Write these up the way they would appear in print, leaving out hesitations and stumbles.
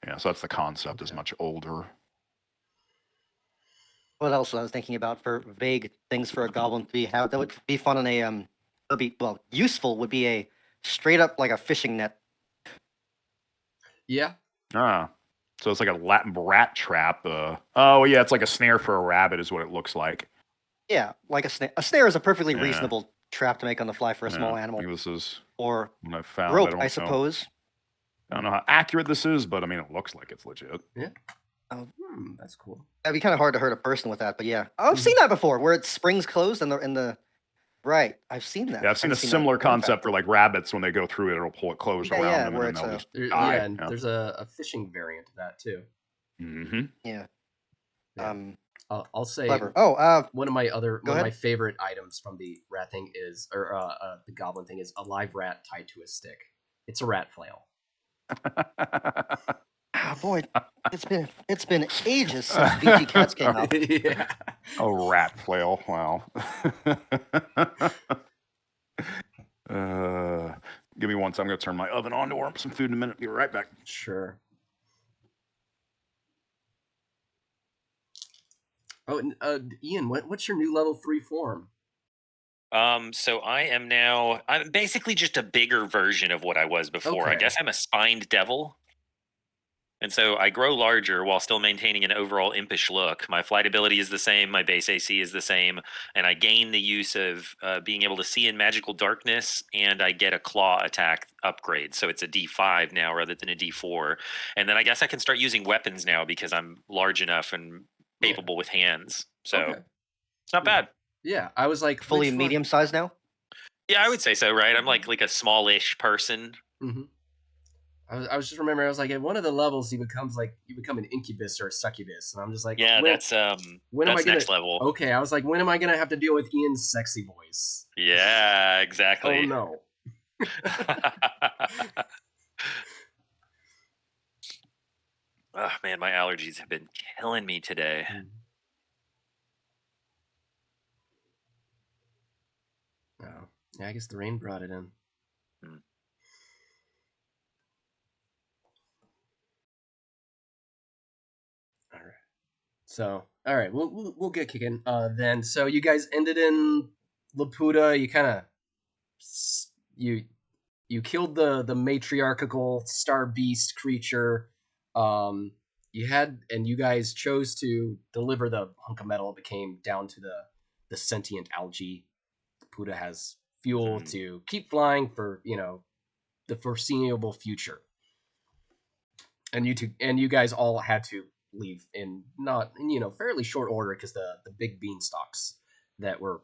Yeah, so that's the concept is much older. What else I was thinking about for vague things for a goblin to have that would be fun on a would be useful would be a straight up like a fishing net. Yeah. Ah. So it's like a Latin rat trap. Oh yeah, it's like a snare for a rabbit is what it looks like. Yeah, like a snare. A snare is a perfectly reasonable trap to make on the fly for a small animal. This is or what I found. rope, I suppose. I don't know how accurate this is, but I mean, it looks like it's legit. Yeah. That's cool. That'd be kind of hard to hurt a person with that, but yeah, I've seen that before, where it springs closed and the right. I've seen that. Yeah, I've seen a similar concept for like rabbits when they go through it, it'll pull it closed around them, and then they'll just die. Yeah, and there's a fishing variant of that too. Mm-hmm. Yeah. I'll say clever. one of my favorite items from the rat thing is, or the goblin thing is a live rat tied to a stick. It's a rat flail. Boy, it's been ages since BT Cats came out. Yeah. A rat flail, wow. Give me one second. I'm going to turn my oven on to warm up some food in a minute. Be right back. Sure. Oh, Ian, what's your new level 3 form? So I'm basically just a bigger version of what I was before. Okay. I guess I'm a spined devil. And so I grow larger while still maintaining an overall impish look. My flight ability is the same, my base AC is the same, and I gain the use of being able to see in magical darkness, and I get a claw attack upgrade. So it's a D5 now rather than a D4. And then I guess I can start using weapons now because I'm large enough and capable with hands. So it's not bad. Yeah, I was like fully medium size now. Yeah, I would say so, right? I'm like a smallish person. Mm-hmm. I was just remembering, I was like, at one of the levels, you become an incubus or a succubus, and I'm just like, yeah, that's next level. Okay, I was like, when am I gonna have to deal with Ian's sexy voice? Yeah, exactly. Oh no. Oh man, my allergies have been killing me today. Oh, yeah, I guess the rain brought it in. All right. So, all right, we'll get kicking then. So you guys ended in Laputa. You kind of you killed the matriarchal star beast creature. You guys chose to deliver the hunk of metal that came down to the sentient algae. Laputa has fuel to keep flying for the foreseeable future. And you guys all had to leave in not fairly short order because the big beanstalks that were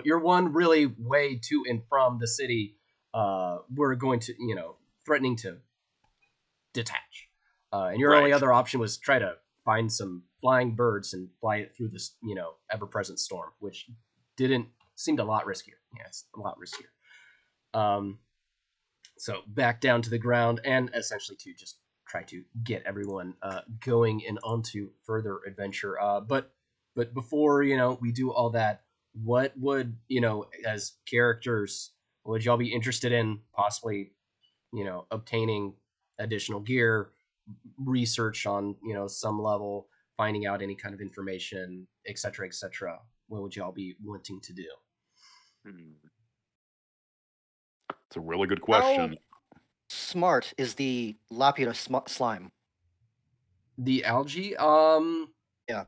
your one really way to and from the city were going to threatening to detach, and your only other option was try to find some flying birds and fly it through this ever-present storm, which seemed a lot riskier. Yeah, it's a lot riskier. So back down to the ground and essentially to just try to get everyone going and onto further adventure. But before we do all that, what would as characters would y'all be interested in possibly obtaining additional gear, research on some level, finding out any kind of information, etc., etc.? What would y'all be wanting to do? It's a really good question. How smart is the Laputa slime? The algae? Yeah.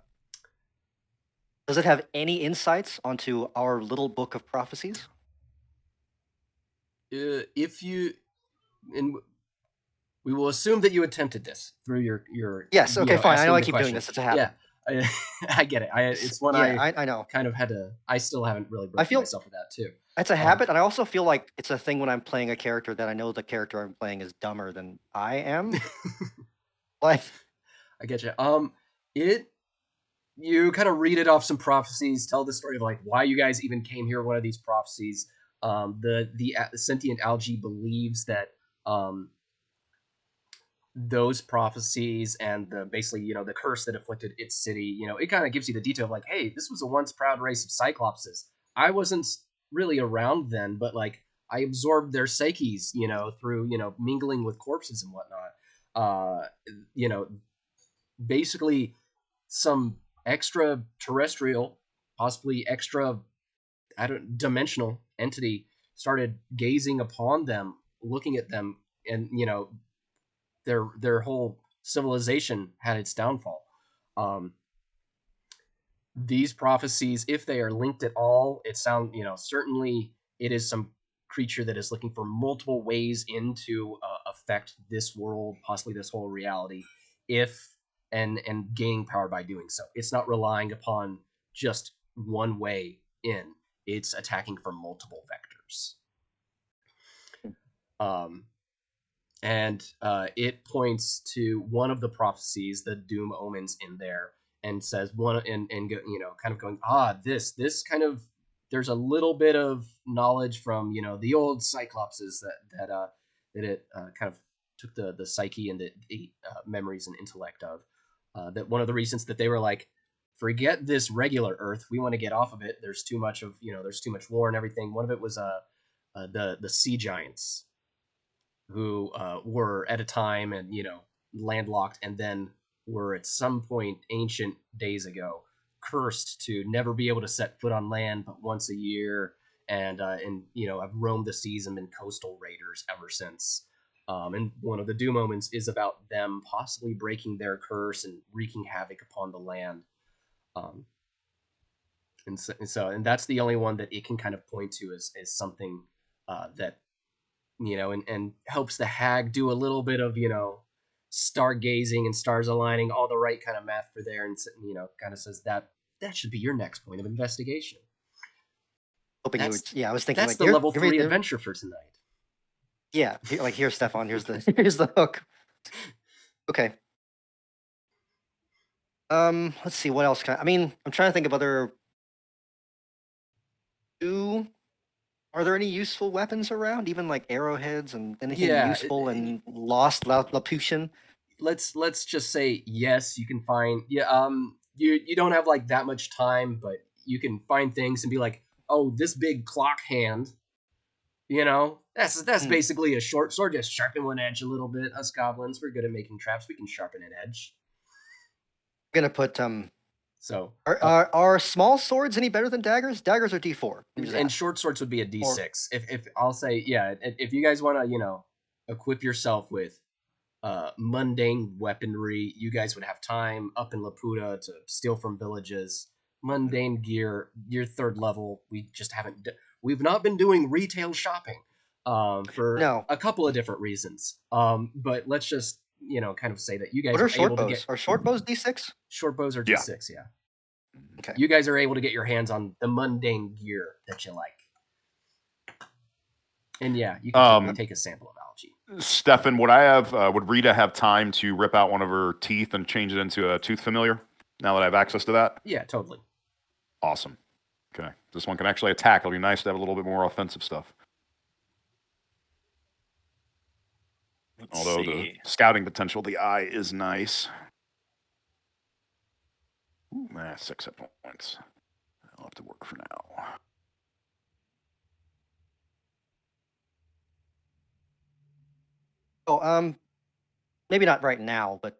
Does it have any insights onto our little book of prophecies? If you, and we will assume that you attempted this through your yes. Okay, fine. I know I keep doing this. It's a habit. Yeah, I get it. It's one I know. Kind of had to. I still haven't really broken myself with that too. It's a habit, and I also feel like it's a thing when I'm playing a character that I know the character I'm playing is dumber than I am. Like, I get you. You kind of read it off some prophecies, tell the story of like why you guys even came here. One of these prophecies. The sentient algae believes that those prophecies and basically the curse that afflicted its city, it kind of gives you the detail of like, hey, this was a once proud race of cyclopses. I wasn't really around then, but like I absorbed their psyches through mingling with corpses and whatnot. you know, basically some extraterrestrial, possibly extra, dimensional entity started gazing upon them, looking at them, and their whole civilization had its downfall. These prophecies, if they are linked at all, certainly it is some creature that is looking for multiple ways into affect this world, possibly this whole reality, and gaining power by doing so. It's not relying upon just one way in. It's attacking from multiple vectors. And it points to one of the prophecies, the doom omens in there, and says kind of going, this kind of, there's a little bit of knowledge from the old Cyclopses that it kind of took the psyche and the memories and intellect of. That one of the reasons that they were like, forget this regular Earth, we want to get off of it. There's too much war and everything. One of it was the sea giants, who were at a time and landlocked, and then were at some point ancient days ago cursed to never be able to set foot on land but once a year, and have roamed the seas and been coastal raiders ever since. And one of the doom moments is about them possibly breaking their curse and wreaking havoc upon the land. And that's the only one that it can kind of point to as something that and helps the hag do a little bit of stargazing and stars aligning, all the right kind of math for there, and kind of says that should be your next point of investigation. Hoping you would, yeah, I was thinking that's the level 3 adventure for tonight. Yeah, here, Stefan, here's the hook. Okay. Let's see, what else I'm trying to think of other. Are there any useful weapons around, even like arrowheads and anything useful and lost Lapution? Let's just say yes. You can find you don't have like that much time, but you can find things and be like, oh, this big clock hand. That's basically a short sword. Just sharpen one edge a little bit. Us goblins, we're good at making traps. We can sharpen an edge. I'm gonna put So are small swords any better than daggers? Daggers are D4. And short swords would be a D6. If I'll say, if you guys want to, equip yourself with mundane weaponry, you guys would have time up in Laputa to steal from villages. Mundane gear, your 3rd level. We've not been doing retail shopping for a couple of different reasons. But let's just kind of say that you guys are short able bows? to get. Are short bows D6? Short bows are D6, yeah. Okay. You guys are able to get your hands on the mundane gear that you like. And you can take a sample of algae. Stefan, would Rita have time to rip out one of her teeth and change it into a tooth familiar now that I have access to that? Yeah, totally. Awesome. Okay. This one can actually attack. It'll be nice to have a little bit more offensive stuff. Although the scouting potential of the eye is nice. Ooh, 6 hit points. I'll have to work for now. Oh, maybe not right now, but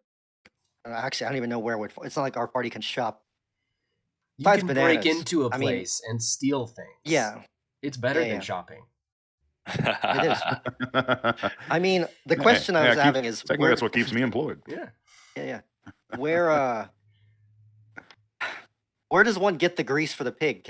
actually, I don't even know where it's not like our party can shop. You can break into a place and steal things. Yeah. It's better than shopping. It is. The question I was having is... Technically, that's what keeps me employed. Yeah. Where does one get the grease for the pig?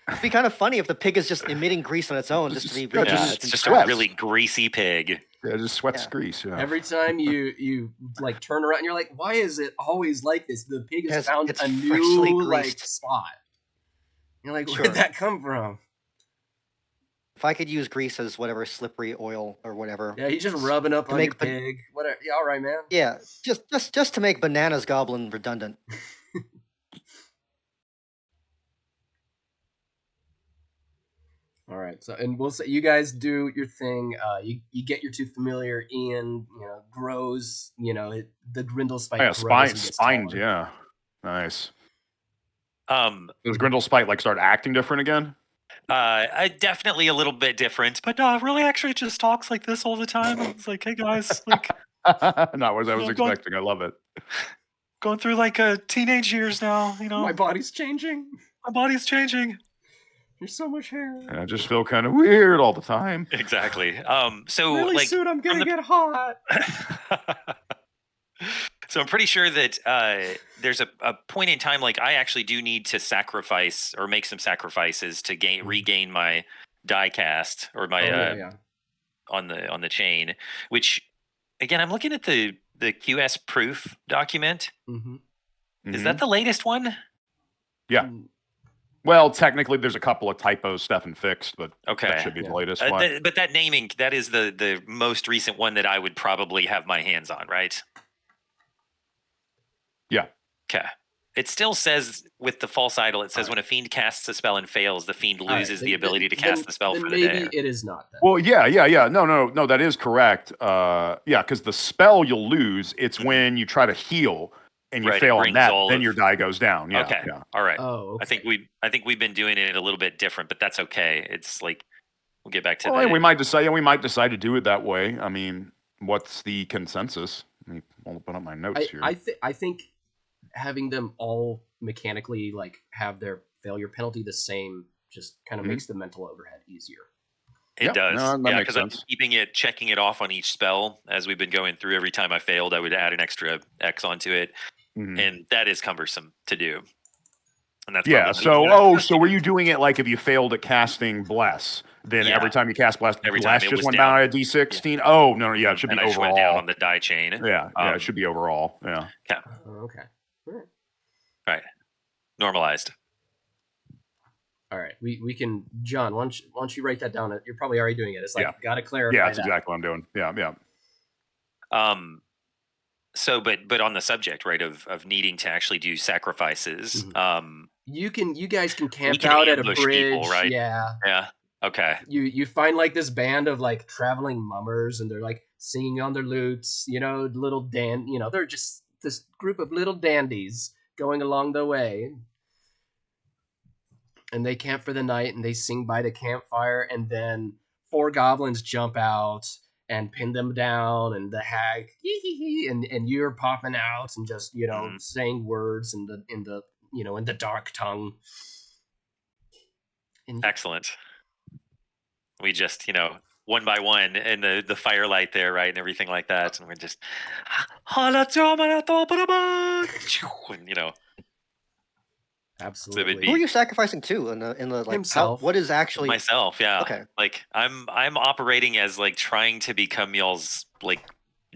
It'd be kind of funny if the pig is just emitting grease on its own, just to be... it's just a really greasy pig. Yeah, it just sweats grease. Yeah. Every time you like turn around, you're like, why is it always like this? The pig has found a new spot. You're like, where'd that come from? If I could use grease as whatever slippery oil or whatever. Yeah, he's just rubbing up on your pig. Whatever. Yeah, all right, man. Yeah, just to make Bananas Goblin redundant. All right, so and we'll say you guys do your thing. You get your tooth familiar. Ian, grows. The Grindle spike. Yeah, spined. Yeah, nice. Does Grindle spike start acting different again? Definitely a little bit different, but no, really, actually, it just talks like this all the time. I was like, hey guys, Not what I was I'm going- expecting. I love it. Going through like teenage years now, you know. My body's changing. My body's changing. There's so much hair. And I just feel kind of weird all the time. Exactly. So Really like soon I'm gonna the- get hot. So I'm pretty sure that there's a point in time, like I actually do need to sacrifice or make some sacrifices to regain my die cast or my yeah. on the chain. Which, again, I'm looking at the QS proof document. Mm-hmm. Is that the latest one? Yeah. Well, technically, there's a couple of typos Stefan fixed, but Okay. that should be the latest one. But that naming, that is the most recent one that I would probably have my hands on, right? Yeah. Okay. It still says with the false idol, it says when a fiend casts a spell and fails, the fiend loses the ability to cast the spell for the day. Maybe it is not that. Well, yeah. No, that is correct. Yeah, because the spell you'll lose, it's when you try to heal and you Right, it fail on brings that, all then of- your die goes down. Yeah. Okay. Yeah. All right. Oh, okay. I think we've been doing it a little bit different, but that's okay. It's like we'll get back to Well, that. we might decide to do it that way. I mean, what's the consensus? Let me open up my notes here. I think having them all mechanically like have their failure penalty the same just kind of makes the mental overhead easier. It Yeah, does. no, that Yeah, makes because I'm sense. checking it off on each spell as we've been going through. Every time I failed, I would add an extra X onto it, and that is cumbersome to do. And that's Yeah. probably- So were you doing it like if you failed at casting Bless, then Yeah. every time you cast Bless, Every time Bless it just was went down. down at a D16? Oh, no, yeah, it should and be I just overall. went down on the die chain. Yeah, it should be overall. Yeah. Okay. Right. Normalized. All right. We can, John, why don't you write that down? You're probably already doing it. It's like, Yeah. gotta clarify Yeah, that's that. exactly what I'm doing. Yeah. So, but on the subject, right, of needing to actually do sacrifices, You guys can camp can out at a ambush bridge. people, right? Yeah. yeah, okay, You find like this band of like traveling mummers and they're like singing on their lutes, they're just this group of little dandies going along the way. And they camp for the night and they sing by the campfire, and then 4 goblins jump out and pin them down, and the hag and you're popping out and just saying words in the dark tongue. And excellent. We just one by one and the firelight there, right, and everything like that, and we're just and absolutely. Who are you sacrificing to in the like? Himself. What is actually myself, yeah. Okay. Like I'm operating as like trying to become y'all's like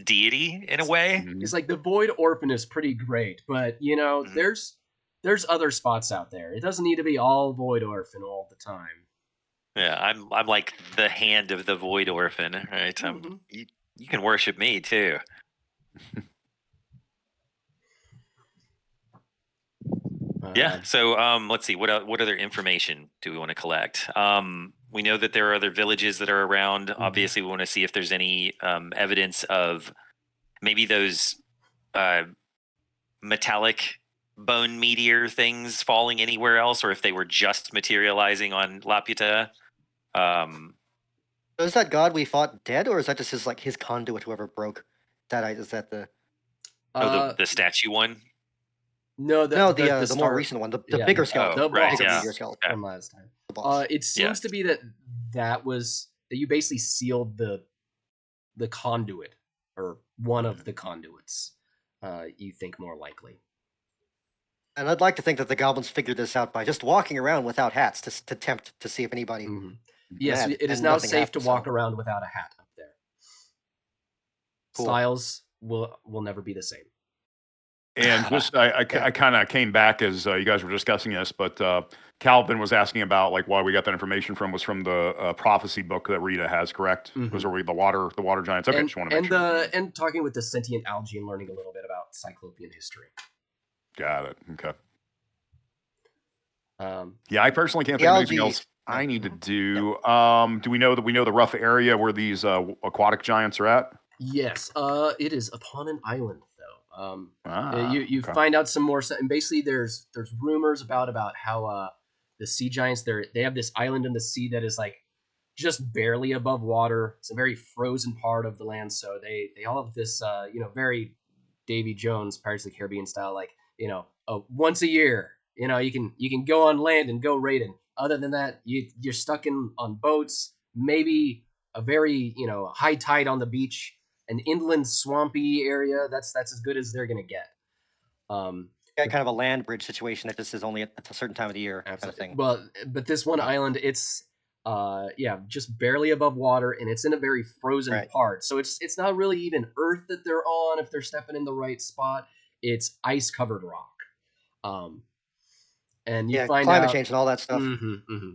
deity in a way. It's like the Void Orphan is pretty great, but there's other spots out there. It doesn't need to be all Void Orphan all the time. Yeah, I'm like the hand of the Void Orphan, right? You can worship me too. Yeah. So let's see. What other information do we want to collect? We know that there are other villages that are around. Obviously, we want to see if there's any evidence of maybe those metallic bone meteor things falling anywhere else, or if they were just materializing on Laputa. is that god we fought dead, or is that just his conduit? Whoever broke that, is that the the statue one? No, the more star- recent one, the yeah, bigger skeleton, the right, boss. bigger yeah. meteor skeleton. Okay. From last time. The boss. It seems to be that you basically sealed the conduit, or one of the conduits. You think more likely. And I'd like to think that the goblins figured this out by just walking around without hats to tempt to see if anybody. Yes, had, it is and now nothing safe to happened, walk so. around without a hat up there. Cool. Styles will never be the same. And just I kind of came back as you guys were discussing this, but Calvin was asking about like why we got that information was from the prophecy book that Rita has, correct? Was where the water giants? Okay, and, just want to make sure. And talking with the sentient algae and learning a little bit about Cyclopean history. Got it. Okay. Um, Yeah, I personally can't think of anything else I need to do. Do we know the rough area where these aquatic giants are at? yes, it is upon an island though. You okay. find out some more, and basically there's rumors about how the sea giants they have this island in the sea that is like just barely above water. It's a very frozen part of the land, so they all have this very Davy Jones Pirates of the Caribbean style, like once a year, you can go on land and go raiding. Other than that, you're stuck on boats, maybe a very high tide on the beach, an inland swampy area. That's as good as they're gonna get. Kind of a land bridge situation that this is only at a certain time of the year kind of thing. Well, but this one island, it's just barely above water, and it's in a very frozen part. So it's not really even earth that they're on if they're stepping in the right spot. It's ice covered rock. And you find climate out, change and all that stuff.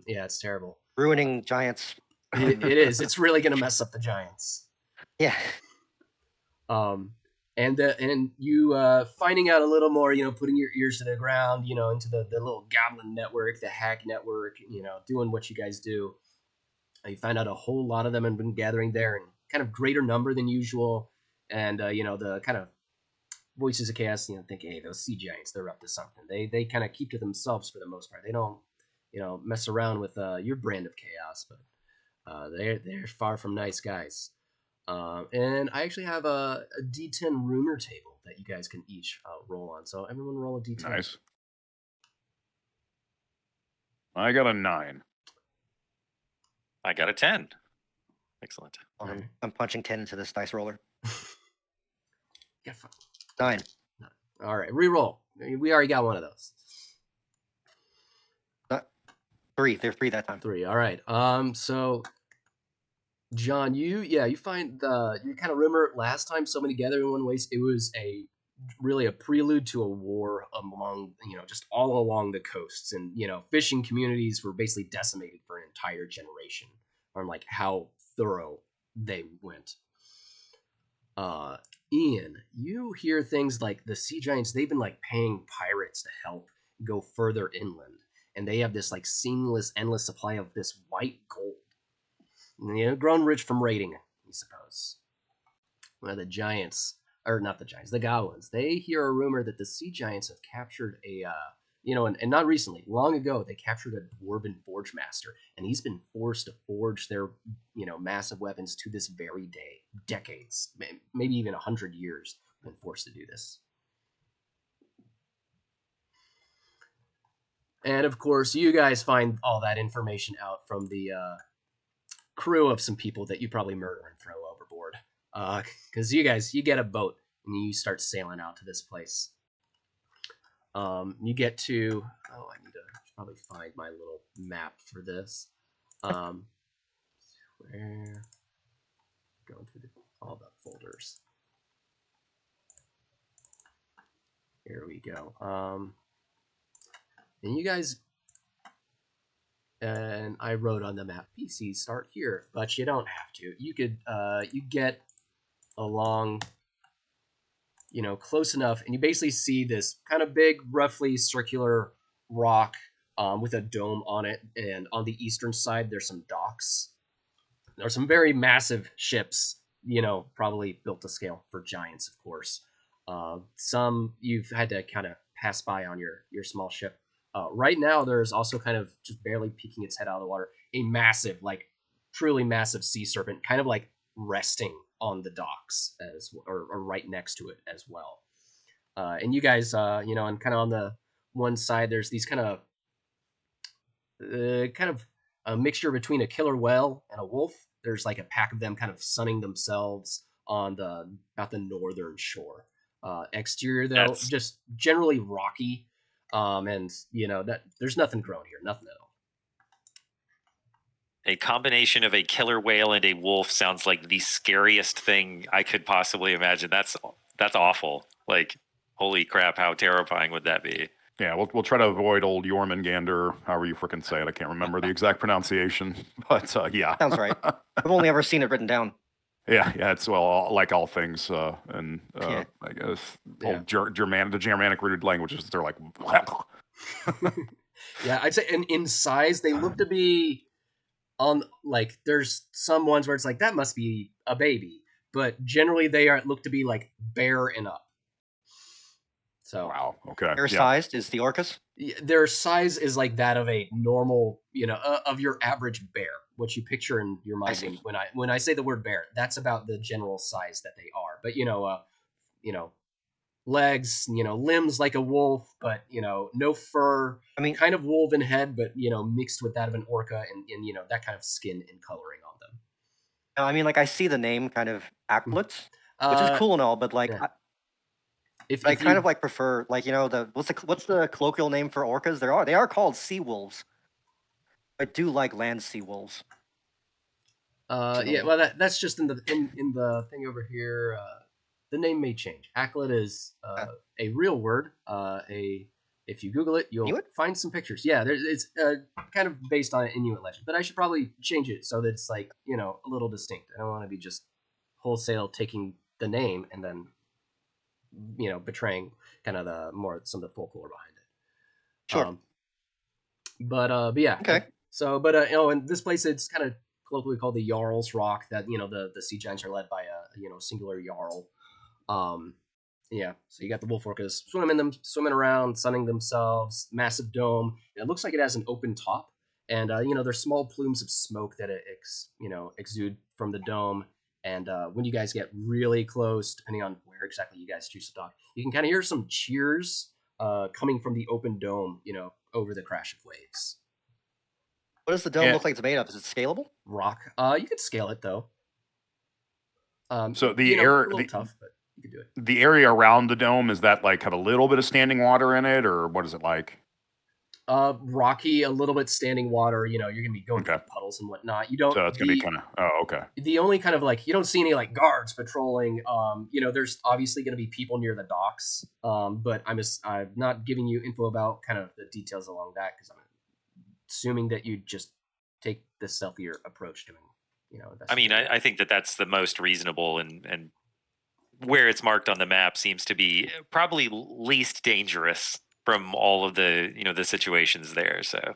Yeah, it's terrible. Ruining giants. It is. It's really gonna mess up the giants. Yeah. And you finding out a little more, putting your ears to the ground, into the little goblin network, the hack network, doing what you guys do. You find out a whole lot of them have been gathering there in kind of greater number than usual. And, the kind of voices of chaos, think, hey, those sea giants, they're up to something. They kind of keep to themselves for the most part. They don't, mess around with your brand of chaos, but they're far from nice guys. And I actually have a D10 rumor table that you guys can each roll on. So everyone roll a D10. Nice. I got a 9. I got a 10. Excellent. I'm punching 10 into this dice roller. Yeah, 9. All right, reroll. We already got one of those. 3. They're 3 that time. 3. All right. So John, you find you kind of remember last time so many gathered in one place. It was really a prelude to a war among just all along the coasts, and fishing communities were basically decimated for an entire generation on like how thorough they went. Ian, you hear things like the sea giants. They've been like paying pirates to help go further inland, and they have this like seamless, endless supply of this white gold. Grown rich from raiding, I suppose. One of the giants, or not the giants, the goblins, they hear a rumor that the sea giants have captured and not recently, long ago, they captured a dwarven forge master, and he's been forced to forge their, massive weapons to this very day. Decades, maybe even 100 years, been forced to do this. And of course, you guys find all that information out from the crew of some people that you probably murder and throw overboard. Because you get a boat and you start sailing out to this place. You get to, I need to probably find my little map for this. Where, going through all the folders. Here we go. And you guys, and I wrote on the map, PCs start here, but you don't have to. You could, you get along, close enough, and you basically see this kind of big, roughly circular rock with a dome on it, and on the eastern side, there's some docks. There are some very massive ships, probably built to scale for giants, of course. Some you've had to kind of pass by on your small ship. Right now, there's also kind of just barely peeking its head out of the water, a massive, like truly massive sea serpent, kind of like resting on the docks or right next to it as well. And you guys, and kind of on the one side, there's these kind of a mixture between a killer whale and a wolf. There's like a pack of them kind of sunning themselves on about the northern shore. Exterior though, just generally rocky. And that there's nothing growing here, nothing at all. A combination of a killer whale and a wolf sounds like the scariest thing I could possibly imagine. That's awful. Like, holy crap, how terrifying would that be? Yeah, we'll try to avoid old Jormungandr, however you frickin' say it. I can't remember the exact pronunciation, but yeah. Sounds right. I've only ever seen it written down. Yeah, it's like all things, and I guess old the Germanic rooted languages. They're like, yeah, I'd say, and in size, they look to be on like there's some ones where it's like that must be a baby, but generally they look to be like bear and up. So wow, okay. Their sized is the orcas? Their size is like that of a normal, of your average bear. what you picture in your mind see. when I say the word bear. That's about the general size that they are. But legs, limbs like a wolf, but no fur. I mean, Kind of wolven head, but mixed with that of an orca, and that kind of skin and coloring on them. I mean, like I see the name kind of Acklets, which is cool and all, but like yeah. I kind of like prefer like what's the colloquial name for orcas? They are called sea wolves. I do like land sea wolves. Yeah, well, that's just in the thing over here. The name may change. Acklet is a real word. If you Google it, you'll Inuit? find some pictures. Yeah, it's kind of based on an Inuit legend, but I should probably change it so that it's like a little distinct. I don't want to be just wholesale taking the name and then betraying kind of some of the folklore behind it. Sure. But yeah. Okay. So, but in this place, it's kind of colloquially called the Jarl's Rock. That the sea giants are led by a singular Jarl. Yeah. So you got the wolf orcas swimming around, sunning themselves. Massive dome. It looks like it has an open top, and there's small plumes of smoke that exude from the dome. And when you guys get really close, depending on where exactly you guys choose to dock, you can kind of hear some cheers coming from the open dome. Over the crash of waves. What does the dome look like it's made of? Is it scalable? Rock. You could scale it though. So the a little tough, but you could do it. The area around the dome, is that like have a little bit of standing water in it, or what is it like? Rocky, a little bit standing water. You're gonna be going through puddles and whatnot. You don't. So it's gonna be kind of. Oh, okay. The only kind of like you don't see any like guards patrolling. There's obviously gonna be people near the docks. But I'm not giving you info about kind of the details along that because I'm assuming that you just take the stealthier approach to it. I mean, I think that's the most reasonable and where it's marked on the map seems to be probably least dangerous from all of the the situations there. So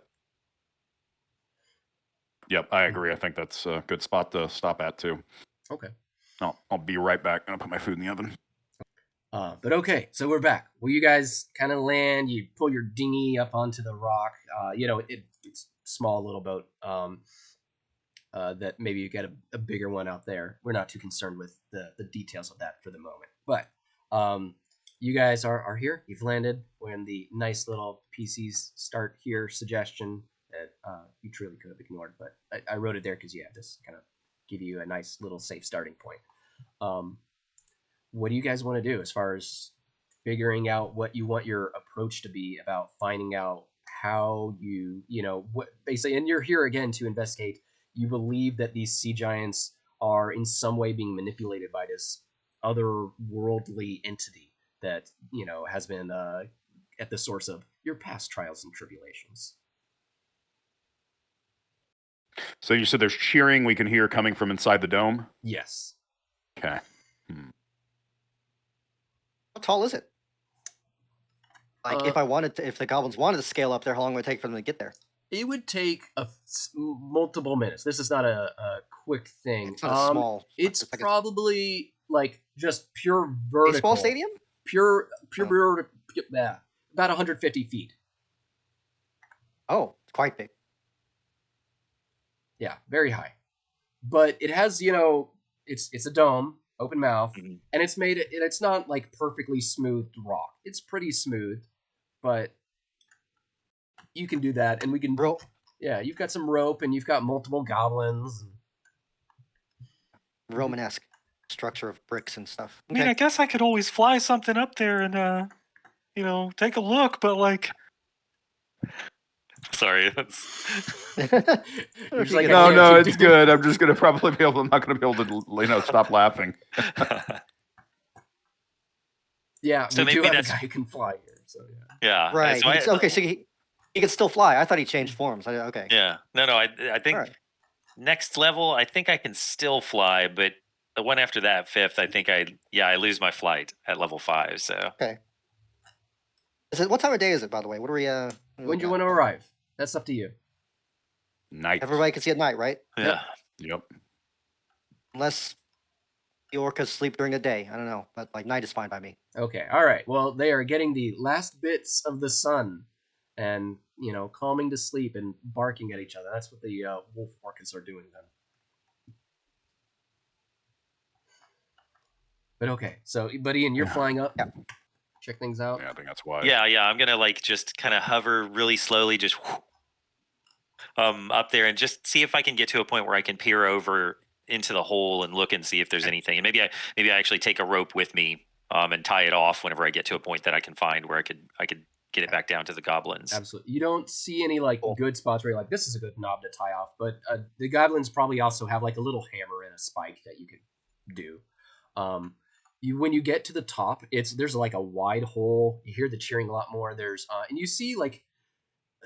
yep, I agree. I think that's a good spot to stop at too. Okay. I'll be right back. I'm gonna put my food in the oven. But okay, so we're back. Well, you guys kind of land. You pull your dinghy up onto the rock. It's a small little boat. That maybe you get a bigger one out there. We're not too concerned with the details of that for the moment. But you guys are here. You've landed. We're in the nice little PCs start here suggestion that you truly could have ignored, but I wrote it there because just kind of give you a nice little safe starting point. What do you guys want to do as far as figuring out what you want your approach to be about finding out how what basically, and you're here again to investigate. You believe that these sea giants are in some way being manipulated by this otherworldly entity that has been at the source of your past trials and tribulations. So you said there's cheering we can hear coming from inside the dome? Yes. Okay. How tall is it? Like if the goblins wanted to scale up there, how long would it take for them to get there? It would take multiple minutes. This is not a quick thing. It's not small. It's probably like just pure vertical. Baseball stadium? Pure vertical. Yeah, about 150 feet. Oh, it's quite big. Yeah, very high. But it has, it's a dome, open mouth, and it's not like perfectly smooth rock. It's pretty smooth, but you can do that, and we can. Yeah, you've got some rope, and you've got multiple goblins. Romanesque structure of bricks and stuff. Okay. I mean, I guess I could always fly something up there and, take a look, but like. Sorry. No, it's good. I'm just gonna probably be able. I'm not gonna be able to, stop laughing. Yeah, so we maybe do have that's a guy who can fly here. So yeah. Right. Okay, so he can still fly. I thought he changed forms. Okay. Yeah. No. I think next level, I think I can still fly, but the one after that, 5th, I think I lose my flight at level 5. So okay. What time of day is it, by the way? What are we? When do you want to arrive? That's up to you. Night. Everybody can see at night, right? Yeah. Yep. Unless the orcas sleep during the day. I don't know, but like night is fine by me. Okay. All right. Well, they are getting the last bits of the sun, and calming to sleep and barking at each other. That's what the wolf orcas are doing then. But okay, so but Ian, you're flying up. Yeah. Check things out. Yeah, I think that's why. Yeah, I'm gonna like just kind of hover really slowly, just up there, and just see if I can get to a point where I can peer over into the hole and look and see if there's anything. And maybe I actually take a rope with me and tie it off whenever I get to a point that I can find where I could get it back down to the goblins. Absolutely. You don't see any like good spots where you're like, this is a good knob to tie off, but the goblins probably also have like a little hammer and a spike that you could do. When you get to the top, there's like a wide hole. You hear the cheering a lot more. And you see like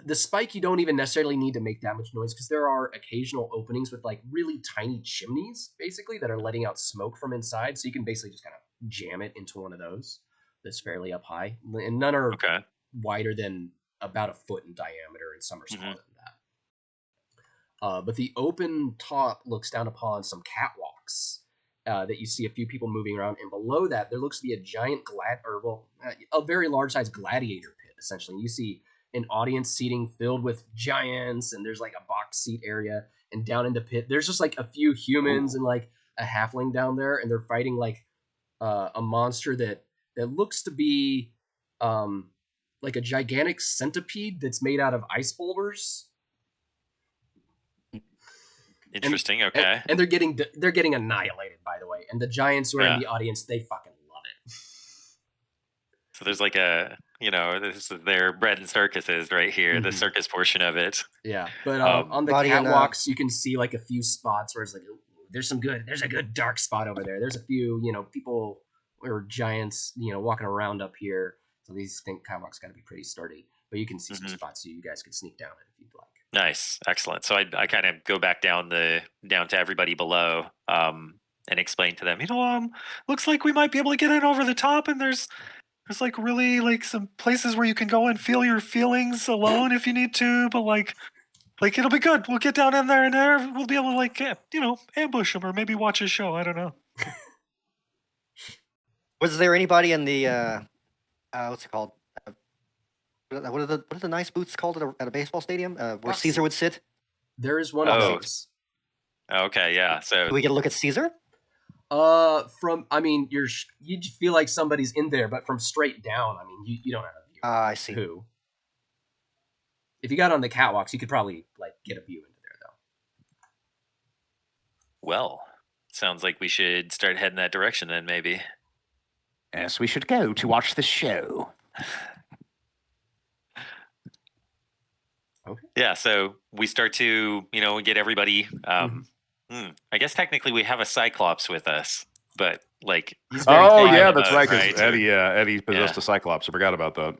the spike. You don't even necessarily need to make that much noise because there are occasional openings with like really tiny chimneys, basically, that are letting out smoke from inside. So you can basically just kind of jam it into one of those that's fairly up high, and none are wider than about a foot in diameter, and some are smaller than that. But the open top looks down upon some catwalks that you see a few people moving around, and below that there looks to be a giant a very large sized gladiator pit. Essentially, you see an audience seating filled with giants, and there's like a box seat area, and down in the pit there's just like a few humans and like a halfling down there, and they're fighting like a monster that looks to be like a gigantic centipede that's made out of ice boulders. Interesting. Okay. And they're getting annihilated, by the way. And the giants who are in the audience, they fucking love it. So there's like this is their bread and circuses right here, the circus portion of it. Yeah, but on the catwalks, you can see like a few spots where it's like, there's a good dark spot over there. There's a few, people or giants, walking around up here. So these catwalks got to be pretty sturdy. But you can see some spots, so you guys can sneak down it if you'd like. Nice, excellent. So I kind of go back down to everybody below, and explain to them, looks like we might be able to get in over the top, and there's like really like some places where you can go and feel your feelings alone if you need to, but like it'll be good. We'll get down in there and we'll be able to like ambush them or maybe watch a show. I don't know. Was there anybody in the what's it called? What are the nice booths called at a baseball stadium where Caesar would sit? There is one of those. Okay, yeah. So do we get a look at Caesar? You'd feel like somebody's in there, but from straight down, you don't have a view. I see. Who? If you got on the catwalks, you could probably like get a view into there, though. Well, sounds like we should start heading that direction then, maybe. Yes, we should go to watch the show. Okay. Yeah, so we start to, get everybody. I guess technically we have a Cyclops with us, but like. That's right. Because Eddie possessed a Cyclops. I forgot about that.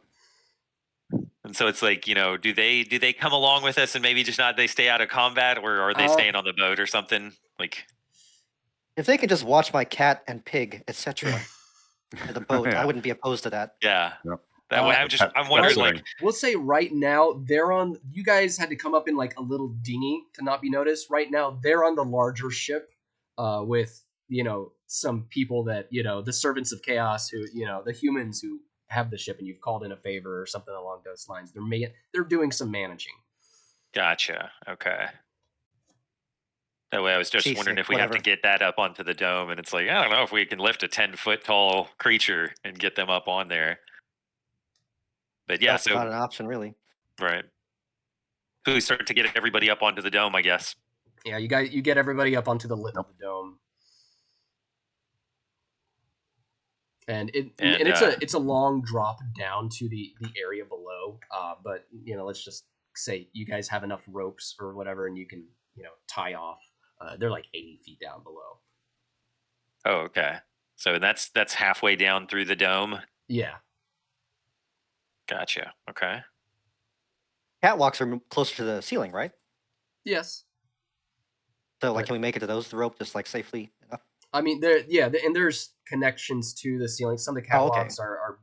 And so it's like, do they come along with us and maybe just not they stay out of combat, or are they staying on the boat or something? Like, if they could just watch my cat and pig, etc. at the boat, I wouldn't be opposed to that. Yeah. Yep. That way, I'm wondering, like, we'll say right now they're on. You guys had to come up in like a little dinghy to not be noticed. Right now they're on the larger ship, with some people that the servants of chaos who the humans who have the ship, and you've called in a favor or something along those lines. They're doing some managing. Gotcha. Okay. That way, I was just wondering if we have to get that up onto the dome, and it's like, I don't know if we can lift a 10-foot tall creature and get them up on there. But yeah, that's not an option, really. Right. So we start to get everybody up onto the dome, I guess. Yeah, you get everybody up onto the lip of the dome, and it's a long drop down to the area below. But let's just say you guys have enough ropes or whatever, and you can tie off. They're like 80 feet down below. Oh, okay. So that's halfway down through the dome. Yeah. Gotcha. Okay. Catwalks are closer to the ceiling, right? Yes. So, can we make it to those? The rope just like safely enough? And there's connections to the ceiling. Some of the catwalks are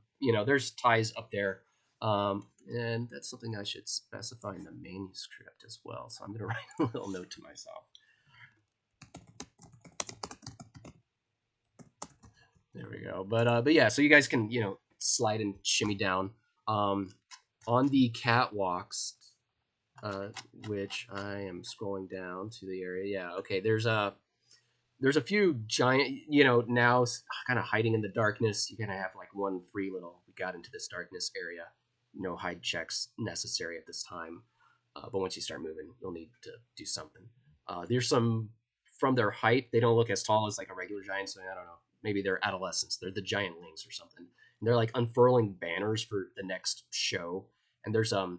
there's ties up there, and that's something I should specify in the manuscript as well. So I'm gonna write a little note to myself. There we go. But yeah, so you guys can slide and shimmy down. On the catwalks, which I am scrolling down to the area. Yeah, okay. There's a few giant, now kind of hiding in the darkness. You're gonna have like one free little. We got into this darkness area. No hide checks necessary at this time. But once you start moving, you'll need to do something. There's some from their height. They don't look as tall as like a regular giant. So I don't know. Maybe they're adolescents. They're the giantlings or something. And they're like unfurling banners for the next show. And there's kind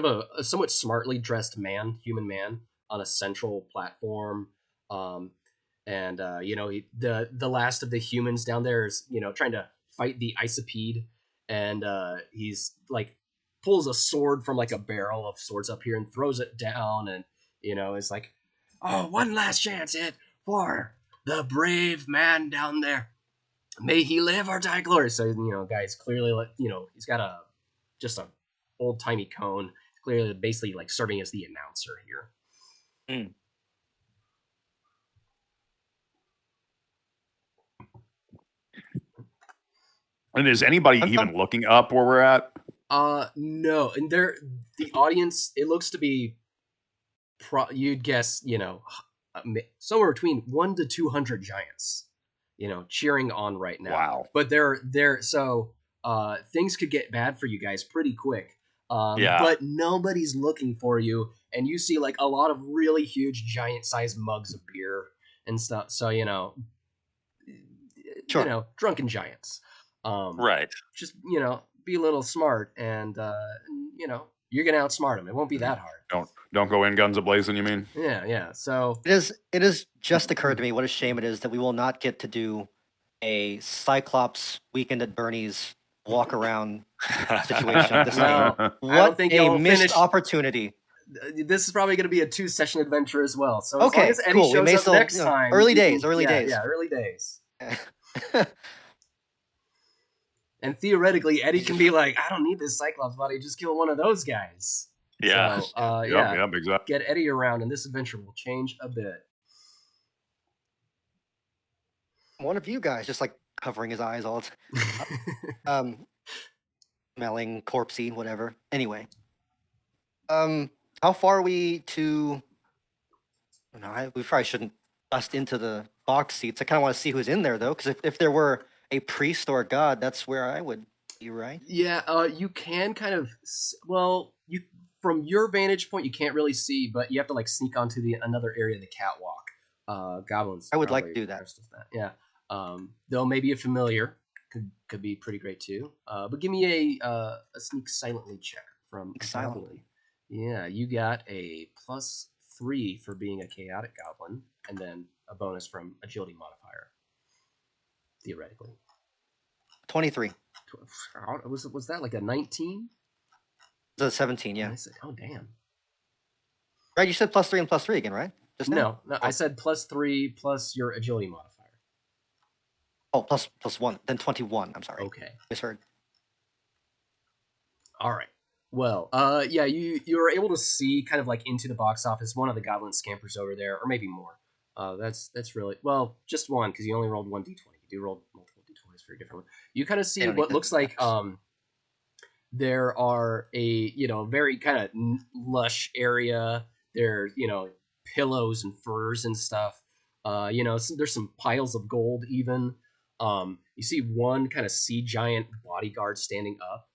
of a somewhat smartly dressed human man, on a central platform. And the last of the humans down there is trying to fight the Isopede, and he's like pulls a sword from like a barrel of swords up here and throws it down, and it's like, oh, one last chance it for the brave man down there. May he live or die glory. So guys, clearly he's got just a old timey cone, clearly basically like serving as the announcer here. Mm. And is anybody even looking up where we're at? No, and the audience, it looks to be you'd guess somewhere between 1 to 200 giants cheering on right now. Wow. But they're so things could get bad for you guys pretty quick. Yeah. But nobody's looking for you, and you see like a lot of really huge giant sized mugs of beer and stuff. So Sure. drunken giants. Right. Just be a little smart, and you're gonna outsmart them. It won't be that hard. Don't go in guns a-blazing, you mean? Yeah. So It is just occurred to me what a shame it is that we will not get to do a Cyclops weekend at Bernie's walk around situation. This Well, night. I don't What think a you'll missed finish- opportunity. this is probably going to be a 2-session adventure as well. So as long Okay, as Eddie cool. We shows may up still, next time. early you days, can- early yeah, days. Yeah, early days. And theoretically, Eddie can be like, I don't need this Cyclops body. Just kill one of those guys. Yeah. So, Yep, exactly. get Eddie around, and this adventure will change a bit. One of you guys just like covering his eyes all the time. Smelling corpsey, whatever. Anyway. How far are we to... No, we probably shouldn't bust into the box seats. I kind of want to see who's in there, though, because if there were a priest or a god, that's where I would be, right? Yeah, you can kind of, you from your vantage point, you can't really see, but you have to like sneak onto another area of the catwalk. Goblins. I would like to probably do that. best with that. Yeah. Though maybe a familiar could be pretty great too. But give me a sneak silently check from Sneak silently. Yeah, you got a +3 for being a chaotic goblin, and then a bonus from agility modifier. Theoretically. 23. Was that like a 19? The 17, yeah. I said, oh damn. Right, you said +3 and +3 again, right? Just now? No, I said +3 plus your agility modifier. Oh, +1. Then 21. I'm sorry. Okay. Misheard. All right. Well, yeah, you were able to see kind of like into the box office. One of the goblin scampers over there, or maybe more. That's really, well, just one, because you only rolled 1d20. You do roll multiple d20s for a different one. You kind of see what looks like there are a very kind of lush area. There pillows and furs and stuff. There's some piles of gold even. You see one kind of sea giant bodyguard standing up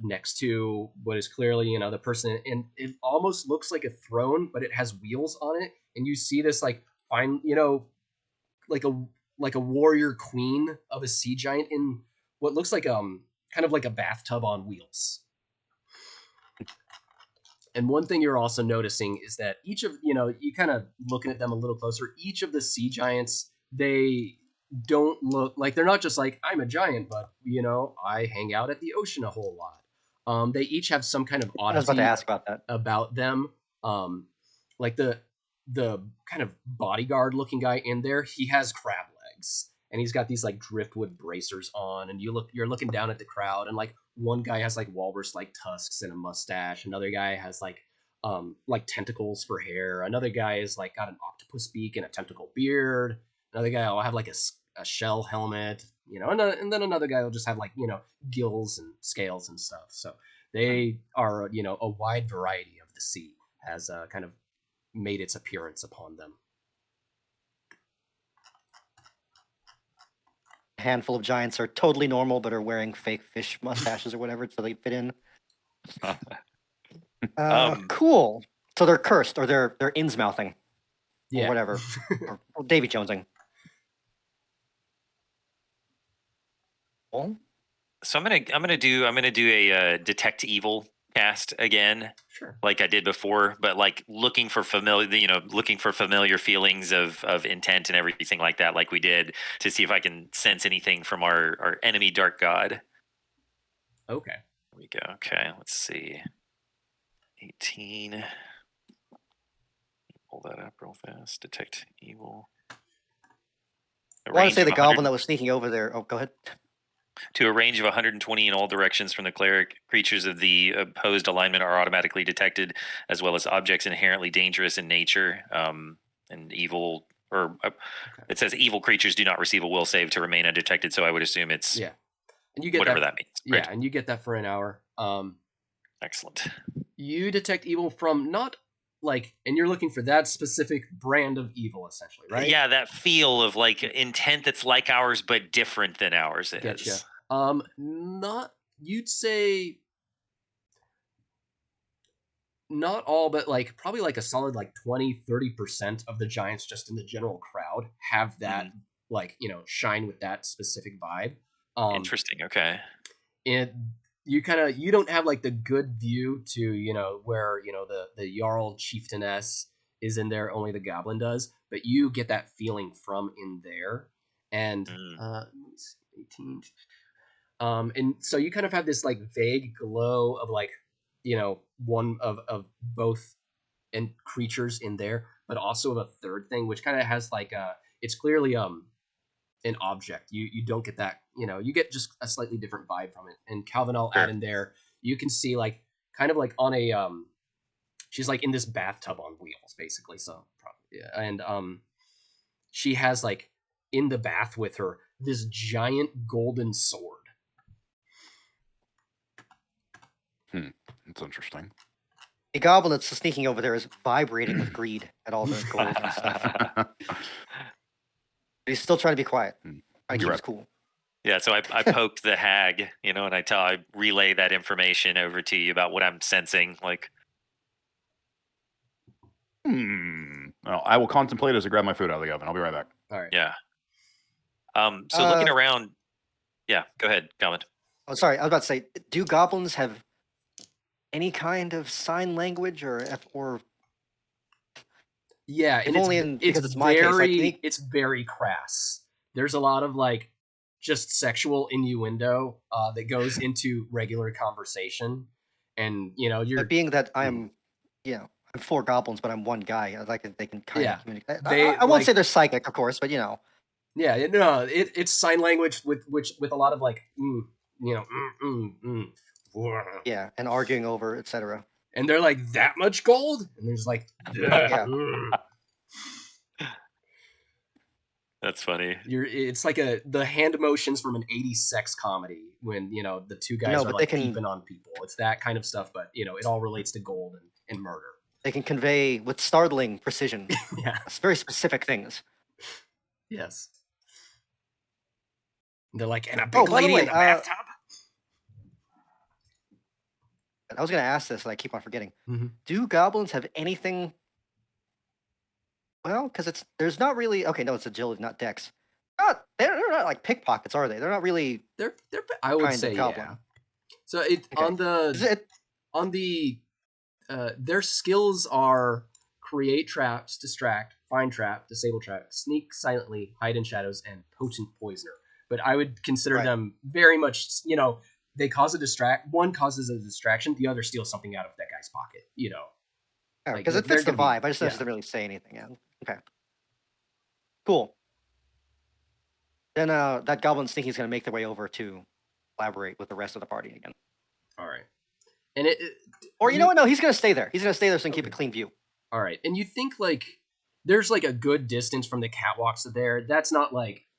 next to what is clearly the person, and it almost looks like a throne, but it has wheels on it, and you see this like fine like a warrior queen of a sea giant in what looks like kind of like a bathtub on wheels. And one thing you're also noticing is that each of you kind of looking at them a little closer, each of the sea giants, they don't look like, they're not just like, I'm a giant, but I hang out at the ocean a whole lot. They each have some kind of oddity I was about to ask about that. about them. Like the kind of bodyguard looking guy in there, he has crab legs, and he's got these like driftwood bracers on, and you're looking down at the crowd, and like one guy has like walrus like tusks and a mustache, another guy has like tentacles for hair, another guy is like got an octopus beak and a tentacle beard, another guy will have like a shell helmet, and then another guy will just have like gills and scales and stuff. So They are, a wide variety of the sea has kind of made its appearance upon them. A handful of giants are totally normal, but are wearing fake fish mustaches or whatever, so they fit in. Cool. So they're cursed, or they're Innsmouthing, or whatever, or Davy Jonesing. Well, So I'm gonna do a detect evil cast again, Sure. like I did before, but like looking for familiar feelings of intent and everything like that, like we did, to see if I can sense anything from our enemy dark god. Okay. Here we go. Okay, let's see. 18. Pull that up real fast. Detect evil. I want to say the goblin that was sneaking over there. Oh, go ahead. To a range of 120 in all directions from the cleric, creatures of the opposed alignment are automatically detected, as well as objects inherently dangerous in nature. And evil, it says evil creatures do not receive a will save to remain undetected. So I would assume it's and you get whatever that means. Right? Yeah, and you get that for an hour. Excellent. You detect evil from not and you're looking for that specific brand of evil, essentially, right? Yeah, that feel of like intent that's like ours but different than ours is. Getcha. You'd say not all, but probably a solid 20-30% of the giants just in the general crowd have that shine with that specific vibe. Interesting. Okay. And you don't have the good view to where the Jarl chieftainess is in there, only the goblin does, but you get that feeling from in there. And 18. And so you kind of have this vague glow of one of both and creatures in there, but also of a third thing, which kind of has it's clearly an object. You don't get that, you get just a slightly different vibe from it. And Calvin, I'll add in there, you can see kind of on a she's in this bathtub on wheels, basically. So and she has in the bath with her this giant golden sword. That's interesting. The goblin that's sneaking over there is vibrating with greed at all the gold and stuff. He's still trying to be quiet. I keep it cool. Yeah, so I poked the hag, and I relay that information over to you about what I'm sensing. Well, I will contemplate as I grab my food out of the oven. I'll be right back. All right. Yeah. So looking around. Yeah, go ahead, comment. Oh, sorry. I was about to say, do goblins have any kind of sign language or yeah, and it's my case, it's very crass. There's a lot of just sexual innuendo that goes into regular conversation, and you're being that I'm 4 goblins, but I'm one guy. They can kind of communicate. They, I won't say they're psychic, of course, but Yeah, no, it's sign language with a lot of yeah, and arguing over, etc. And they're that much gold, and there's yeah. That's funny. It's the hand motions from an 80s sex comedy when the two guys are peeping on people. It's that kind of stuff, but it all relates to gold and murder. They can convey with startling precision. Yeah, very specific things. Yes. They're and a big lady in the bathtub. I was going to ask this, and I keep on forgetting. Mm-hmm. Do goblins have anything? Well, because there's not really. Okay, no, it's agility, not dex. They're not like pickpockets, are they? They're not really. They're I would say goblin. Yeah. So on the their skills are create traps, distract, find trap, disable trap, sneak silently, hide in shadows, and potent poisoner. But I would consider them very much, they cause one causes a distraction, the other steals something out of that guy's pocket, because it fits the vibe. I just doesn't really say anything. Yeah. Okay. Cool. Then that goblin sneaky is going to make their way over to collaborate with the rest of the party again. All right. And you know what? No, he's going to stay there. He's going to stay there so he can keep a clean view. All right. And you think there's a good distance from the catwalks there. That's not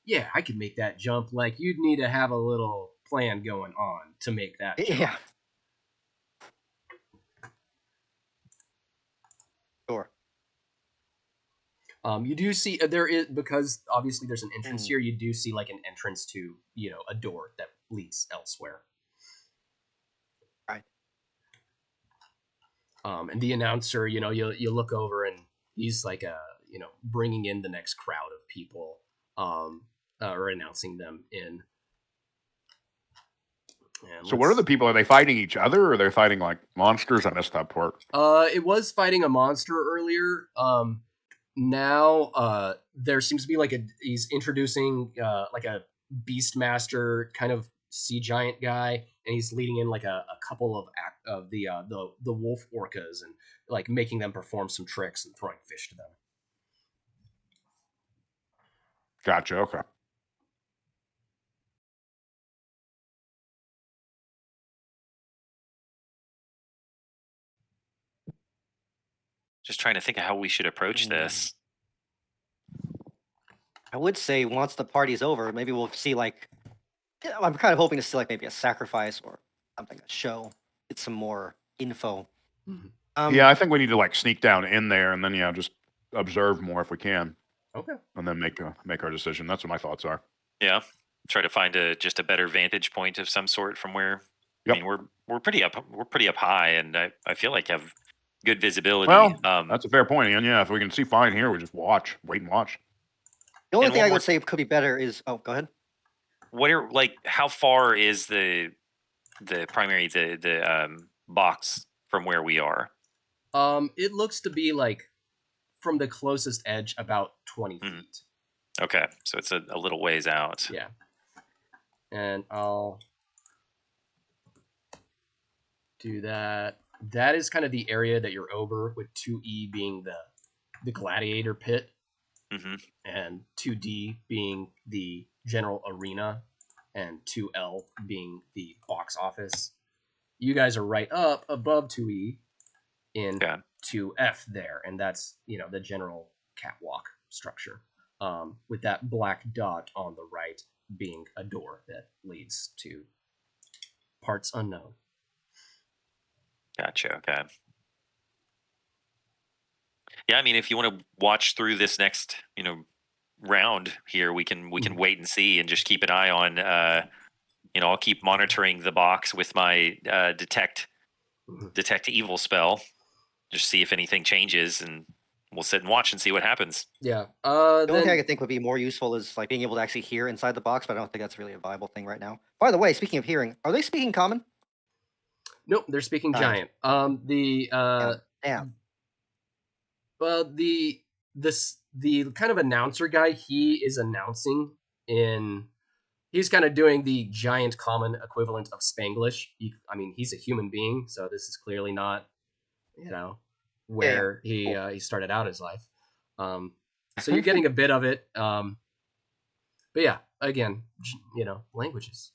yeah, I could make that jump. You'd need to have a little plan going on to make that jump. Yeah. You do see there is, because obviously there's an entrance here. You do see like an entrance to a door that leads elsewhere. Right. And the announcer, you look over and he's like bringing in the next crowd of people, or announcing them in. And So what are the people? Are they fighting each other, or are they fighting like monsters? I missed that part. It was fighting a monster earlier. Now there seems to be he's introducing like a Beastmaster kind of sea giant guy, and he's leading in like a couple of the wolf orcas and like making them perform some tricks and throwing fish to them. Gotcha. Okay. Just trying to think of how we should approach this. I would say once the party's over, maybe we'll see I'm kind of hoping to see maybe a sacrifice or something, a show, get some more info. Mm-hmm. Yeah, I think we need to sneak down in there and then just observe more if we can. Okay. And then make our decision. That's what my thoughts are. Yeah, try to find just a better vantage point of some sort from where. Yep. I mean, we're pretty up high, and I feel like have good visibility. Well, that's a fair point, Ian. Yeah, if we can see fine here, we just wait and watch. The only thing I would say could be better is go ahead. What are how far is the primary box from where we are? It looks to be from the closest edge about 20 feet. Okay, so it's a little ways out. Yeah. And I'll do that. That is kind of the area that you're over, with 2E being the gladiator pit, and 2D being the general arena, and 2L being the box office. You guys are right up above 2E in 2F there, and that's the general catwalk structure, with that black dot on the right being a door that leads to parts unknown. Gotcha. Okay. Yeah, I mean, if you want to watch through this next, round here, we can wait and see, and just keep an eye on. I'll keep monitoring the box with my detect evil spell, just see if anything changes, and we'll sit and watch and see what happens. Yeah. The only thing I could think would be more useful is being able to actually hear inside the box, but I don't think that's really a viable thing right now. By the way, speaking of hearing, are they speaking common? Nope, they're speaking giant. Damn. Well, the kind of announcer guy, he is announcing he's kind of doing the giant common equivalent of Spanglish. He's a human being, so this is clearly not, where he started out his life. So you're getting a bit of it. But yeah, again, languages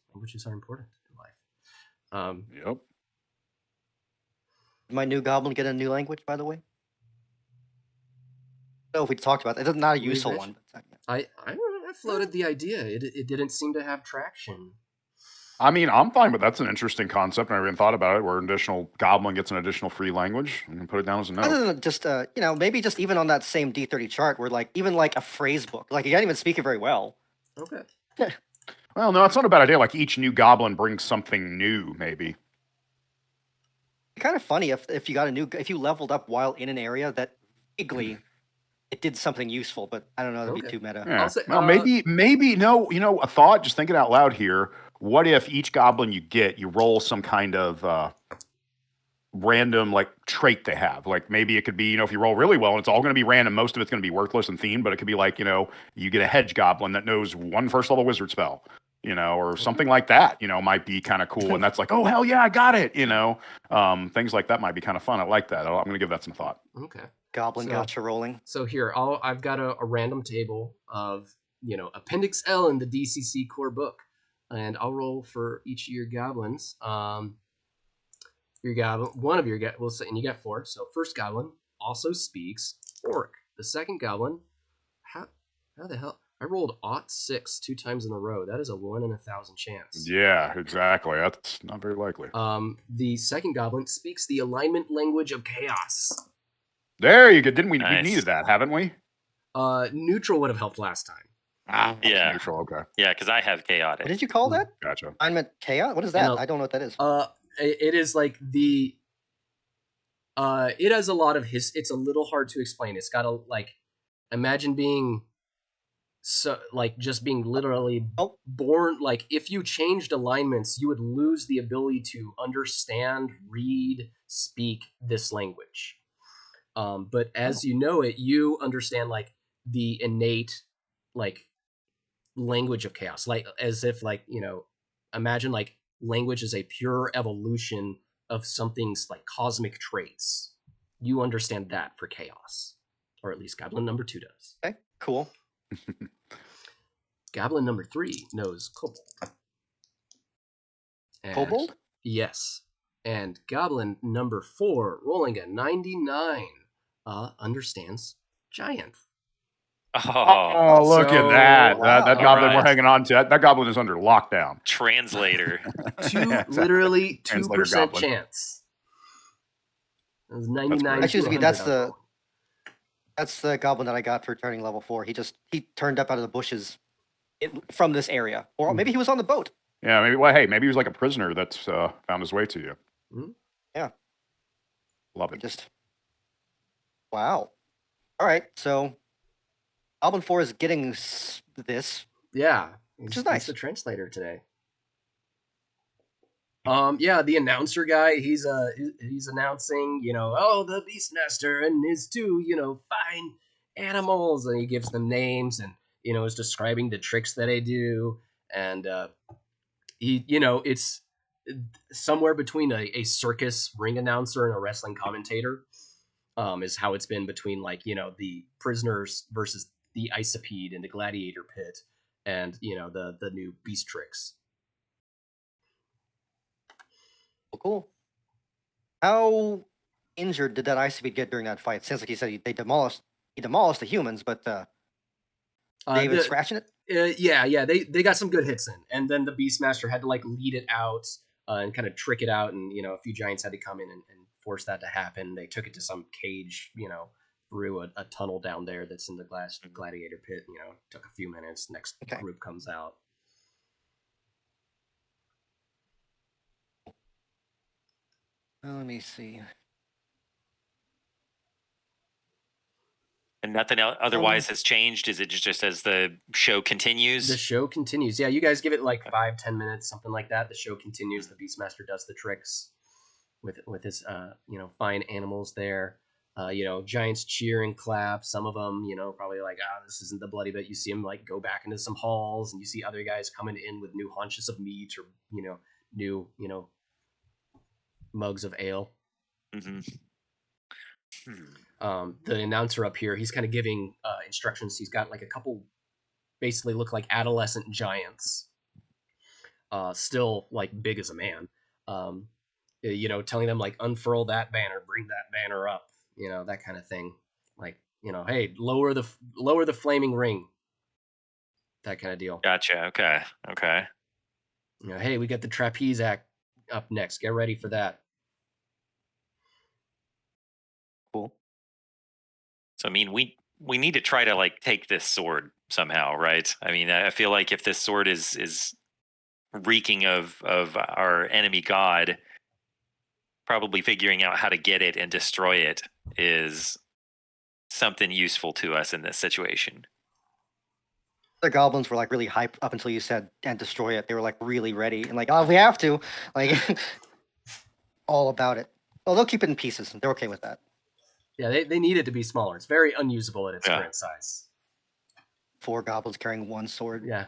are important in life. Yep. Did my new goblin get a new language, by the way? I don't know if we talked about that. It's not a useful one. But I floated the idea. It didn't seem to have traction. I mean, I'm fine, but that's an interesting concept. I never even thought about it, where an additional goblin gets an additional free language. You can put it down as a note. Other than just, maybe just even on that same D30 chart, where even a phrase book, you can't even speak it very well. Okay. Well, no, it's not a bad idea. Each new goblin brings something new, maybe. Kind of funny if you leveled up while in an area that vaguely it did something useful, but I don't know, that'd be too meta. Yeah. Maybe a thought, just thinking out loud here. What if each goblin you get, you roll some kind of random trait they have? Maybe it could be, if you roll really well and it's all going to be random, most of it's going to be worthless and themed, but it could be you get a hedge goblin that knows one first level wizard spell, or something like that, might be kind of cool. And that's oh, hell yeah, I got it. Things like that might be kind of fun. I like that. I'm going to give that some thought. Okay. Goblin gotcha rolling. So here, I've got a random table of, Appendix L in the DCC core book, and I'll roll for each of your goblins. Your goblin, one of your we'll say, and you got 4. So first goblin also speaks orc. The second goblin, how the hell? I rolled 6 2 times in a row. That is a 1 in 1,000 chance. Yeah, exactly. That's not very likely. The second goblin speaks the alignment language of chaos. There you go. Didn't we? Nice. We needed that, haven't we? Neutral would have helped last time. Yeah. Neutral. Okay. Yeah, because I have What chaotic. did you call that? Gotcha. I meant chaos. What is And that? a- I don't know what that is. It is like the. It has a lot of his. It's a little hard to explain. It's got a like. Imagine being. So like just being literally born. Like if you changed alignments, you would lose the ability to understand, read, speak this language. But as you know it, you understand like the innate like language of chaos, like as if like imagine like language is a pure evolution of something's like cosmic traits. You understand that for chaos, or at least Goblin number 2 does. Okay, cool. Goblin number 3 knows Kobold. And, Kobold? Yes. And Goblin number 4, rolling a 99, understands Giant. Oh, look at So- that. Wow. That goblin Alright. we're hanging on to. That goblin is under lockdown. translator. Literally Translator 2% goblin. chance. It was 99. Excuse to me, 100 that's the goblin that I got for turning level 4. He turned up out of the bushes from this area, or maybe he was on the boat. Yeah, maybe. Well, hey, maybe he was like a prisoner that's found his way to you. Mhm. Yeah. Love it. Wow. All right, so Goblin 4 is getting this. Yeah, Which is he's nice. the translator today. Yeah, the announcer guy, he's announcing, the Beastmaster and his 2, fine animals, and he gives them names and is describing the tricks that they do, and he, it's somewhere between a circus ring announcer and a wrestling commentator. Is how it's been between like the prisoners versus the Isopede in the gladiator pit, and the new beast tricks. Cool. How injured did that Isopede get during that fight? Sounds like he said he demolished the humans, but David scratching it. Yeah, they got some good hits in, and then the Beastmaster had to like lead it out and kind of trick it out, and a few giants had to come in and force that to happen. They took it to some cage, through a tunnel down there that's in the gladiator pit. Took a few minutes. Next group comes out. Let me see. And nothing otherwise has changed? Is it just as the show continues? The show continues. Yeah, you guys give it like 5-10 minutes, something like that. The show continues. The Beastmaster does the tricks with his fine animals there. Giants cheer and clap. Some of them, probably like, this isn't the bloody bit. You see them like go back into some halls, and you see other guys coming in with new haunches of meat or new mugs of ale. Mm-hmm. The announcer up here, he's kind of giving instructions. He's got like a couple, basically look like adolescent giants, still like big as a man. Telling them like unfurl that banner, bring that banner up, that kind of thing. Like, hey, lower the flaming ring. That kind of deal. Gotcha. Okay. Hey, we got the trapeze act up next. Get ready for that. Cool. So I mean, we need to try to like take this sword somehow, right? I mean, I feel like if this sword is reeking of our enemy god, probably figuring out how to get it and destroy it is something useful to us in this situation. The goblins were like really hyped up until you said and destroy it. They were like really ready and like, oh, we have to, like, all about it. Well, they'll keep it in pieces. They're okay with that. Yeah, they need it to be smaller. It's very unusable at its current size. 4 goblins carrying 1 sword. Yeah.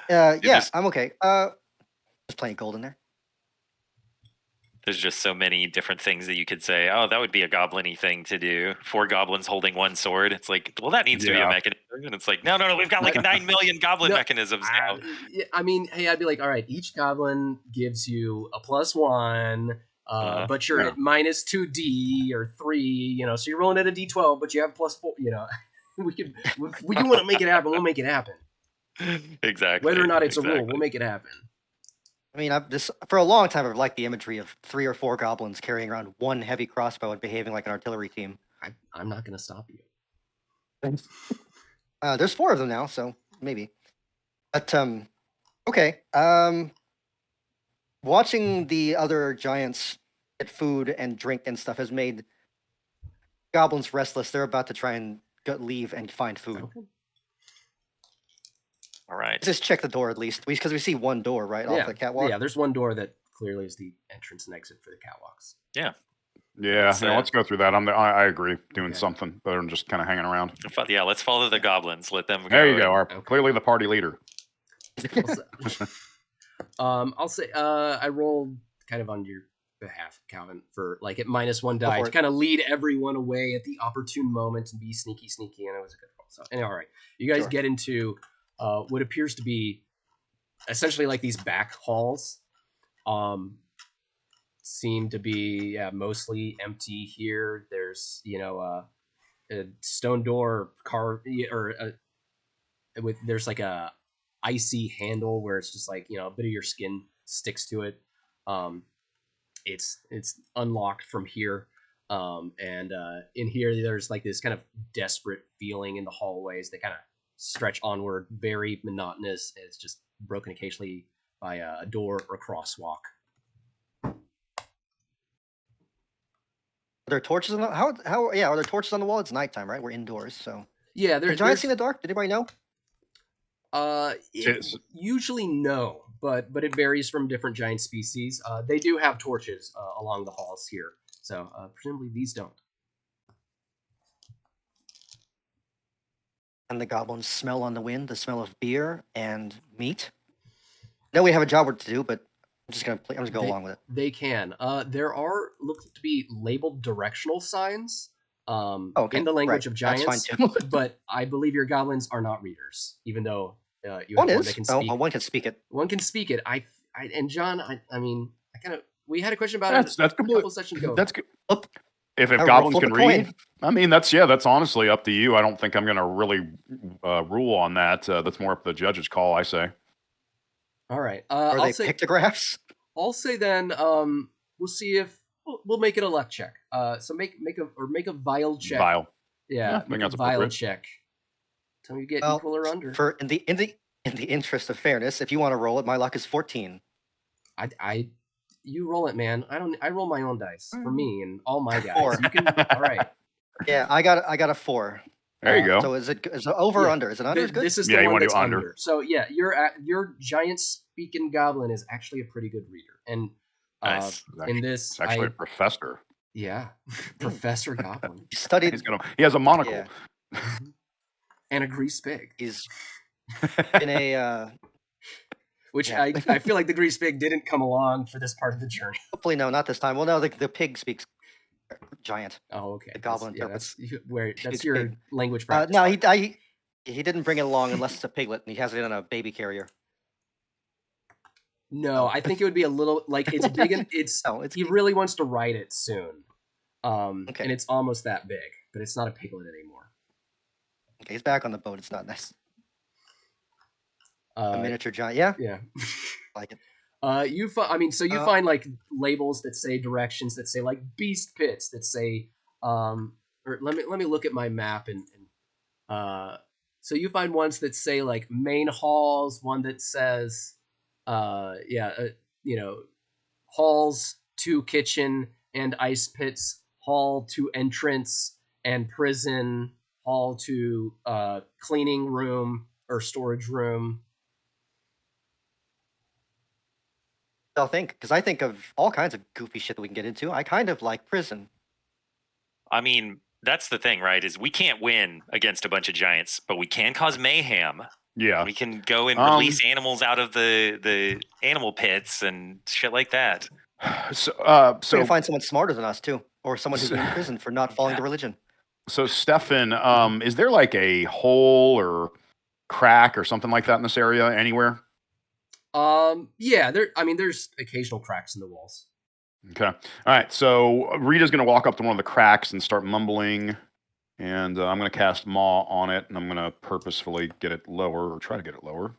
I'm okay. Just playing gold in there. There's just so many different things that you could say. Oh, that would be a goblin-y thing to do. 4 goblins holding 1 sword. It's like, well, that needs to be a mechanism. And it's like, no, we've got like 9 million goblin mechanisms now. I mean, hey, I'd be like, all right, each goblin gives you a +1, but you're at -2d or 3, so you're rolling at a d12, but you have +4, if you want to make it happen, we'll make it happen. Exactly. Whether or not it's a rule, we'll make it happen. I mean, for a long time, I've liked the imagery of 3 or 4 goblins carrying around 1 heavy crossbow and behaving like an artillery team. I'm not gonna stop you. There's 4 of them now, so maybe. But okay. Watching the other giants get food and drink and stuff has made goblins restless. They're about to try and leave and find food. Okay. All right. Just check the door at least, because we see one door right off the catwalk. Yeah, there's one door that clearly is the entrance and exit for the catwalks. Yeah. Yeah, let's go through that. I agree. Doing Okay. something better than just kind of hanging around. Yeah, let's follow the goblins. Let them go. There you go. and- Our clearly the party leader. I'll say I rolled kind of on your behalf, Calvin, for like at -1 die for to it. kind of lead everyone away at the opportune moment and be sneaky, and it was a good roll. So anyway, all right, you guys Sure. get into what appears to be essentially like these back halls. Seem to be mostly empty here. There's a stone door carved with there's like a icy handle where it's just like a bit of your skin sticks to it. It's unlocked from here, and in here there's like this kind of desperate feeling in the hallways. They kind of stretch onward, very monotonous. And it's just broken occasionally by a door or a crosswalk. Are there torches on the are there torches on the wall? It's nighttime, right? We're indoors, so Yeah, do giants see in the dark? Did anybody know? Usually no, but it varies from different giant species. They do have torches along the halls here, so presumably these don't. And the goblins smell on the wind the smell of beer and meat. No, we have a job to do, but I'm just gonna go along with it. They can. There look to be labeled directional signs Okay, in the language right. of giants, That's fine too. but I believe your goblins are not readers, even though you One have one is. that can speak. One can speak it. One can speak it. And John, I mean, I kind of we had a question about That's it a complete. couple sessions ago. That's good. Flip. If I goblins flip can a coin. read, I mean that's honestly up to you. I don't think I'm going to really rule on that. That's more up to the judge's call, I say. All right. Are I'll they say pictographs? I'll say then we'll see if we'll make it a luck check. So make a vile check. Vile. Yeah, I think make that's a vile appropriate. check. Tell me you get Well, equal or under. For in the interest of fairness, if you want to roll it, my luck is 14. You roll it, man. I roll my own dice for me and all my guys. 4. You can. All right. Yeah, I got a 4. There you go. So is it over or under? Is it under? Is good? This is Yeah, the you one wanna that's do under. under. So yeah, your giant speaking goblin is actually a pretty good reader, and Nice. in this, It's actually a professor. yeah, Professor Goblin He studied. He has a monocle. Yeah. and a grease pig, He's in a. which Yeah. I feel like the grease pig didn't come along for this part of the journey. Hopefully, no, not this time. Well, no, the pig speaks giant. Oh, okay. The goblin That's Speaks your pig. language practice. No, part. he didn't bring it along unless it's a piglet, and he has it in a baby carrier. No, I think it would be a little like it's big and it's. No, it's He really wants to ride it soon, Okay. and it's almost that big, but it's not a piglet anymore. okay. He's back on the boat. It's not nice. A miniature giant. Yeah, Yeah. I like it. You find like labels that say directions that say like beast pits that say or let me look at my map and so you find ones that say like main halls, one that says halls to kitchen and ice pits, hall to entrance and prison, hall to cleaning room or storage room. I'll think, because I think of all kinds of goofy shit that we can get into. I kind of like prison. I mean, that's the thing, right? Is we can't win against a bunch of giants, but we can cause mayhem. Yeah. We can go and release animals out of the animal pits and shit like that. So We can find someone smarter than us too, or someone who's in prison for not following the religion. So Stefan, is there like a hole or crack or something like that in this area anywhere? Yeah, there's occasional cracks in the walls. Okay. All right. So Rita's going to walk up to one of the cracks and start mumbling, and I'm going to cast Maw on it, and I'm going to purposefully get it lower or try to get it lower.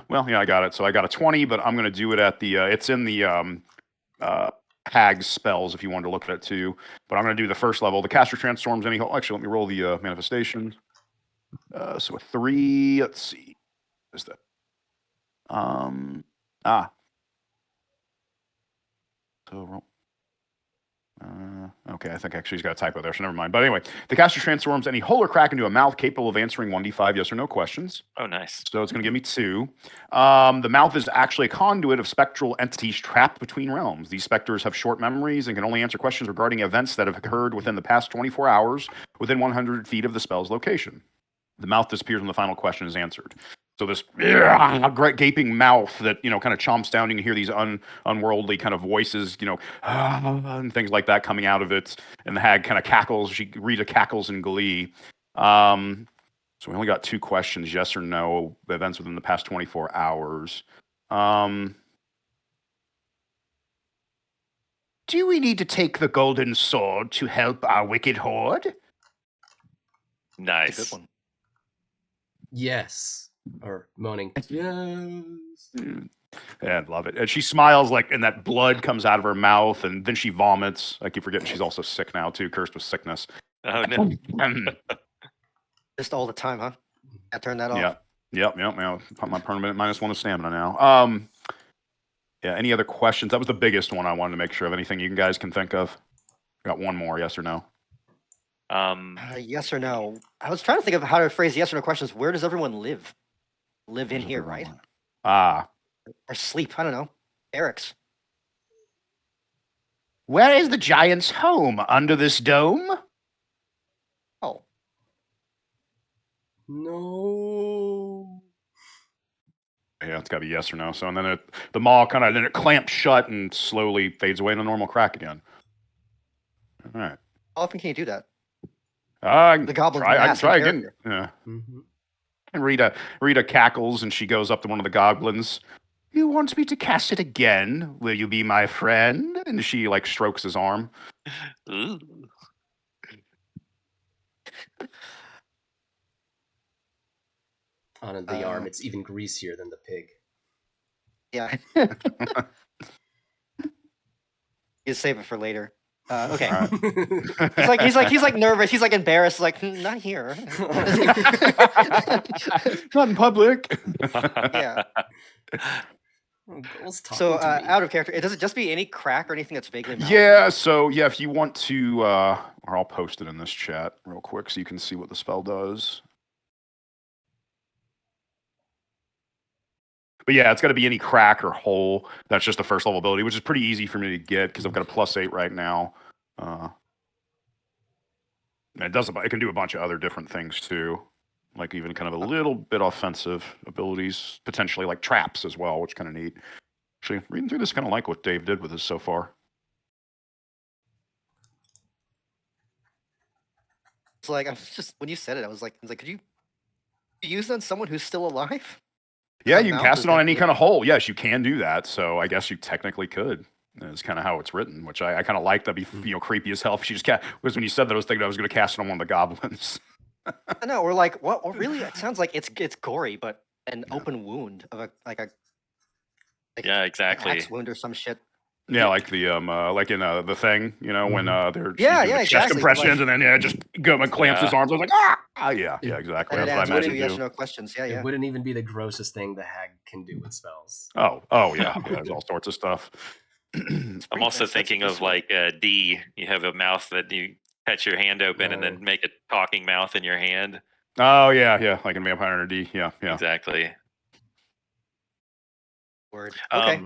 Well, yeah, I got it. So I got a 20, but I'm going to do it at the. It's in the hag spells if you wanted to look at it too. But I'm going to do the first level. The caster transforms any hole. Actually, let me roll the manifestation. So a 3. Let's see. What is that? So okay, I think actually he's got a typo there, so never mind. But anyway, the caster transforms any hole or crack into a mouth capable of answering 1d5 yes or no questions. Oh, nice. So it's going to give me 2. The mouth is actually a conduit of spectral entities trapped between realms. These specters have short memories and can only answer questions regarding events that have occurred within the past 24 hours within 100 feet of the spell's location. The mouth disappears when the final question is answered. So this great gaping mouth that, kind of chomps down, and you hear these unworldly kind of voices, and things like that coming out of it. And the hag kind of cackles. Rita cackles in glee. So we only got 2 questions, yes or no, events within the past 24 hours. Do we need to take the golden sword to help our wicked horde? Nice. That's a good one. Yes. Or moaning. Yes. Yeah, I love it. And she smiles and that blood comes out of her mouth, and then she vomits. I keep forgetting she's also sick now too, cursed with sickness. Oh no. Just all the time, huh? I turn that off. Yep. My permanent -1 of stamina now. Yeah. Any other questions? That was the biggest one I wanted to make sure of. Anything you guys can think of? Got one more. Yes or no? Yes or no? I was trying to think of how to phrase yes or no questions. Where does everyone live? Live in here, right? Or sleep? I don't know. Eric's. Where is the giant's home? Under this dome? Oh, No. Yeah, it's got to be yes or no. So, and then the maw then it clamps shut and slowly fades away into normal crack again. All right. how often can you do that? The goblin. I can try again. Yeah. Mm-hmm. And Rita cackles, and she goes up to one of the goblins. You want me to cast it again? Will you be my friend? And she strokes his arm. Ooh. On the arm, it's even greasier than the pig. Yeah. You save it for later. Okay. All right. He's nervous. He's embarrassed. Not here. Not in public. Yeah. So, out of character, does it just be any crack or anything that's vaguely mouthy? Yeah, so if you want to, or I'll post it in this chat real quick so you can see what the spell does. But yeah, it's got to be any crack or hole. That's just the first level ability, which is pretty easy for me to get because I've got a +8 right now. And it can do a bunch of other different things too, like even kind of a little bit offensive abilities, potentially like traps as well, which is kind of neat. Actually, reading through this, kind of like what Dave did with this so far. It's I'm just when you said it, I was like, could you use it on someone who's still alive? Yeah, you can cast it on any kind of hole. Yes, you can do that. So I guess you technically could. That's kind of how it's written, which I kind of like. That'd be creepy as hell if she just because when you said that, I was thinking I was going to cast it on one of the goblins. I know. We're what? Well, really? It sounds like it's gory, but an open wound of a yeah, exactly. axe wound or some shit. Yeah, like the like in the Thing, when they're exactly. chest compressions and then just clamps his arms. I was like, yeah, exactly. And That's what I imagine. Yes or no questions. Yeah. It wouldn't even be the grossest thing the hag can do with spells. Oh yeah. There's all sorts of stuff. I'm also thinking of D. You have a mouth that you cut your hand open and then make a talking mouth in your hand. Oh yeah, like in Vampire D. Yeah. Exactly. Word. Okay.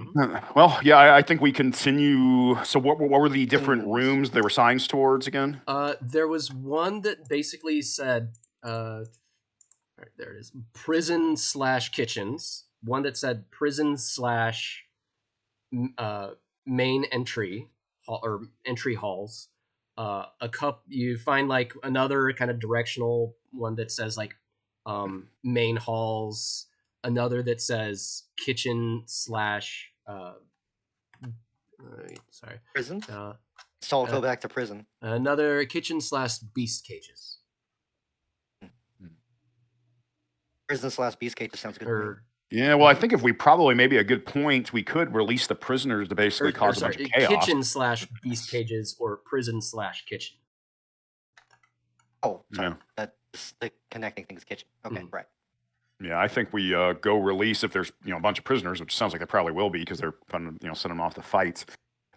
Well, yeah, I think we continue. So what were the different rooms they were signs towards again? There was one that basically said, right, there it is, prison/kitchens. One that said prison/main entry or entry halls. You find another kind of directional one that says main halls. Another that says kitchen/ prison. So I'll go back to prison. Another kitchen/ beast cages. Prison / beast cages sounds good. Yeah, well, I think if we probably maybe a good point, we could release the prisoners to basically cause a bunch of chaos. Kitchen/beast cages or prison/kitchen. Oh, sorry. Yeah. That's the connecting things kitchen. Okay, right. Yeah, I think we go release if there's a bunch of prisoners, which sounds like there probably will be because they're going to send them off to fight.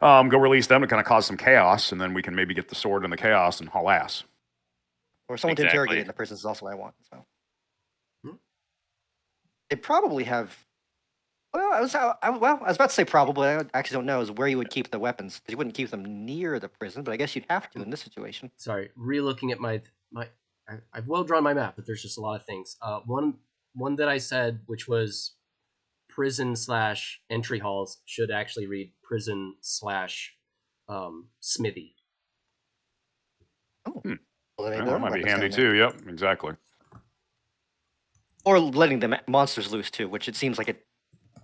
Go release them to kind of cause some chaos, and then we can maybe get the sword in the chaos and haul ass. Or someone to interrogate in the prisons is also what I want. So they probably have. Well, I was about to say probably. I actually don't know is where you would keep the weapons because you wouldn't keep them near the prison, but I guess you'd have to in this situation. Sorry, re-looking at my I've well drawn my map, but there's just a lot of things. One that I said, which was prison/entry halls, should actually read prison/smithy. Oh, well, That might be handy too. Yep, exactly. Or letting the monsters loose too, which it seems like it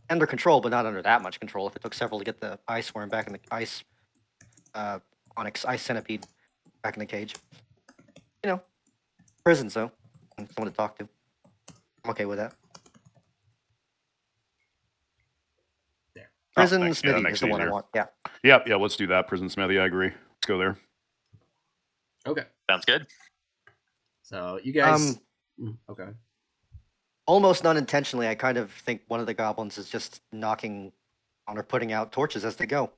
under control, but not under that much control. If it took several to get the ice worm back in the ice onyx ice centipede back in the cage, prisons though, and someone to talk to. I'm okay with that. There. Prison Smithy is the one I want. Yeah. Yep. Yeah. Let's do that. Prison Smithy. I agree. Let's go there. Okay. Sounds good. So you guys. Okay. Almost unintentionally, I kind of think one of the goblins is just knocking on or putting out torches as they go.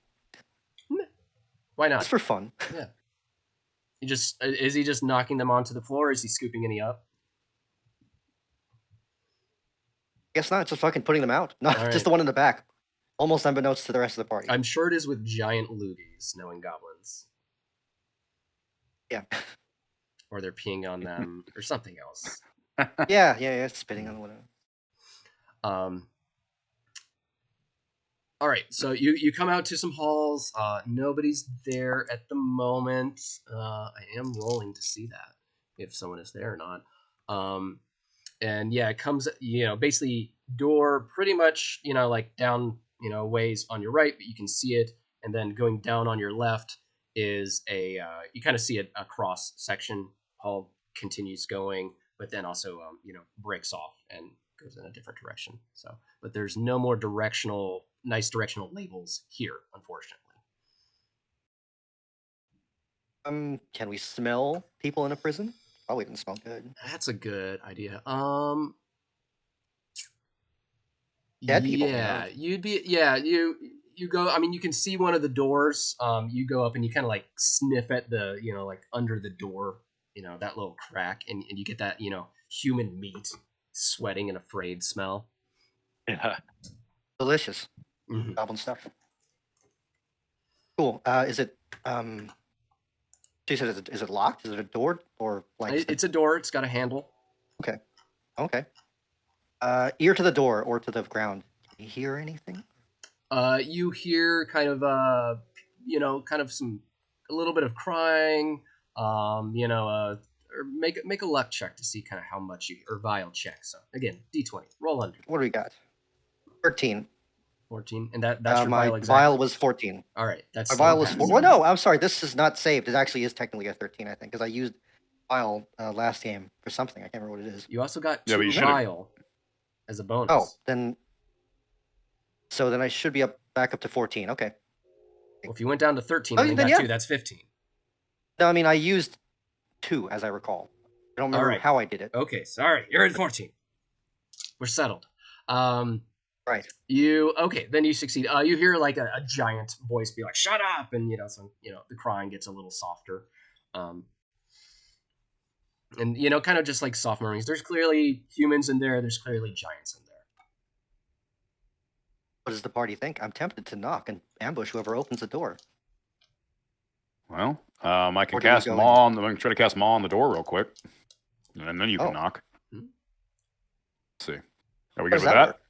Why not? Just for fun. Yeah. Is he just knocking them onto the floor? Or is he scooping any up? Guess not. Just fucking putting them out. Not just the one in the back. Almost unbeknownst to the rest of the party. I'm sure it is with giant loogies, knowing goblins. Yeah. Or they're peeing on them, or something else. Yeah, spitting on whatever. All right, so you come out to some halls. Nobody's there at the moment. I am rolling to see that if someone is there or not. And yeah, it comes. Basically door pretty much. Like down. Ways on your right, but you can see it, and then going down on your left is a. You kind of see a cross section. Hall continues going. But then also, breaks off and goes in a different direction. So, but there's no more nice directional labels here, unfortunately. Can we smell people in a prison? Probably didn't smell good. That's a good idea. Dead people. Yeah, you go. I mean, you can see one of the doors. You go up and you kind of like sniff at the, like under the door. That little crack, and you get that, human meat sweating and afraid smell. Yeah. Delicious. Goblin stuff. Cool. Is it, she said, is it locked? Is it a door or like? It's a door. It's got a handle. Okay. Ear to the door or to the ground. Can you hear anything? You hear kind of, a little bit of crying. Or make a luck check to see kind of how much or vile check. So again, D20, roll under. What do we got? 13. 14, and that's your my vial exactly. Vial was 14. All right, that's my vial was 4. Well, no, I'm sorry. This is not saved. It actually is technically a 13, I think, because I used vial last game for something. I can't remember what it is. You also got 2 vial as a bonus. Oh, then I should be back up to 14. Okay. Well, if you went down to 13 and then got 2, that's 15. No, I mean I used 2 as I recall. I don't remember how I did it. Okay, sorry. You're at 14. We're settled. Right. Then you succeed. You hear like a giant voice be like, "Shut up!" And the crying gets a little softer. And kind of just like soft murmurings. There's clearly humans in there. There's clearly giants in there. What does the party think? I'm tempted to knock and ambush whoever opens the door. Well, I can cast Maw. I'm going to try to cast Maw on the door real quick, and then you can knock. Let's see. Are we good with that? Work?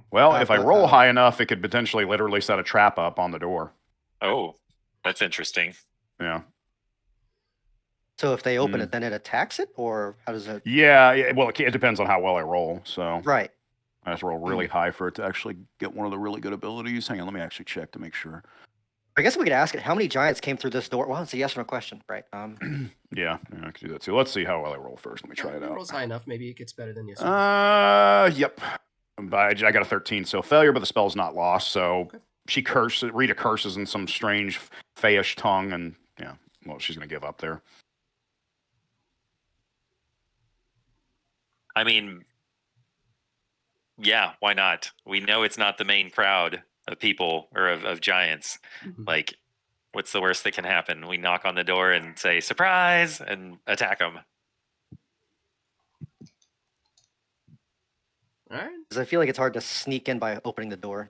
Well, if I roll high enough, it could potentially literally set a trap up on the door. Oh, that's interesting. Yeah. So if they open it, then it attacks it, or how does it? Yeah. Well, it depends on how well I roll. So right. I have to roll really high for it to actually get one of the really good abilities. Hang on, let me actually check to make sure. I guess we could ask it. How many giants came through this door? Well, it's a yes or no question, right? Yeah, I can do that too. Let's see how well I roll first. Let me try it out. Rolls high enough, maybe it gets better than yes. Yep. I got a 13, so failure, but the spell's not lost. So Okay. she Rita curses in some strange Fayish tongue, and yeah, well, she's gonna give up there. I mean, yeah, why not? We know it's not the main crowd of people or of giants. Mhm. Like, what's the worst that can happen? We knock on the door and say surprise and attack them. All right. Because I feel like it's hard to sneak in by opening the door.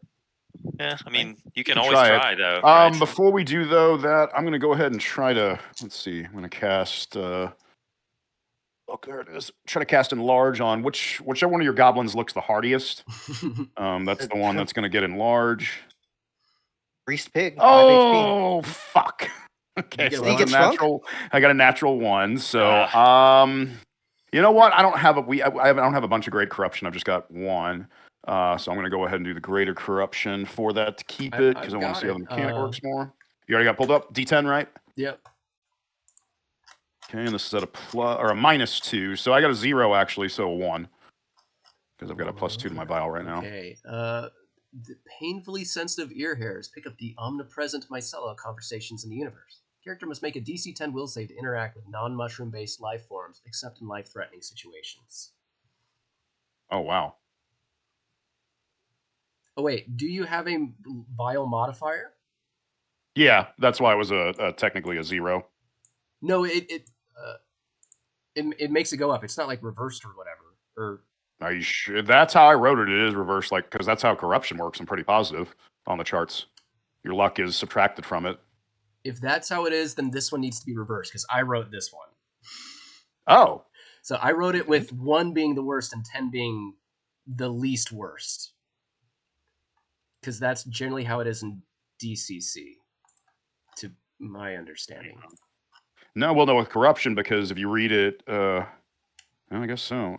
Yeah, I mean, you can can always try it. try though. Right? Before we do though that, I'm gonna go ahead and try to, let's see, I'm gonna cast oh, there it is. Try to cast enlarge on whichever one of your goblins looks the hardiest. That's the one that's gonna get enlarge. Greased pig. 5 HP. Oh fuck. Okay, You get so one? that's a He gets shrunk? natural. I got a natural 1. So you know what? I don't have I don't have a bunch of great corruption. I've just got 1. So I'm gonna go ahead and do the greater corruption for that to keep it because I want to see how the mechanic works more. You already got pulled up? D10, right? Yep. Okay, and this is at a plus or a -2. So I got a 0 actually, so a 1. Because I've got a +2 to my vial right now. Okay. The painfully sensitive ear hairs pick up the omnipresent Mycella conversations in the universe. Character must make a DC 10 will save to interact with non-mushroom based life forms, except in life-threatening situations. Oh wow. Oh wait, do you have a vial modifier? Yeah, that's why it was a technically a 0. No, it makes it go up. It's not like reversed or whatever. Or Are you sure? That's how I wrote it. It is reversed, like because that's how corruption works. I'm pretty positive on the charts. Your luck is subtracted from it. if that's how it is, then this one needs to be reversed because I wrote this one. Oh, So I wrote it with 1 being the worst and 10 being the least worst. Because that's generally how it is in DCC, to my understanding. no, well, no, with corruption because if you read it, I guess so.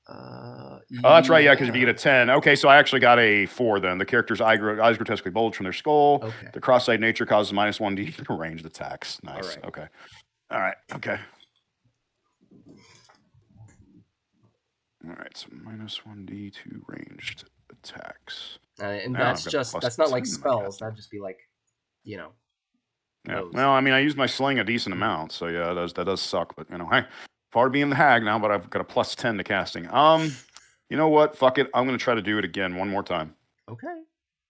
Oh, that's right. Yeah, because if you get a 10, okay, so I actually got a 4. Then the character's eyes grotesquely bulge from their skull. Okay. The cross-eyed nature causes -1d to ranged attacks. Nice. All right. Okay. All right. Okay. All right. So -1d to ranged attacks. And Now that's I've got just plus that's not like 10 in my spells. casting. That'd just be like, you know. Yeah. Those. Well, I mean, I used my sling a decent amount, so yeah, that does suck. But you know, hey, far to being the hag now, but I've got a +10 to casting. You know what? Fuck it. I'm gonna try to do it again one more time. Okay.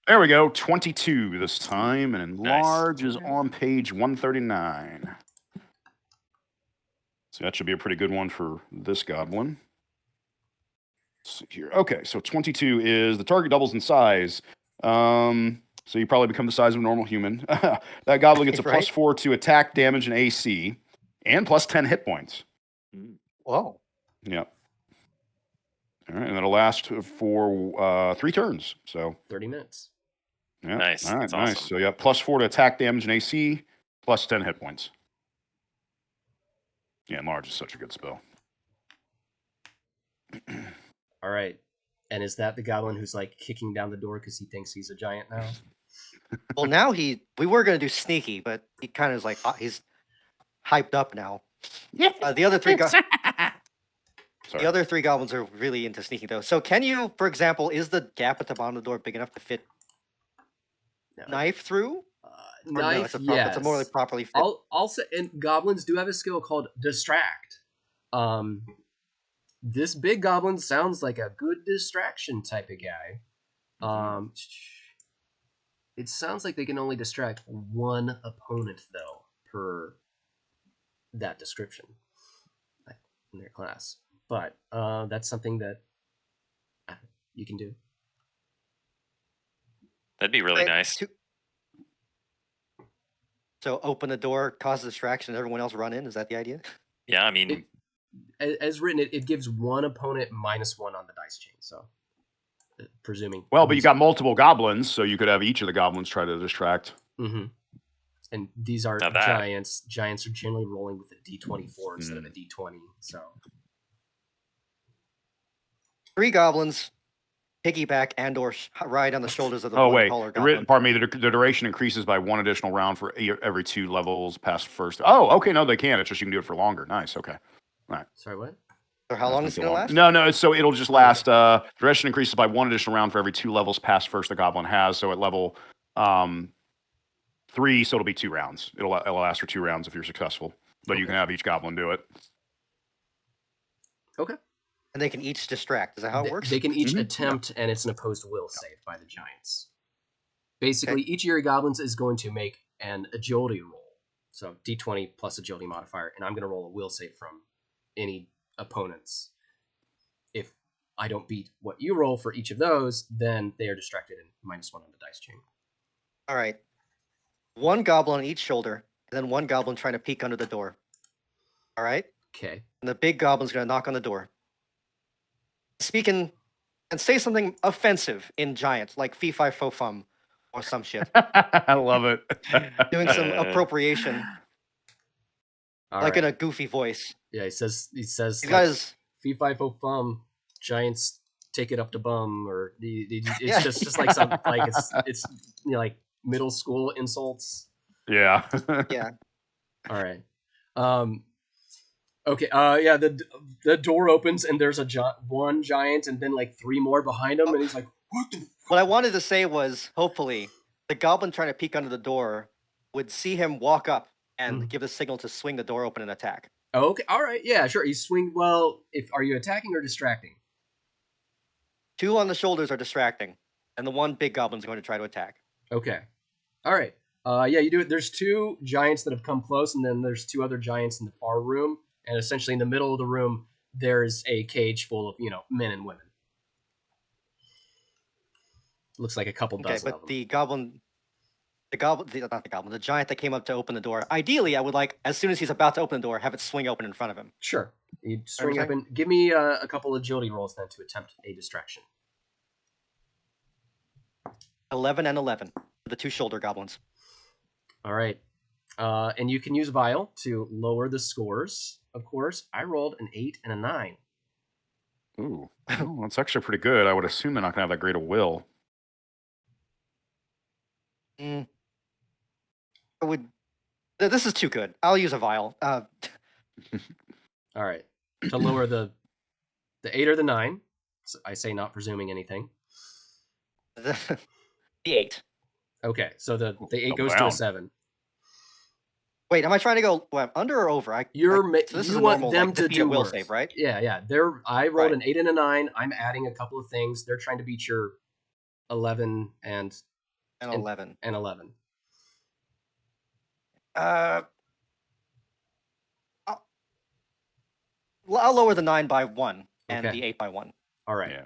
There we go. 22 this time, and Nice. enlarge is on page 139. So that should be a pretty good one for this goblin. Let's see here. Okay, so 22 is the target doubles in size. So you probably become the size of a normal human. That goblin gets a Right. +4 to attack, damage, and AC, and +10 hit points. Whoa. Yep. All right, and that'll last for 3 turns. So 30 minutes. yeah, Nice, All right, that's nice. awesome. So yeah, +4 to attack, damage, and AC, +10 hit points. Yeah, enlarge is such a good spell. All right. And is that the goblin who's like kicking down the door because he thinks he's a giant now? Well, now we were gonna do sneaky, but he kind of is like he's hyped up now. The other 3 Sorry. the other 3 goblins are really into sneaking though. So can you, for example, is the gap at the bottom of the door big enough to fit No. knife through? Or Knife, no, it's a yes. it's a more like properly fit. I'll say, and goblins do have a skill called distract. This big goblin sounds like a good distraction type of guy. It sounds like they can only distract 1 opponent though per that description in their class. But that's something that you can do. That'd be really Okay, nice. So open the door, cause a distraction, and everyone else run in. Is that the idea? Yeah, I mean, As written, it gives 1 opponent -1 on the dice chain. So, presuming. Well, but you got multiple goblins, so you could have each of the goblins try to distract. Mm-hmm. And these are Now that- giants. Giants are generally rolling with a D24 instead of a D20. So 3 goblins piggyback and/or ride on the shoulders of the Oh one wait, taller goblin. pardon me. The duration increases by 1 additional round for every 2 levels past first. Oh, okay. No, they can. It's just you can do it for longer. Nice. Okay. sorry, what? So how long is it going to last? No. So it'll just last. Duration increases by 1 additional round for every 2 levels past first the goblin has. So at level 3, so it'll be 2 rounds. It'll last for 2 rounds if you're successful. But you can have each goblin do it. Okay. And they can each distract. Is that how it works? They can each attempt, and it's an opposed will save by the giants. Basically, each of your goblins is going to make an agility roll. So d20 plus agility modifier, and I'm going to roll a will save from any opponents. If I don't beat what you roll for each of those, then they are distracted and -1 on the dice chain. All right. 1 goblin on each shoulder, and then 1 goblin trying to peek under the door. All right? Okay. And the big goblin's going to knock on the door. Speaking and say something offensive in giant, like fee fi fo fum or some shit. I love it. Doing some appropriation, All in a goofy voice. Yeah, he says You like, guys, fee fi fo fum, giants take it up to bum, or it's just like some like it's like middle school insults. Yeah. yeah. All right. Okay. Yeah. The door opens and there's one giant and then like 3 more behind him, and he's like, "What the?" What I wanted to say was, hopefully, the goblin trying to peek under the door would see him walk up and give the signal to swing the door open and attack. Okay. All right. Yeah. Sure. You swing. Well, are you attacking or distracting? 2 on the shoulders are distracting, and the 1 big goblin's going to try to attack. Okay. All right. Yeah, you do it. There's 2 giants that have come close, and then there's 2 other giants in the far room, and essentially in the middle of the room, there's a cage full of men and women. Looks like a couple dozen of them. The giant that came up to open the door. Ideally, I would like, as soon as he's about to open the door, have it swing open in front of him. Sure. You swing open. Give me a couple agility rolls then to attempt a distraction. 11 and 11. The 2 shoulder goblins. All right. And you can use Vial to lower the scores, of course. I rolled an 8 and a 9. Ooh. Oh, that's actually pretty good. I would assume they're not going to have that great a will. This is too good. I'll use a Vial. All right. To lower the 8 or the 9, so I say not presuming anything. The 8. Okay, so the 8 goes to a 7. Wait, am I trying to go under or over? So this is want them to do will worse. save, right? Yeah. I rolled an 8 and a 9. I'm adding a couple of things. They're trying to beat your 11 and 11. And 11. I'll lower the 9 by 1 and the 8 by 1. All right. Yeah.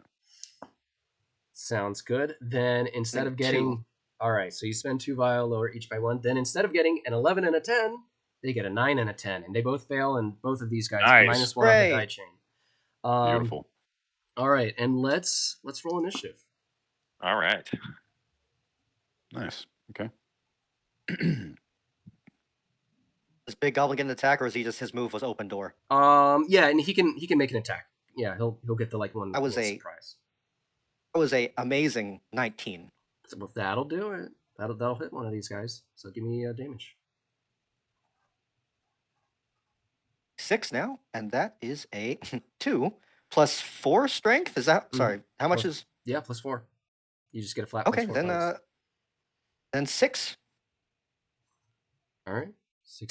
Sounds good. Then instead of getting... 2. All right, so you spend 2 Vial, lower each by 1. Then instead of getting an 11 and a 10, they get a 9 and a 10. And they both fail, and both of these guys Nice. -1 on the die chain. Beautiful. All right, and let's roll initiative. All right. Nice. Okay. Does Big Goblin get an attack, or is he just his move was open door? Yeah, and he can make an attack. Yeah, he'll get the one. I was surprise. That was a amazing 19. So if that'll do it. That'll hit one of these guys. So give me damage. 6 now, and that is a 2 plus 4 strength. Is that sorry? How much is? Yeah, +4. You just get a flat. Okay, +4 points. then 6. All right. 16.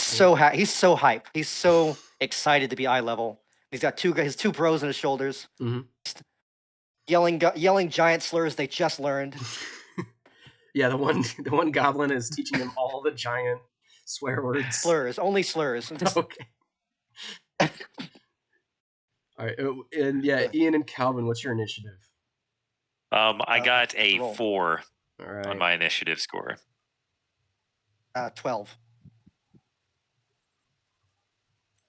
He's so hype. He's so excited to be eye level. He's got his 2 bros on his shoulders, yelling giant slurs they just learned. Yeah, the one goblin is teaching them all the giant swear words. Slurs, only slurs. Okay. All right, and yeah, Ian and Calvin, what's your initiative? I got a 4 All right. on my initiative score. 12.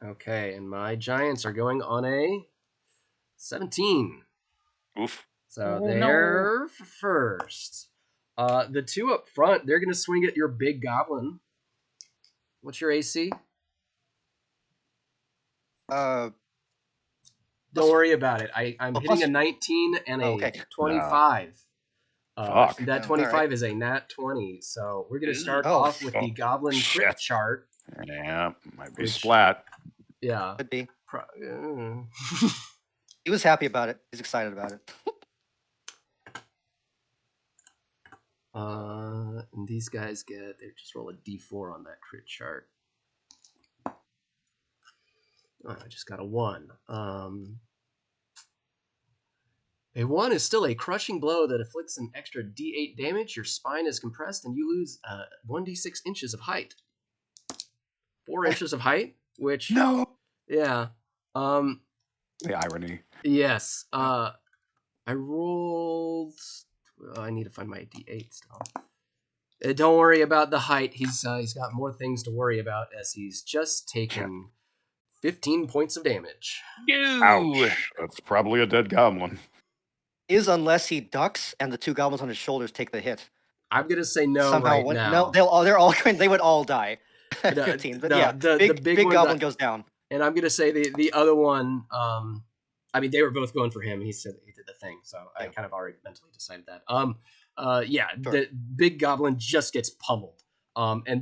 Okay, and my giants are going on a 17. Oof. So they're first. The 2 up front, they're going to swing at your big goblin. What's your AC? Don't worry about it. I'm hitting a 19 and a 25. Fuck. That 25 is a nat 20. So we're going to start off with the goblin crit chart. Yeah, might be splat. Yeah. Could be. He was happy about it. He's excited about it. And these guys they just roll a d4 on that crit chart. Oh, I just got a 1. A 1 is still a crushing blow that inflicts an extra d8 damage. Your spine is compressed, and you lose 1d6 inches of height. 4 inches of height, which yeah. The irony. Yes. I rolled. I need to find my d8 still. Don't worry about the height. He's got more things to worry about as he's just taken 15 points of damage. Ouch! That's probably a dead goblin. Is unless he ducks and the 2 goblins on his shoulders take the hit. I'm gonna say no Somehow, now. No, they're all going. They would all die at 15. But yeah, the big goblin goes down. And I'm gonna say the other one. I mean, they were both going for him. He said he did the thing, so I kind of already mentally decided that. Yeah, sure. The big goblin just gets pummeled. And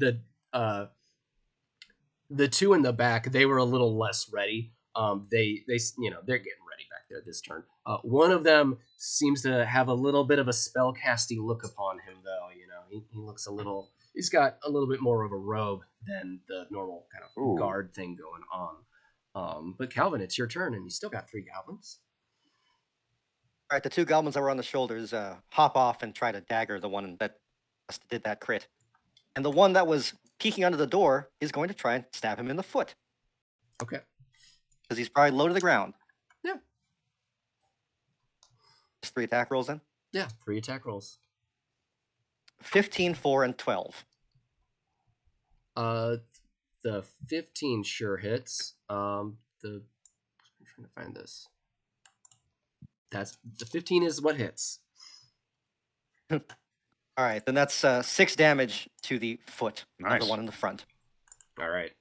the 2 in the back, they were a little less ready. They they're getting ready back there this turn. One of them seems to have a little bit of a spellcasty look upon him, though. He looks a little. He's got a little bit more of a robe than the normal kind of guard thing going on. But Calvin, it's your turn, and you still got 3 goblins. All right, the 2 goblins that were on the shoulders hop off and try to dagger the one that did that crit. And the one that was peeking under the door is going to try and stab him in the foot. Okay. Because he's probably low to the ground. Yeah. Just 3 attack rolls then? Yeah, 3 attack rolls. 15, 4, and 12. The 15 sure hits. I'm trying to find this. That's the 15 is what hits. All right, then that's 6 damage to the foot of the one in the front. All right.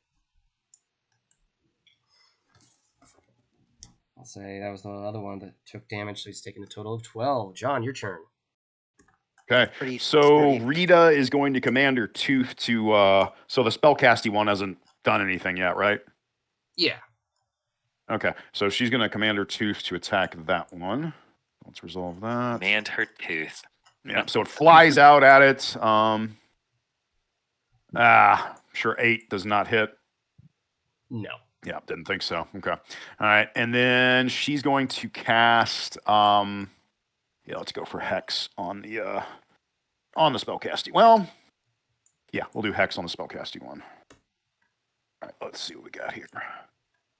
I'll say that was the other one that took damage, so he's taking a total of 12. John, your turn. Okay, so Rita is going to command her tooth to, so the spellcasty one hasn't done anything yet, right? Yeah. Okay, so she's going to command her tooth to attack that one. Let's resolve that. Command her tooth. Yeah, so it flies out at it. Sure, 8 does not hit. No. Yeah, didn't think so. Okay. All right, and then she's going to cast, let's go for Hex on the spellcasting. Well, yeah, we'll do Hex on the spellcasting one. All right, let's see what we got here.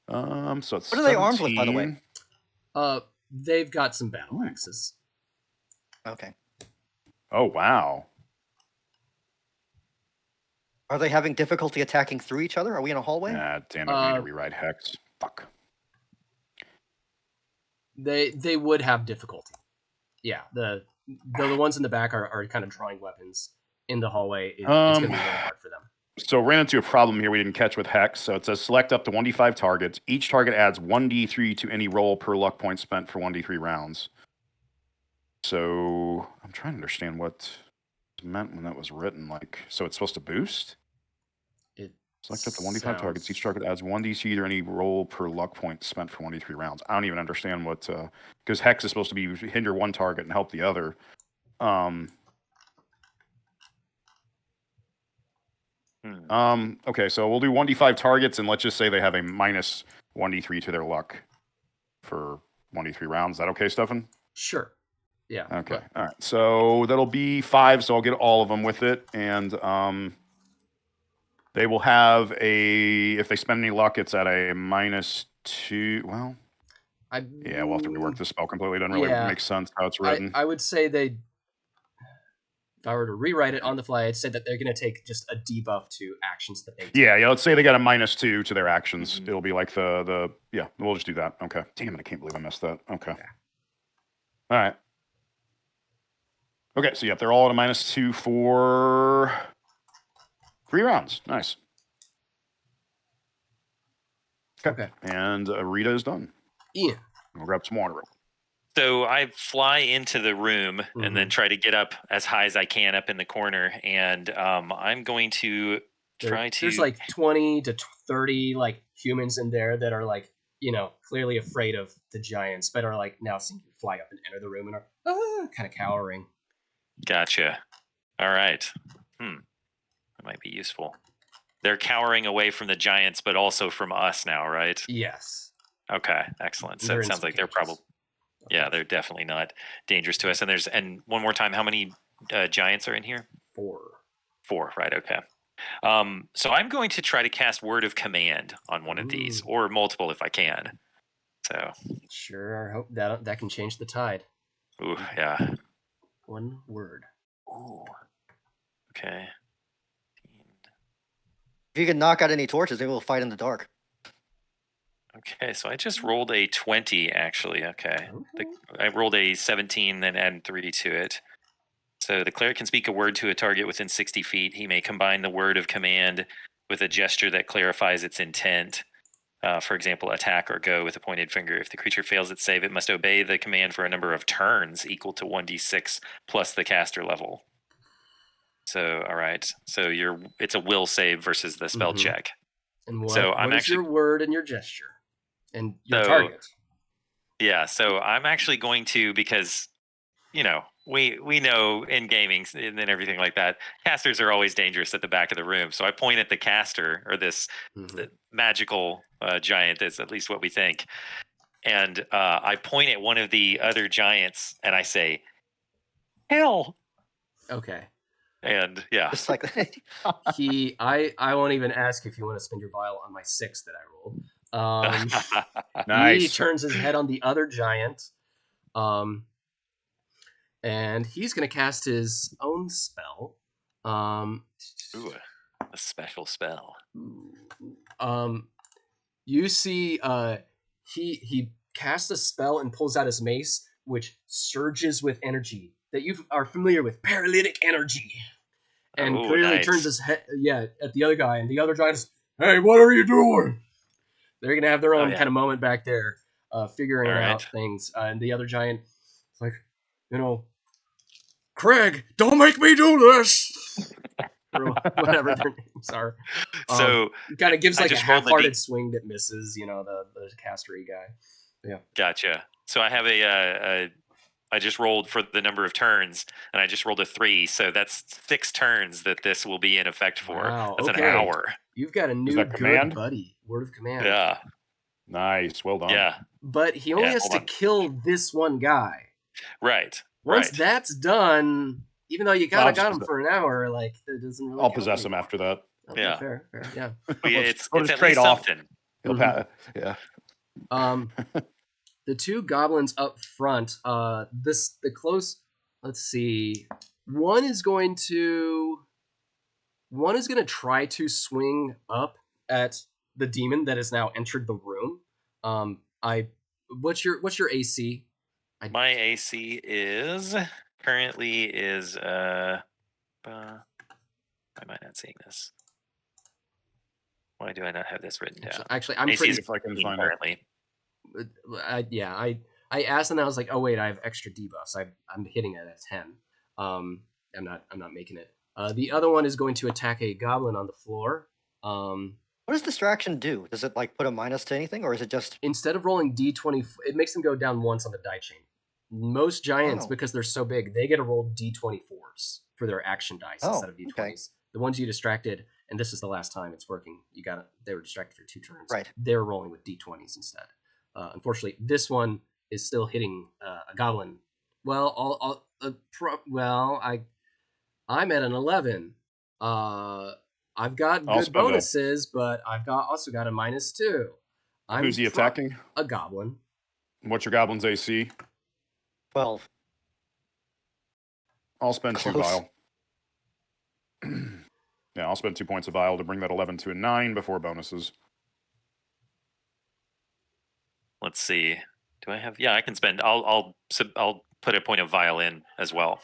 So it's what are they armed with, by the way? They've got some battle axes. Okay. Oh, wow. Are they having difficulty attacking through each other? Are we in a hallway? Damn it, we need to rewrite Hex. Fuck. They would have difficulty. Yeah, the ones in the back are kind of drawing weapons in the hallway. It's going to be really hard for them. So ran into a problem here we didn't catch with Hex. So it says select up to 1d5 targets. Each target adds 1d3 to any roll per luck point spent for 1d3 rounds. So I'm trying to understand what it meant when that was written. Like, so it's supposed to boost? Select up to 1d5 targets. Each target adds 1d3 to any roll per luck point spent for 1d3 rounds. I don't even understand what, because Hex is supposed to be hinder one target and help the other. Okay, so we'll do 1d5 targets, and let's just say they have a minus 1d3 to their luck for 1d3 rounds. Is that okay, Stefan? Sure. Yeah. Okay. All right. So that'll be 5, so I'll get all of them with it, and they will have if they spend any luck, it's at a -2. Well, we'll have to rework the spell completely. It doesn't really make sense how it's written. I would say if I were to rewrite it on the fly, I'd say that they're going to take just a debuff to actions that they take. Yeah, let's say they got a -2 to their actions. Mm-hmm. It'll be like we'll just do that. Okay. Damn it, I can't believe I missed that. Okay. Yeah. All right. Okay, so they're all at a -2 for 3 rounds. Nice. Okay. And Rita is done. Ian. We'll grab some water. So I fly into the room and then try to get up as high as I can up in the corner, and I'm going to try to. There's like 20 to 30 like humans in there that are like clearly afraid of the giants, but are like now seem to fly up and enter the room and are kind of cowering. Gotcha. All right. That might be useful. They're cowering away from the giants, but also from us now, right? Yes. Okay, excellent. So it sounds like they're probably, yeah, they're definitely not dangerous to us. And one more time, how many giants are in here? 4. 4, right? Okay. So I'm going to try to cast Word of Command on one of these, or multiple if I can. So sure, I hope that can change the tide. Ooh, yeah. 1 word. Ooh. Okay. If you can knock out any torches, maybe we'll fight in the dark. Okay, so I just rolled a 20, actually. Okay. I rolled a 17, then add 3 to it. So the cleric can speak a word to a target within 60 feet. He may combine the word of command with a gesture that clarifies its intent. For example, attack or go with a pointed finger. If the creature fails its save, it must obey the command for a number of turns equal to 1d6 plus the caster level. So, all right. So it's a will save versus the spell check. And what I'm is your word and your gesture? And your So, target. Yeah, so I'm actually going to, because we know in gaming and everything like that, casters are always dangerous at the back of the room. So I point at the caster, or this magical giant, is at least what we think. And I point at one of the other giants and I say, "Hell." Okay. And yeah. Just like I won't even ask if you want to spend your vial on my 6 that I rolled. Nice. He turns his head on the other giant. And he's going to cast his own spell. Ooh, a special spell. You see, he casts a spell and pulls out his mace, which surges with energy that you are familiar with, paralytic energy. And clearly turns his head, at the other guy, and the other giant is, "Hey, what are you doing?" They're gonna have their own kind of moment back there, figuring out things. And the other giant is like, "Craig, don't make me do this," or whatever their names are. So kind of gives like a half-hearted swing that misses. The castery guy. Yeah. Gotcha. So I have I just rolled for the number of turns, and I just rolled a 3, so that's 6 turns that this will be in effect for. Wow, that's an hour. You've got a new good buddy. Word of command. Yeah. Nice. Well done. Yeah. But he only has to kill this one guy. Right. Once that's done, even though you got him for an hour, like it doesn't really. I'll possess him after that. Okay, yeah. Fair. Yeah. It's at least something. Yeah. The 2 goblins up front. The close. Let's see. One is going to try to swing up at the demon that has now entered the room. What's your AC? My AC is currently why am I not seeing this? Why do I not have this written down? Actually, I'm AC pretty. If I can find currently. I asked and I was like, oh wait, I have extra debuffs. I'm hitting it at 10. I'm not making it. The other one is going to attack a goblin on the floor. What does distraction do? Does it like put a minus to anything, or is it just instead of rolling d20, it makes them go down once on the die chain. Most giants, because they're so big, they get to roll d24s for their action dice instead of d20s. Okay. The ones you distracted, and this is the last time it's working. They were distracted for 2 turns. Right. They're rolling with d20s instead. Unfortunately, this one is still hitting a goblin. Well, I'm at an 11. I've got good bonuses, but I've also got a -2. Who's he attacking? A goblin. What's your goblin's AC? 12. I'll spend 2 vial. Yeah, I'll spend 2 points of vial to bring that 11 to a 9 before bonuses. Let's see. Do I have? Yeah, I can spend. I'll put a point of vial in as well.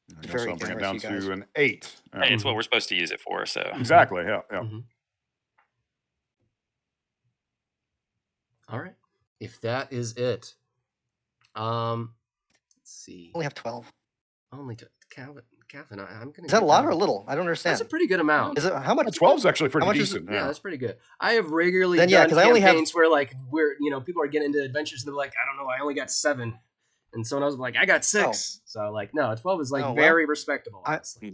So I'll bring it down to an 8. Hey, it's what we're supposed to use it for. So exactly. Yeah. All right. If that is it, let's see. Only have 12. Only to Calvin. I'm gonna. Is that a give lot or a little? I don't understand. That's a pretty good amount. Is it how much? 12 is actually pretty How much is decent. Yeah, that's pretty good. I have regularly Then, yeah, done 'cause I only have- campaigns where like people are getting into adventures and they're like, I don't know, I only got 7, and someone else was like, I got 6. So like, no, 12 is like Oh, well, very respectable. Honestly.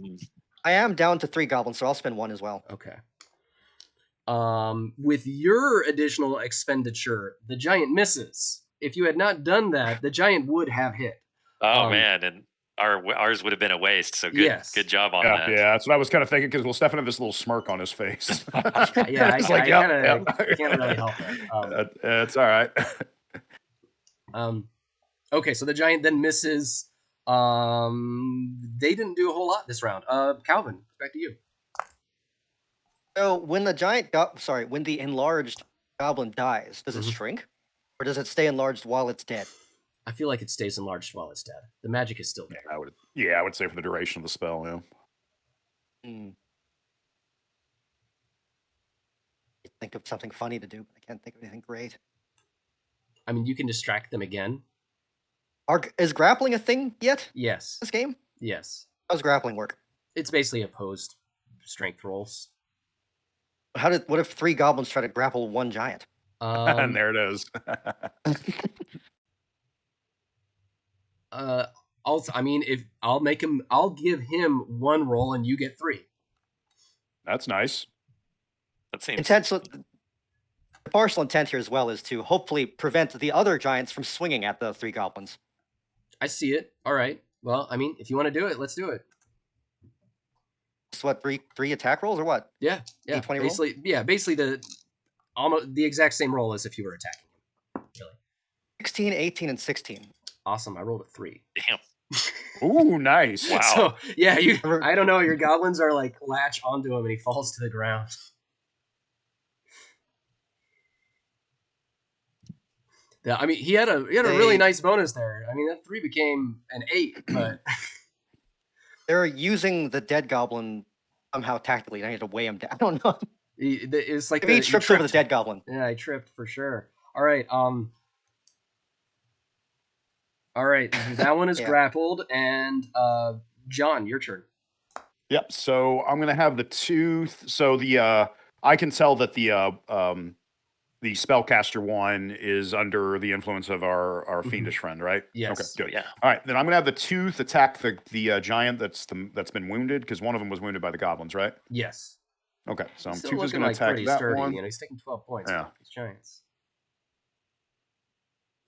I am down to 3 goblins, so I'll spend 1 as well. Okay. With your additional expenditure, the giant misses. If you had not done that, the giant would have hit. Oh man, and ours would have been a waste. So good, Yes. good job on Yeah, that. yeah, that's what I was kind of thinking because Stefan had this little smirk on his face. Yeah, It's I yep. can't really help it. It's all right. Okay, so the giant then misses. They didn't do a whole lot this round. Calvin, back to you. So when the when the enlarged goblin dies, does it shrink, or does it stay enlarged while it's dead? I feel like it stays enlarged while it's dead. The magic is still there. I would say for the duration of the spell. Yeah. I think of something funny to do, but I can't think of anything great. I mean, you can distract them again. Is grappling a thing yet? Yes. This game? Yes. How does grappling work? It's basically opposed strength rolls. What if 3 goblins try to grapple 1 giant? And there it is. Also, I mean, if I'll give him 1 roll and you get 3. That's nice. That seems Intent. The partial intent here as well is to hopefully prevent the other giants from swinging at the 3 goblins. I see it. All right. Well, I mean, if you want to do it, let's do it. It's what, 3 attack rolls or what? Yeah. D20 roll? Basically the exact same roll as if you were attacking him. Really. 16, 18, and 16. Awesome. I rolled a 3. damn. Ooh, nice. Wow. So yeah, I don't know. Your goblins are like latch onto him and he falls to the ground. Yeah, I mean, he had a really nice bonus there. I mean, that 3 became an 8, but They're using the dead goblin somehow tactically. I need to weigh him down. I don't know. it's like Maybe he trips over the dead goblin. Yeah, I tripped for sure. All right. All right. That one is Yeah. grappled, and John, your turn. Yep. So I'm gonna have the tooth. So the I can tell that the spellcaster one is under the influence of our fiendish friend, right? Yes. Okay. Good. Yeah. All right. Then I'm gonna have the tooth attack the giant that's been wounded because one of them was wounded by the goblins, right? Yes. Okay. So He's still tooth is looking gonna like attack pretty that sturdy. one. You know, he's taking 12 points. Yeah. These giants.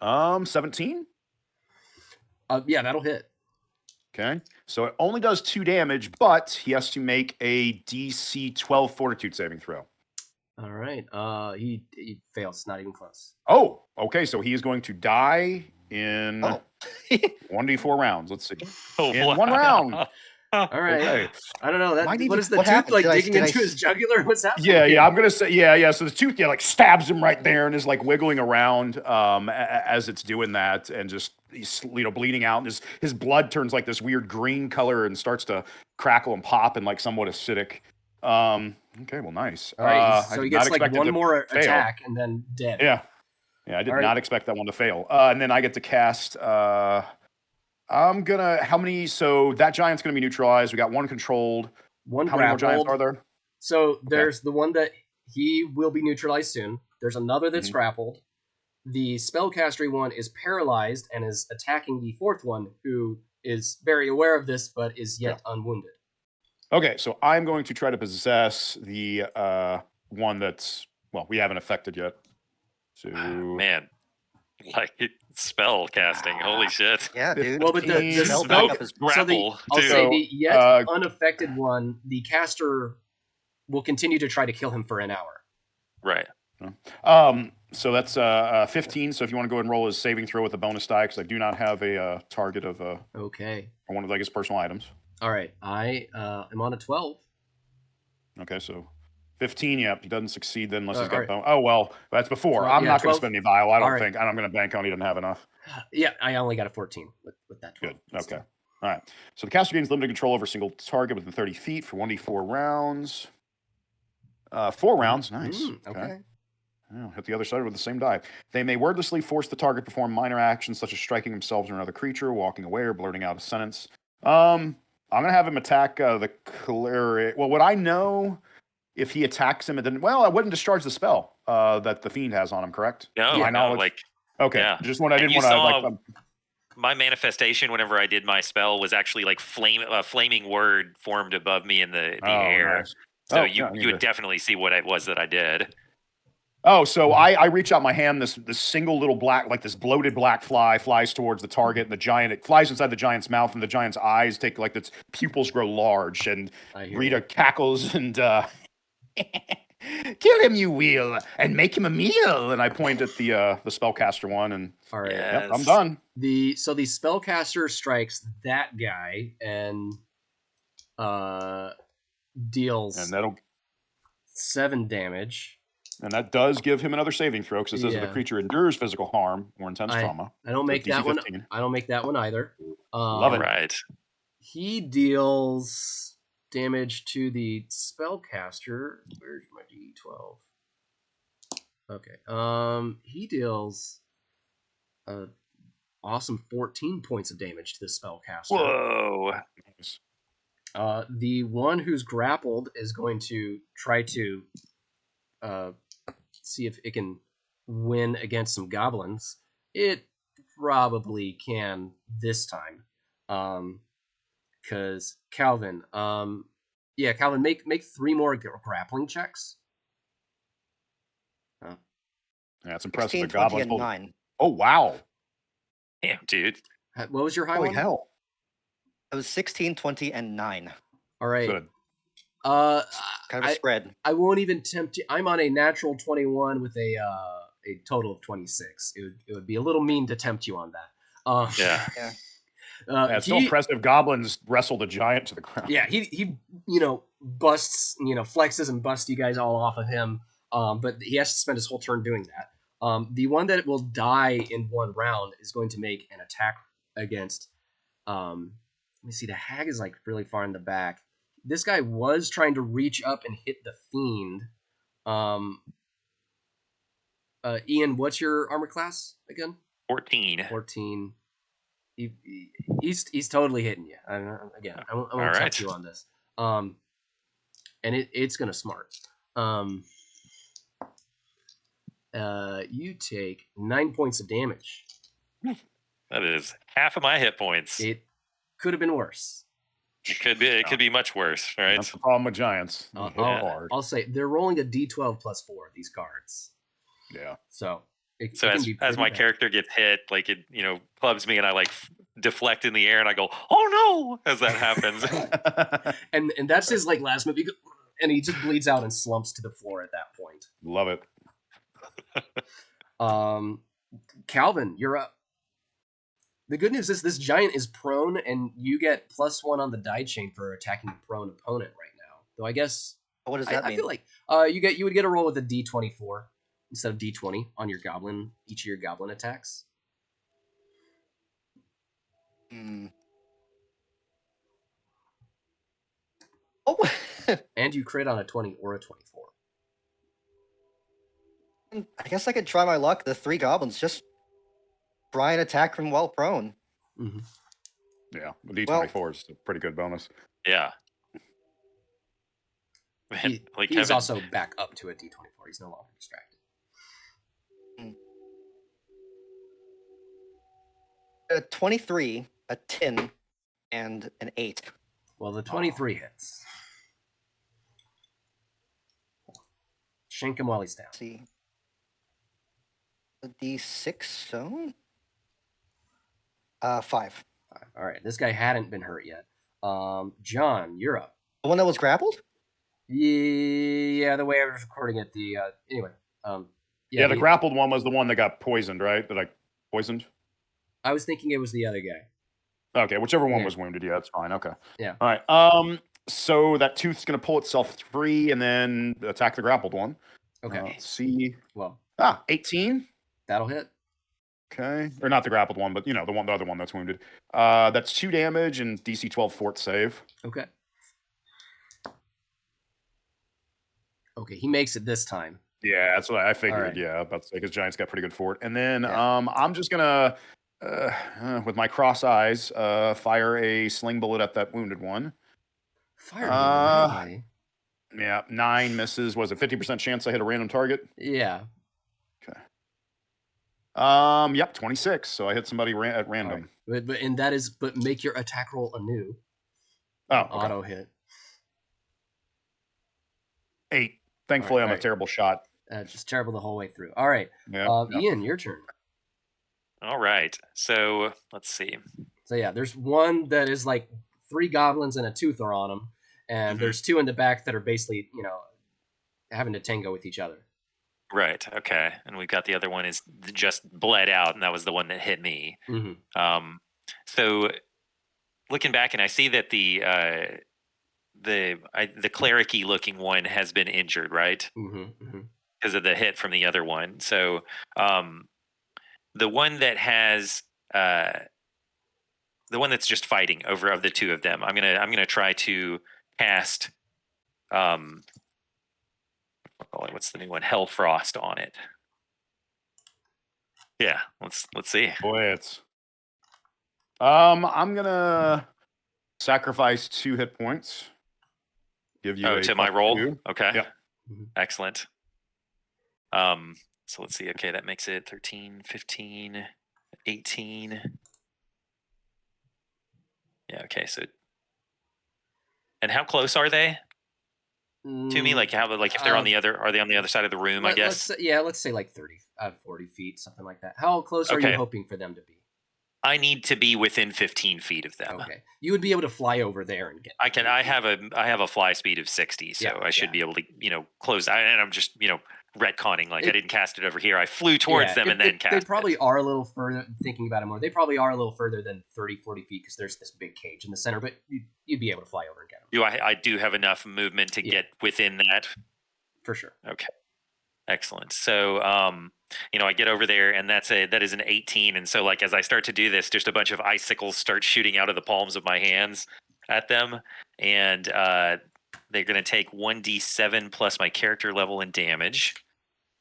17. Yeah, that'll hit. Okay. So it only does 2 damage, but he has to make a DC 12 Fortitude saving throw. All right. He fails. Not even close. Oh, okay. So he is going to die in Oh. 1d4 rounds. Let's see. Oh, In 1 round. All right. Okay. I don't know. Why need What to- is the what tooth happened? like Did I- digging did I into his jugular? What's happening? Yeah. I'm gonna say, yeah. So the tooth, stabs him right there and is like wiggling around as it's doing that, and just he's bleeding out, and his blood turns like this weird green color and starts to crackle and pop and like somewhat acidic. Okay, well, nice. All right. I So did he not gets like expect it 1 to more fail. attack and then dead. Yeah, I did All right. not expect that one to fail. And then I get to cast. I'm gonna. How many? So that giant's gonna be neutralized. We got 1 controlled. One How many more giants grappled. are there? So there's the one that he will be neutralized soon. There's another that's grappled. The spellcastery one is paralyzed and is attacking the 4th one, who is very aware of this but is yet unwounded. Okay, so I'm going to try to possess the one that's we haven't affected yet. So Man, like spell casting. Holy shit. Yeah, dude. Well, but the 15. spell spell backup is grapple. I'll too. say the yet uh, unaffected one, the caster will continue to try to kill him for an hour. Right. So that's 15. So if you want to go ahead and roll his saving throw with a bonus die, because I do not have a target of Okay. one of his personal items. All right. I am on a 12. Okay, so 15. Yep, he doesn't succeed then unless he's all got right. Oh well, that's before. Well, I'm yeah, not going 12. to spend any vial. I All don't right. think. I'm going to bank on he doesn't have enough. Yeah, I only got a 14 with that 12. Good. Okay. All right. So the caster gains limited control over a single target within 30 feet for 1d4 rounds. 4 rounds. Nice. Okay. Oh, hit the other side with the same die. They may wordlessly force the target to perform minor actions such as striking themselves or another creature, walking away, or blurting out a sentence. I'm gonna have him attack the cleric. Well, would I know if he attacks him and then? Well, I wouldn't discharge the spell that the fiend has on him. Correct? No, My no, knowledge. like Okay. yeah. Just when I And didn't you want to saw my manifestation whenever I did my spell was actually like flaming word formed above me in the air. Nice. So Oh, you yeah, would definitely see what it was that I did. Oh, so I reach out my hand. This single little black, like this bloated black fly, flies towards the target, and the giant. It flies inside the giant's mouth, and the giant's eyes take like its pupils grow large, and Rita cackles and kill him, you will, and make him a meal. And I point at the spellcaster one, and All right, yep, I'm done. So the spellcaster strikes that guy and deals And that'll 7 damage. And that does give him another saving throw because it says if a creature endures physical harm or intense trauma. I don't make that 15. one. I don't make that one either. Love it. Right. He deals damage to the spellcaster. Where's my D12? Okay. He deals awesome 14 points of damage to the spellcaster. Whoa. The one who's grappled is going to try to see if it can win against some goblins. It probably can this time. Because Calvin, Calvin, make 3 more grappling checks. Yeah, it's impressive. 16, the goblins 20, and 9. Oh, wow. Damn, dude. What was your high Holy one? hell. It was 16, 20, and 9. All right. Good. Kind of a spread. I won't even tempt you. I'm on a natural 21 with a total of 26. It would be a little mean to tempt you on that. Yeah. It's still impressive. Goblins wrestle the giant to the ground. Yeah, he busts, flexes and busts you guys all off of him. But he has to spend his whole turn doing that. The one that will die in 1 round is going to make an attack against. Let me see. The hag is like really far in the back. This guy was trying to reach up and hit the fiend. Ian, what's your armor class again? 14. 14. He's totally hitting you. I won't tempt you on this. And it's gonna smart. You take 9 points of damage. That is half of my hit points. It could have been worse. It could be much worse, right? That's the problem with giants. I'll say they're rolling a D12 plus 4, these cards. Yeah. So as my character gets hit, like it, clubs me and I like deflect in the air and I go, oh no, as that happens. and that's his like last move. And he just bleeds out and slumps to the floor at that point. Love it. Calvin, you're up. The good news is this giant is prone, and you get +1 on the die chain for attacking a prone opponent right now. Though I guess what does that mean? I feel like you would get a roll with a D24 instead of D20 on your goblin, each of your goblin attacks. Oh. And you crit on a 20 or a 24. I guess I could try my luck. The 3 goblins just try and attack from while prone. Mm-hmm. Yeah, the D24 is a pretty good bonus. Yeah. He's also back up to a D24. He's no longer distracted. 23, a 10, and an 8. Well, the 23 hits. Shank him while he's down. Let's see. A D6, so? 5. All right, this guy hadn't been hurt yet. John, you're up. The one that was grappled? Yeah, the way I was recording it. Anyway. The grappled one was the one that got poisoned, right? That I poisoned? I was thinking it was the other guy. Okay, whichever one was wounded. Yeah, that's fine. Okay. Yeah. All right. So that tooth's going to pull itself free and then attack the grappled one. Okay. Let's see. Well. 18. That'll hit. Okay. Or not the grappled one, but the other one that's wounded. That's 2 damage and DC 12 fort save. Okay. Okay, he makes it this time. Yeah, that's what I figured. Right. Yeah, about to say because Giants got pretty good fort. And then I'm just gonna with my cross eyes, fire a sling bullet at that wounded one. Fire away. Yeah, 9 misses. Was it 50% chance I hit a random target? Yeah. Okay. Yep, 26. So I hit somebody at random. Right. But make your attack roll anew. Oh, okay. Auto hit. 8. Thankfully, I'm a terrible shot. Just terrible the whole way through. All right. Yep. Ian, your turn. All right. So let's see. So yeah, there's one that is like 3 goblins and a toother on them, and there's 2 in the back that are basically, having to tango with each other. Right. Okay. And we've got the other one is just bled out, and that was the one that hit me. Mm-hmm. So looking back, and I see that the cleric-y looking one has been injured, right? Because of the hit from the other one. So the one that has the one that's just fighting over of the 2 of them, I'm gonna try to cast what's the new one? Hellfrost on it. Yeah, let's see. Boy, it's I'm gonna sacrifice 2 hit points. Give you to my roll. 2. Okay. Yep. Excellent. So let's see. Okay, that makes it 13, 15, 18. Yeah, okay, so and how close are they to me? Like if they're on the other, are they on the other side of the room, I guess? Let's say like 30, 40 feet, something like that. How close are you hoping for them to be? I need to be within 15 feet of them. Okay. You would be able to fly over there and get I have a fly speed of 60, so I should be able to, close. And I'm just, retconning, I didn't cast it over here. I flew towards them and then cast it. They probably are a little further, thinking about it more. They probably are a little further than 30, 40 feet because there's this big cage in the center, but you'd be able to fly over and get them. I do have enough movement to get within that? For sure. Okay. Excellent. So, I get over there, and that is an 18. And so, as I start to do this, just a bunch of icicles start shooting out of the palms of my hands at them, and they're going to take 1d7 plus my character level in damage.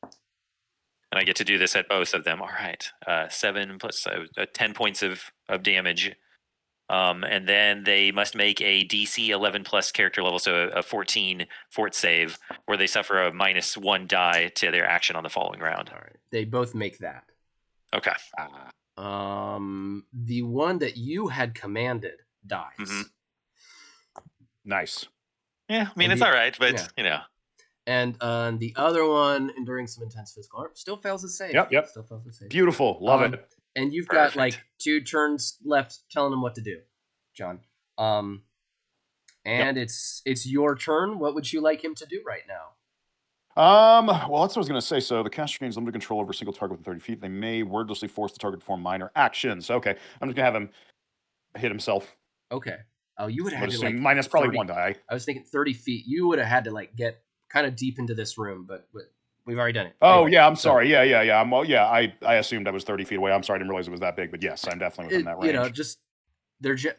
And I get to do this at both of them. All right, 7 plus 10 points of damage. And then they must make a DC 11 plus character level, so a 14 fort save, where they suffer a -1 die to their action on the following round. All right. They both make that. Okay. The one that you had commanded dies. Nice. Yeah, I mean, it's all right, but, And the other one, enduring some intense physical harm, still fails to save. Yep. Still fails to save. Beautiful. Love it. And you've got 2 turns left telling him what to do, John. It's your turn. What would you like him to do right now? Well, that's what I was going to say. So the caster gains limited control over a single target within 30 feet. They may wordlessly force the target to perform minor actions. Okay, I'm just going to have him hit himself. Okay. Oh, you would have had to minus probably 1 die. I was thinking 30 feet. You would have had to get kind of deep into this room, but we've already done it. Oh, anyway, yeah, I'm sorry. Yeah. I assumed I was 30 feet away. I'm sorry, I didn't realize it was that big, but yes, I'm definitely within that range.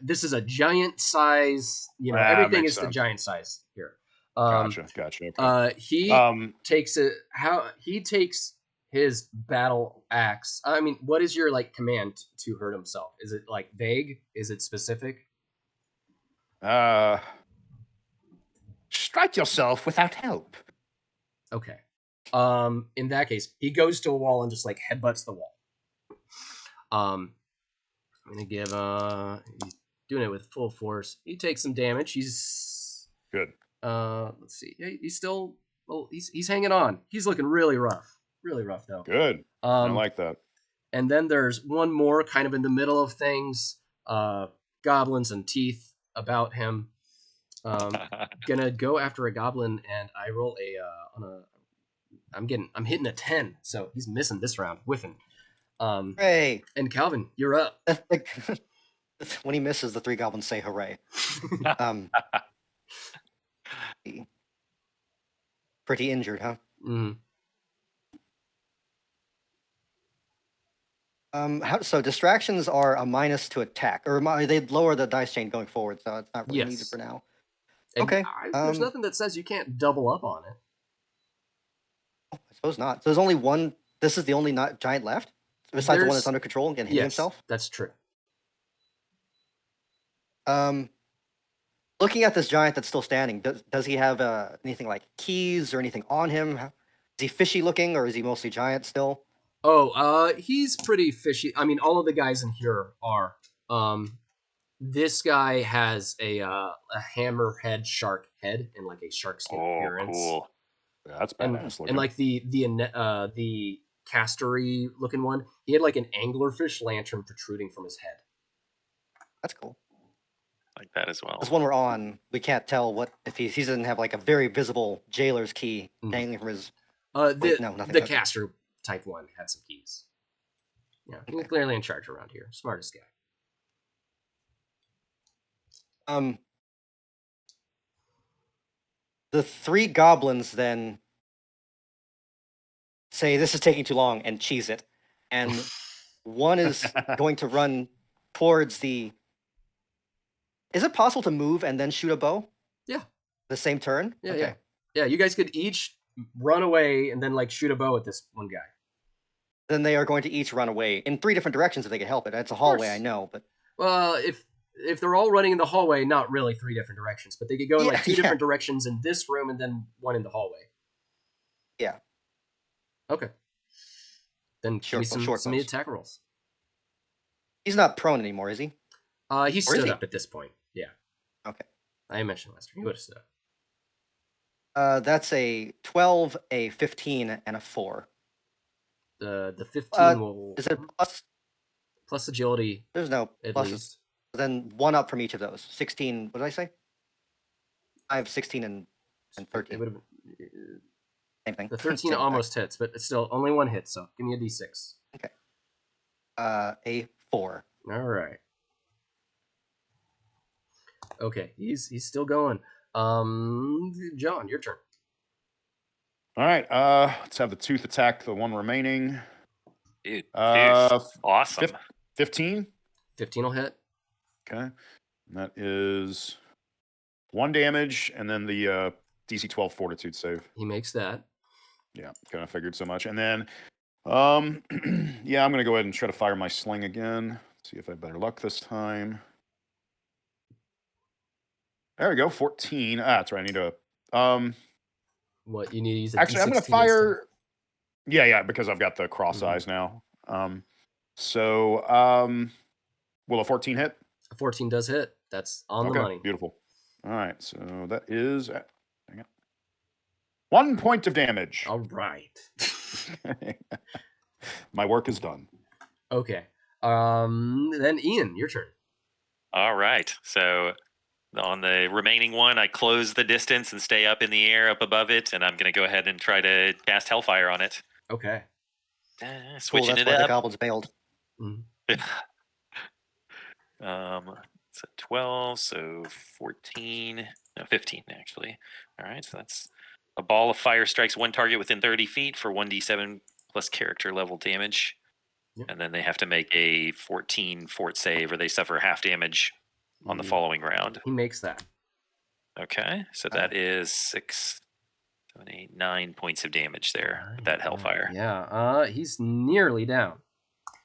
This is a giant size, everything is the giant size here. Gotcha. Okay. He takes his battle axe. I mean, what is your command to hurt himself? Is it vague? Is it specific? Strike yourself without help. Okay. In that case, he goes to a wall and just headbutts the wall. I'm gonna give he's doing it with full force. He takes some damage. He's good. Let's see. He's still he's hanging on. He's looking really rough. Really rough though. Good. I like that. And then there's one more kind of in the middle of things. Goblins and teeth about him. Gonna go after a goblin, and I roll I'm hitting a 10, so he's missing this round, whiffing. Hooray! And Calvin, you're up. When he misses, the 3 goblins say hooray. Pretty injured, huh? So distractions are a minus to attack, or they lower the dice chain going forward, so it's not really needed for now. And okay. There's nothing that says you can't double up on it. I suppose not. So there's only one. This is the only giant left. besides the one There's- that's under control and hitting Yes, himself? that's true. Looking at this giant that's still standing, does he have anything like keys or anything on him? Is he fishy looking, or is he mostly giant still? Oh, he's pretty fishy. I mean, all of the guys in here are. This guy has a hammerhead shark head and like a shark skin Oh, appearance. cool. Yeah, that's And, badass looking. and like the castery looking one, he had like an anglerfish lantern protruding from his head. That's cool. Like that as well. This one we're on, we can't tell what if he doesn't have like a very visible jailer's key dangling from his. No, nothing. the caster type one had some keys. Yeah, he's clearly in charge around here. Smartest guy. The 3 goblins then say this is taking too long and cheese it, and one is going to run towards the. Is it possible to move and then shoot a bow? Yeah. The same turn? Yeah, yeah. You guys could each run away and then like shoot a bow at this one guy. Then they are going to each run away in 3 different directions if they can help it. It's a hallway, I know, but Well, if they're all running in the hallway, not really 3 different directions, but they could go in like 2 different directions in this room and then one in the hallway. Yeah. Okay. Then Sure, give me short some bows. attack rolls. he's not prone anymore, is he? He Or is stood he? up at this point. Yeah. Okay. I mentioned last time. He would have stood up. That's a 12, a 15, and a 4. The 15 will Is it plus agility There's no at pluses. least. Then 1 up from each of those. 16. What did I say? I have 16 and It 13. would have Same thing. the 13 Same attack. almost hits, but it's still only 1 hit, so give me a d6. A 4. All right. Okay, he's still going. John, your turn. All right. Let's have the tooth attack the one remaining. Dude, awesome. 15. 15 will hit. Okay. And that is 1 damage, and then the DC 12 Fortitude save. He makes that. Yeah, kind of figured so much. And then, yeah, I'm gonna go ahead and try to fire my sling again. See if I have better luck this time. There we go, 14. That's right. I need to. What you need to use? Actually, I'm gonna fire. Yeah, because I've got the cross eyes now. So, will a 14 hit? A 14 does hit. That's on the money. Beautiful. All right, so that is. Hang on. 1 point of damage. All right. My work is done. Okay. Then Ian, your turn. All right. So on the remaining one, I close the distance and stay up in the air up above it, and I'm going to go ahead and try to cast Hellfire on it. Okay. Switching that's it why the up. goblins bailed. It's a 12, so 14, no, 15 actually. All right, so that's a ball of fire strikes one target within 30 feet for 1d7 plus character level damage. Yep. And then they have to make a 14 fort save or they suffer half damage on the following round. He makes that. Okay, so that is 6, 7, 8, 9 points of damage there with that Hellfire. Yeah, he's nearly down.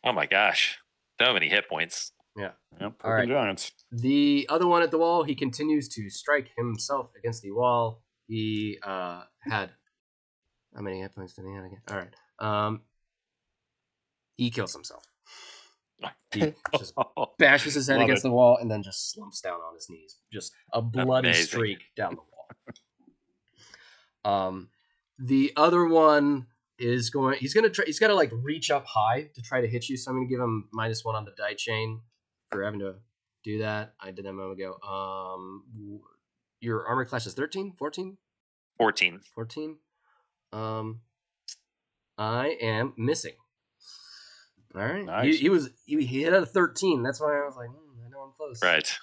Oh my gosh, so many hit points. Yeah. Yep, All right. Giants. The other one at the wall, he continues to strike himself against the wall. He had how many hit points did he have again? All right. He kills himself. He just bashes his head Love against it. the wall and then just slumps down on his knees. Just a bloody Amazing. streak down the wall. The other one is going. He's got to like reach up high to try to hit you. So I'm gonna give him -1 on the die chain for having to do that. I did that a moment ago. Your armor class is 13, 14? 14. 14. I am missing. All right. Nice. He hit at a 13. That's why I was like, I know I'm close. Right.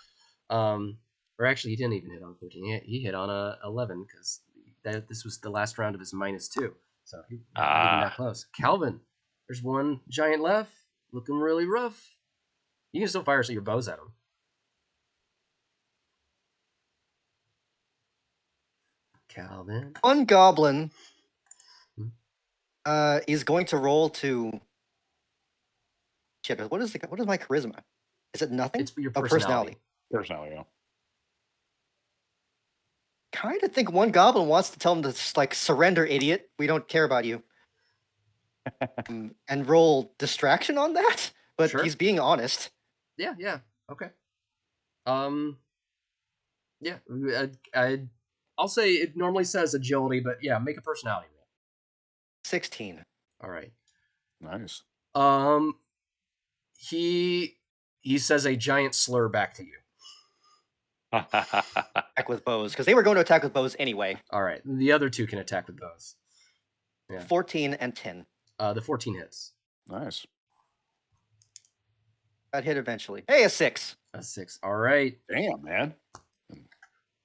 Or actually, he didn't even hit on 13. He hit on a 11 because this was the last round of his -2. So he wasn't even that close. Calvin, there's one giant left, looking really rough. You can still fire your bows at him. Calvin. One goblin is going to roll to Shit, what is my charisma? Is it nothing? It's your Oh, personality. Personality, yeah. Kind of think one goblin wants to tell him to like surrender, idiot. We don't care about you. And roll distraction on that, but Sure. he's being honest. Yeah. Okay. Yeah. I'll say it normally says agility, but yeah, make a personality roll. 16. All right. Nice. He says a giant slur back to you. Attack with bows, because they were going to attack with bows anyway. All right. The other two can attack with bows. Yeah. 14 and 10. The 14 hits. Nice. Got hit eventually. Hey, a 6. A 6. All right. Damn, man.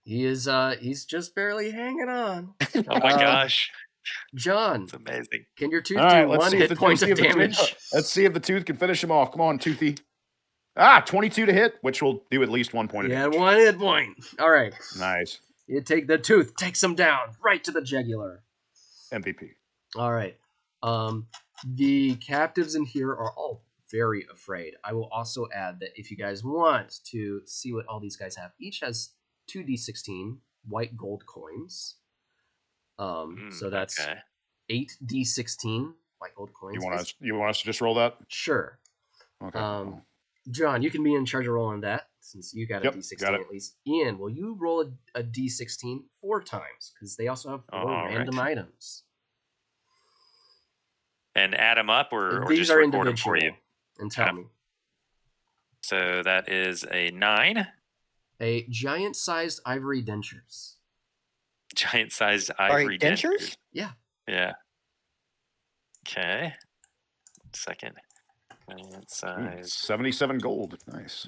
He is he's just barely hanging on. Oh my gosh, John, it's amazing. can your tooth All right, do let's one see if hit point of damage? Let's see if the tooth can finish him off. Come on, Toothy. 22 to hit, which will do at least 1 point of Yeah, damage. 1 hit point. All right. Nice. You take the tooth, takes him down right to the jugular. MVP. All right. The captives in here are all very afraid. I will also add that if you guys want to see what all these guys have, each has 2d16 white gold coins. So that's Okay. 8d16 white gold coins. You want us to just roll that? Sure. Okay. John, you can be in charge of rolling that since you got a Yep, d16 got it. at least. Ian, will you roll a d16 4 times? Because they also have 4 All random right. items. And add them up, or These just are record them individual. for you. And tell Okay. me. So that is a 9. A giant-sized ivory dentures. Giant-sized Sorry, ivory dentures? Yeah. Yeah. Okay. Second. Giant-sized. 77 gold. Nice.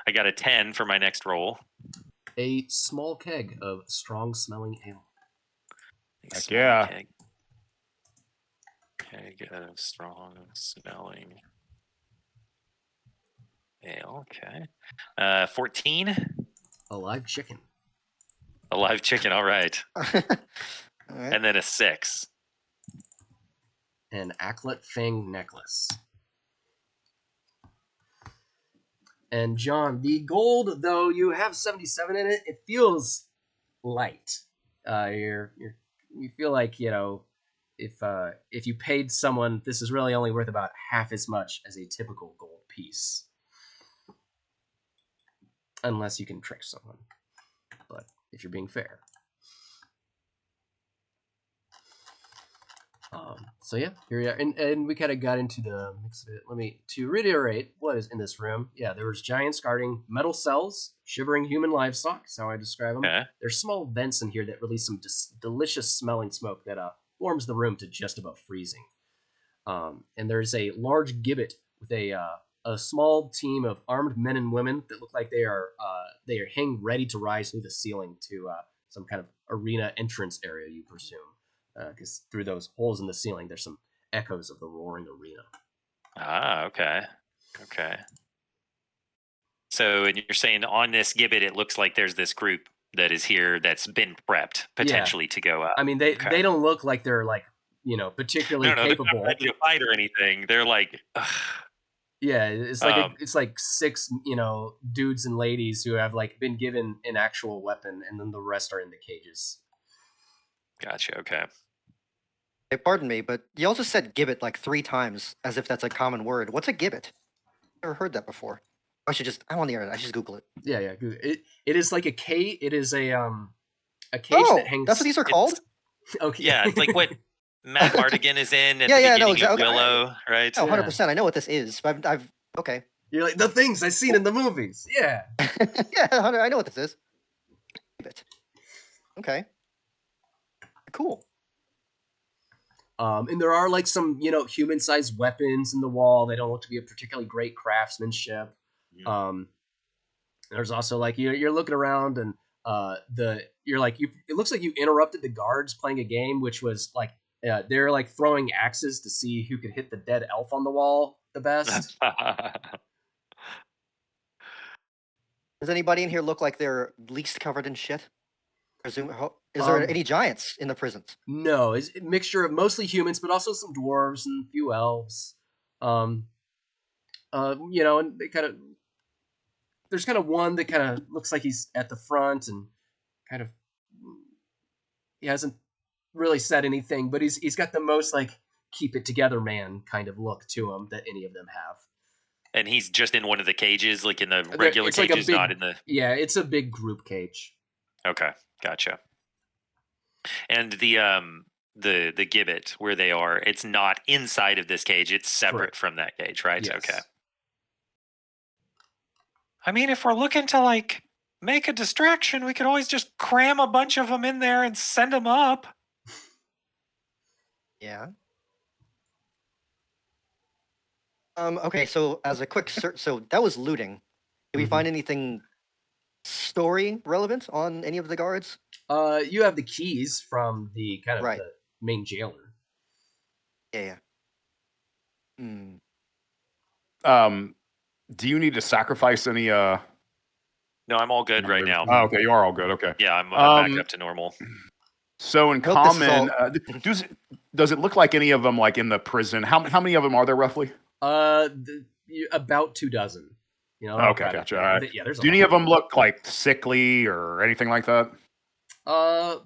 I got a 10 for my next roll. A small keg of strong-smelling ale. Heck Small yeah. Keg of strong smelling ale. Okay. 14. A live chicken. A live chicken. All right. All right. And then a 6. An anklet fang necklace. And John, the gold, though you have 77 in it, it feels light. You feel like, you know, if you paid someone, this is really only worth about half as much as a typical gold piece. Unless you can trick someone. But if you're being fair. So yeah, here we are, and we kind of got into the mix of it. To reiterate what is in this room. Yeah, there was giants guarding metal cells, shivering human livestock. That's how I describe them. Okay. There's small vents in here that release some delicious smelling smoke that warms the room to just about freezing. And there's a large gibbet with a small team of armed men and women that look like they are hanging ready to rise through the ceiling to some kind of arena entrance area, you presume. Because through those holes in the ceiling, there's some echoes of the roaring arena. Okay. Okay. So, and you're saying on this gibbet, it looks like there's this group that is here that's been prepped potentially to go up. I mean, they Okay. don't look like they're like, you know, particularly No, they're capable. not ready to fight or anything. They're like, ugh. Yeah, it's like it's like 6, you know, dudes and ladies who have like been given an actual weapon, and then the rest are in the cages. Gotcha. Okay. Hey, pardon me, but you also said gibbet like 3 times, as if that's a common word. What's a gibbet? Never heard that before. I'm on the internet. I should just Google it. Yeah. It is like a cage. It is a cage that hangs. That's what these are called? Okay. Yeah, it's like what Matt Mardigan is in at Yeah, the no, beginning of exactly. Willow, right? Oh, 100%. I know what this is. But I've okay. You're like the things I've seen in the movies. Yeah. Yeah, I know what this is. Gibbet. Okay. Cool. And there are like some, you know, human-sized weapons in the wall. They don't look to be a particularly great craftsmanship. There's also like you're looking around and it looks like you interrupted the guards playing a game, which was like they're like throwing axes to see who could hit the dead elf on the wall the best. Does anybody in here look like they're least covered in shit? Is there any giants in the prisons? No, it's a mixture of mostly humans, but also some dwarves and a few elves. And they kind of there's kind of one that kind of looks like he's at the front and kind of he hasn't really said anything, but he's got the most like keep it together man kind of look to him that any of them have. And he's just in one of the cages, like in the regular It's like a cages, big- not in the. Yeah, it's a big group cage. Okay, gotcha. And the gibbet where they are, it's not inside of this cage. It's separate Correct. from that cage, right? Yes. Okay. I mean, if we're looking to like make a distraction, we could always just cram a bunch of them in there and send them up. Yeah. Okay, so as a quick search, so that was looting. Did we Mhm. find anything story relevant on any of the guards? You have the keys from the kind of Right. the main jailer. Yeah. Hmm. Do you need to sacrifice any? No, I'm all good right now. Oh, okay, you are all good. Okay. Yeah, I'm back Um, up to normal. So in I hope this is common, all- does it look like any of them like in the prison? How many of them are there roughly? About 24. You know. Okay, right gotcha. up there. All right. Yeah, there's. Do any of them look like sickly or anything like that?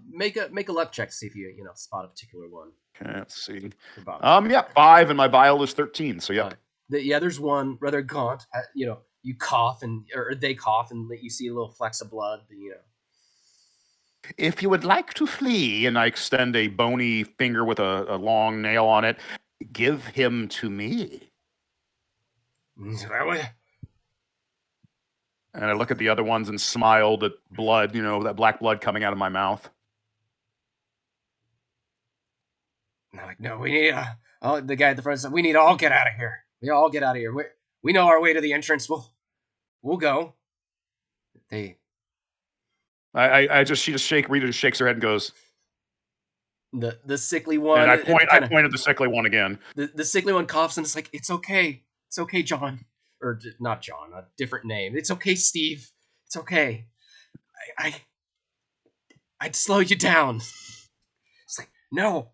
Make a luck check to see if you spot a particular one. Okay, let's see. For Bob. Yeah, 5, and my vial is 13. So yeah. There's one rather gaunt. You cough or they cough and you see a little flecks of blood. If you would like to flee, and I extend a bony finger with a long nail on it, give him to me. And I look at the other ones and smiled at blood, that black blood coming out of my mouth. And they're like, no, we need the guy at the front said, we need to all get out of here. We all get out of here. We know our way to the entrance. We'll go. They Rita just shakes her head and goes, the sickly one. and I point at the sickly one again. The sickly one coughs and it's like, it's okay, John, or not John, a different name. It's okay, Steve. It's okay. I'd slow you down. It's like, no,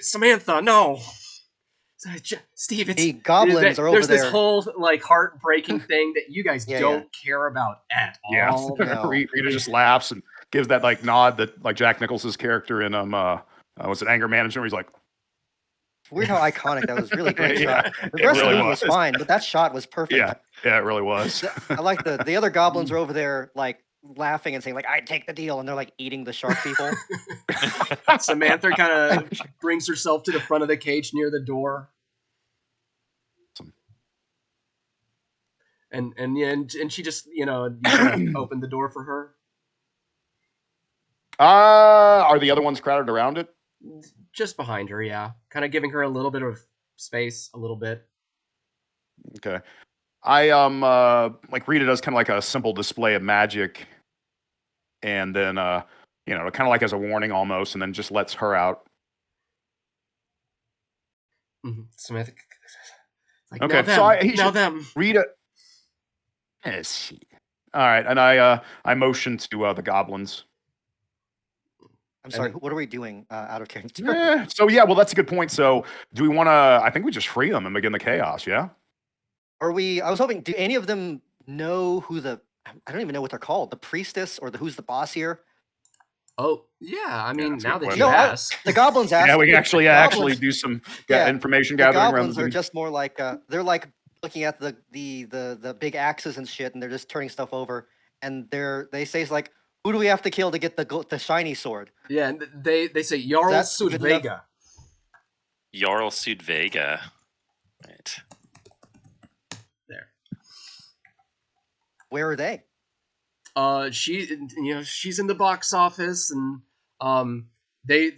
Samantha, no. Steve, it's The goblins are over there's there. this whole like heartbreaking thing that you guys Yeah, don't care about at Yeah, all. no. Rita just laughs and gives that like nod that like Jack Nichols's character in was it Anger Management? Where he's like, Weird how iconic that was. Really great Yeah, shot. The it rest of really the movie was was. fine, but that shot was perfect. yeah, it really was. I like the other goblins are over there like laughing and saying like I'd take the deal, and they're like eating the shark people. Samantha kind of brings herself to the front of the cage near the door. And she just you opened the door for her. Are the other ones crowded around it? Just behind her, yeah. Kind of giving her a little bit of space, a little bit. Okay. I like Rita does kind of like a simple display of magic, and then kind of like as a warning almost, and then just lets her out. Mm-hmm. Samantha. Like, Okay, now them. Rita. Yes. All right, and I motion to the goblins. I'm sorry. What are we doing out of character? Well, that's a good point. So, do we want to? I think we just free them and begin the chaos. Yeah. Are we? I was hoping. Do any of them know who the? I don't even know what they're called. The priestess or who's the boss here? Oh yeah, I mean that's a now good that question. you No, ask. The goblins ask. Yeah, we can actually the actually goblins- do some Yeah, information The gathering around goblins the are thing. just more like they're like looking at the big axes and shit, and they're just turning stuff over. And they say it's like, who do we have to kill to get the shiny sword? Yeah, and they say Jarl That's good enough. Sudvega. Jarl Sudvega. Right. There. Where are they? She's in the box office, and they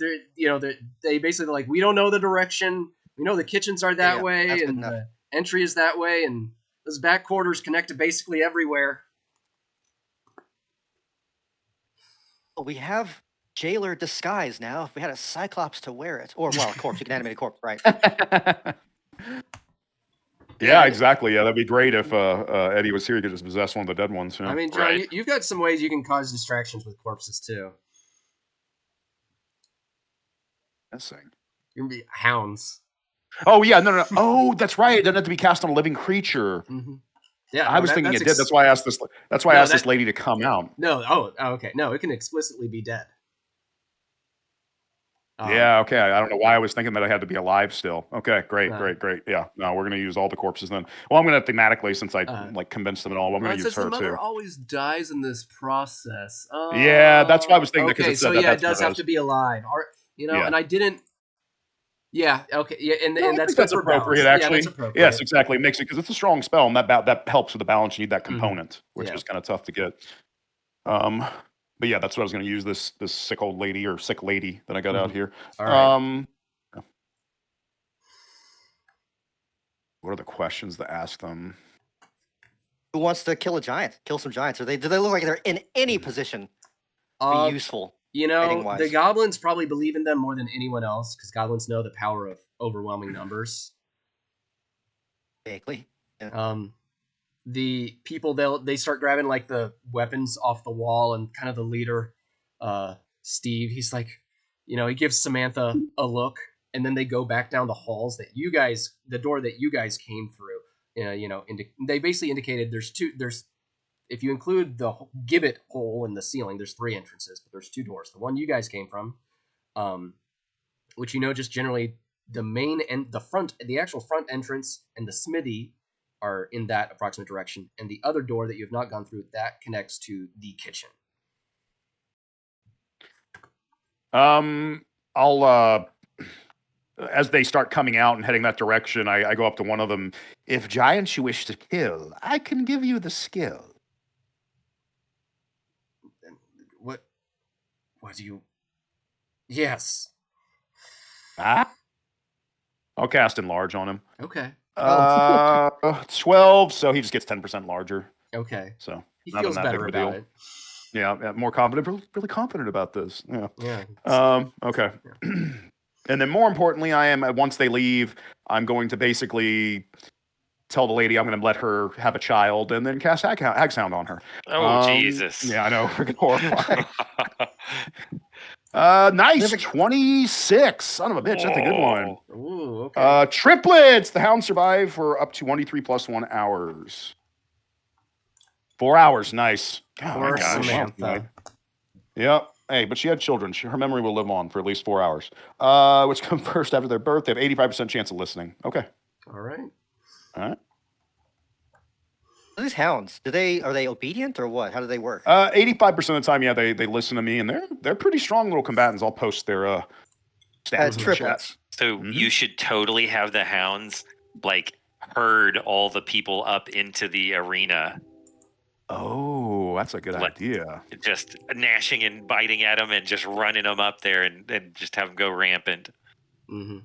basically like, we don't know the direction. We know the kitchens are that Yeah, way, that's good and enough. the entry is that way, and those back quarters connect to basically everywhere. Well, we have jailer disguise now. If we had a cyclops to wear it, or well, a corpse, you can animate a corpse, right? Yeah, exactly. Yeah, that'd be great if Eddie was here. He could just possess one of the dead ones. Yeah. I mean, John, Right. you've got some ways you can cause distractions with corpses too. Missing. You can be hounds. Oh yeah, no. Oh, that's right. It doesn't have to be cast on a living creature. Mm-hmm. Yeah, I was thinking it did. That's why I asked this. That's why I asked this lady to come out. No. Oh, okay. No, it can explicitly be dead. Yeah. Okay. I don't know why I was thinking that I had to be alive still. Okay. Great. Yeah. No, we're gonna use all the corpses then. Well, I'm gonna thematically, since I like convinced them at all. I'm gonna use her the mother too. always dies in this process. Yeah, that's why I was thinking. Okay, so yeah, it does have to be alive. And I didn't. Yeah. Okay. Yeah, and that's good for appropriate. balance. Actually, yeah, that's appropriate. Yes, exactly. It makes it because it's a strong spell, and that helps with the balance. You need that component, which is kind of tough to get. But yeah, that's what I was going to use this sick old lady or sick lady that I got out here. All right. What are the questions to ask them? Who wants to kill a giant? Kill some giants? Do they look like they're in any position to be useful? The goblins probably believe in them more than anyone else because goblins know the power of overwhelming numbers. Vaguely. Yeah. The people they start grabbing like the weapons off the wall, and kind of the leader, Steve, he's like, he gives Samantha a look, and then they go back down the halls the door that you guys came through. They basically indicated there's if you include the gibbet hole in the ceiling, there's 3 entrances, but there's 2 doors. The one you guys came from, which just generally the main and the actual front entrance and the smithy are in that approximate direction, and the other door that you have not gone through that connects to the kitchen. I'll as they start coming out and heading that direction, I go up to one of them. If giants you wish to kill, I can give you the skill. What do you? Yes. I'll cast Enlarge on him. Okay. 12, so he just gets 10% larger. Okay. So he feels better about it. Yeah, more confident, really confident about this. Yeah. Okay. Yeah. And then more importantly, once they leave, I'm going to basically tell the lady I'm going to let her have a child and then cast Hag Sound on her. Oh, Jesus. Yeah, I know. Freaking horrifying. Nice. 26. Son of a bitch. That's a good one. Ooh, okay. Triplets. The hounds survive for up to 1d3 plus 1 hours. 4 hours. Nice. Poor Samantha. Yep. Hey, but she had children. Her memory will live on for at least 4 hours. Which come first after their birth. They have 85% chance of listening. Okay. All right. These hounds, are they obedient or what? How do they work? 85% of the time, yeah, they listen to me, and they're pretty strong little combatants. I'll post their stats in the chat. So you should totally have the hounds like herd all the people up into the arena. Oh, that's a good idea. Just gnashing and biting at them and just running them up there and just have them go rampant. Mm-hmm.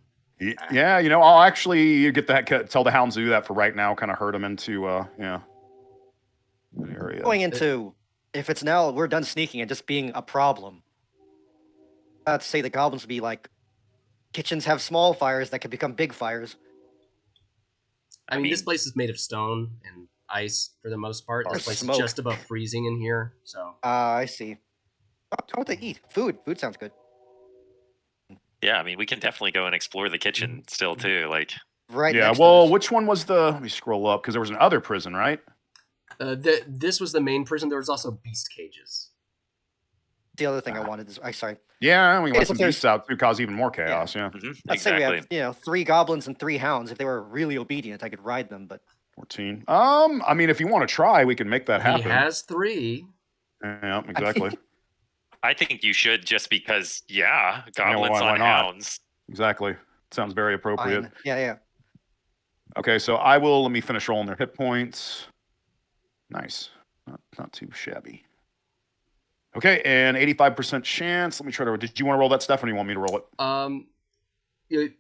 Yeah, I'll actually tell the hounds to do that for right now, kind of herd them into, an area. Going into, if it's now we're done sneaking and just being a problem, I'd say the goblins would be like, kitchens have small fires that can become big fires. I mean, this place is made of stone and ice for the most part. This place is just above freezing in here, so. I see. What they eat? Food sounds good. Yeah, I mean, we can definitely go and explore the kitchen still too. Like, right. Yeah. Well, which one was let me scroll up because there was an other prison, right? This was the main prison. There was also beast cages. The other thing I wanted is, sorry. Yeah, we let some beasts out to cause even more chaos. Yeah. Mm-hmm. Let's say we have 3 goblins and 3 hounds. If they were really obedient, I could ride them. But 14. I mean, if you want to try, we can make that happen. He has 3. Yeah, exactly. I think you should just because, goblins on hounds. Exactly. Sounds very appropriate. Fine. Yeah. Okay, so let me finish rolling their hit points. Nice. Not too shabby. Okay, and 85% chance. Let me try to. Did you want to roll that stuff, or do you want me to roll it?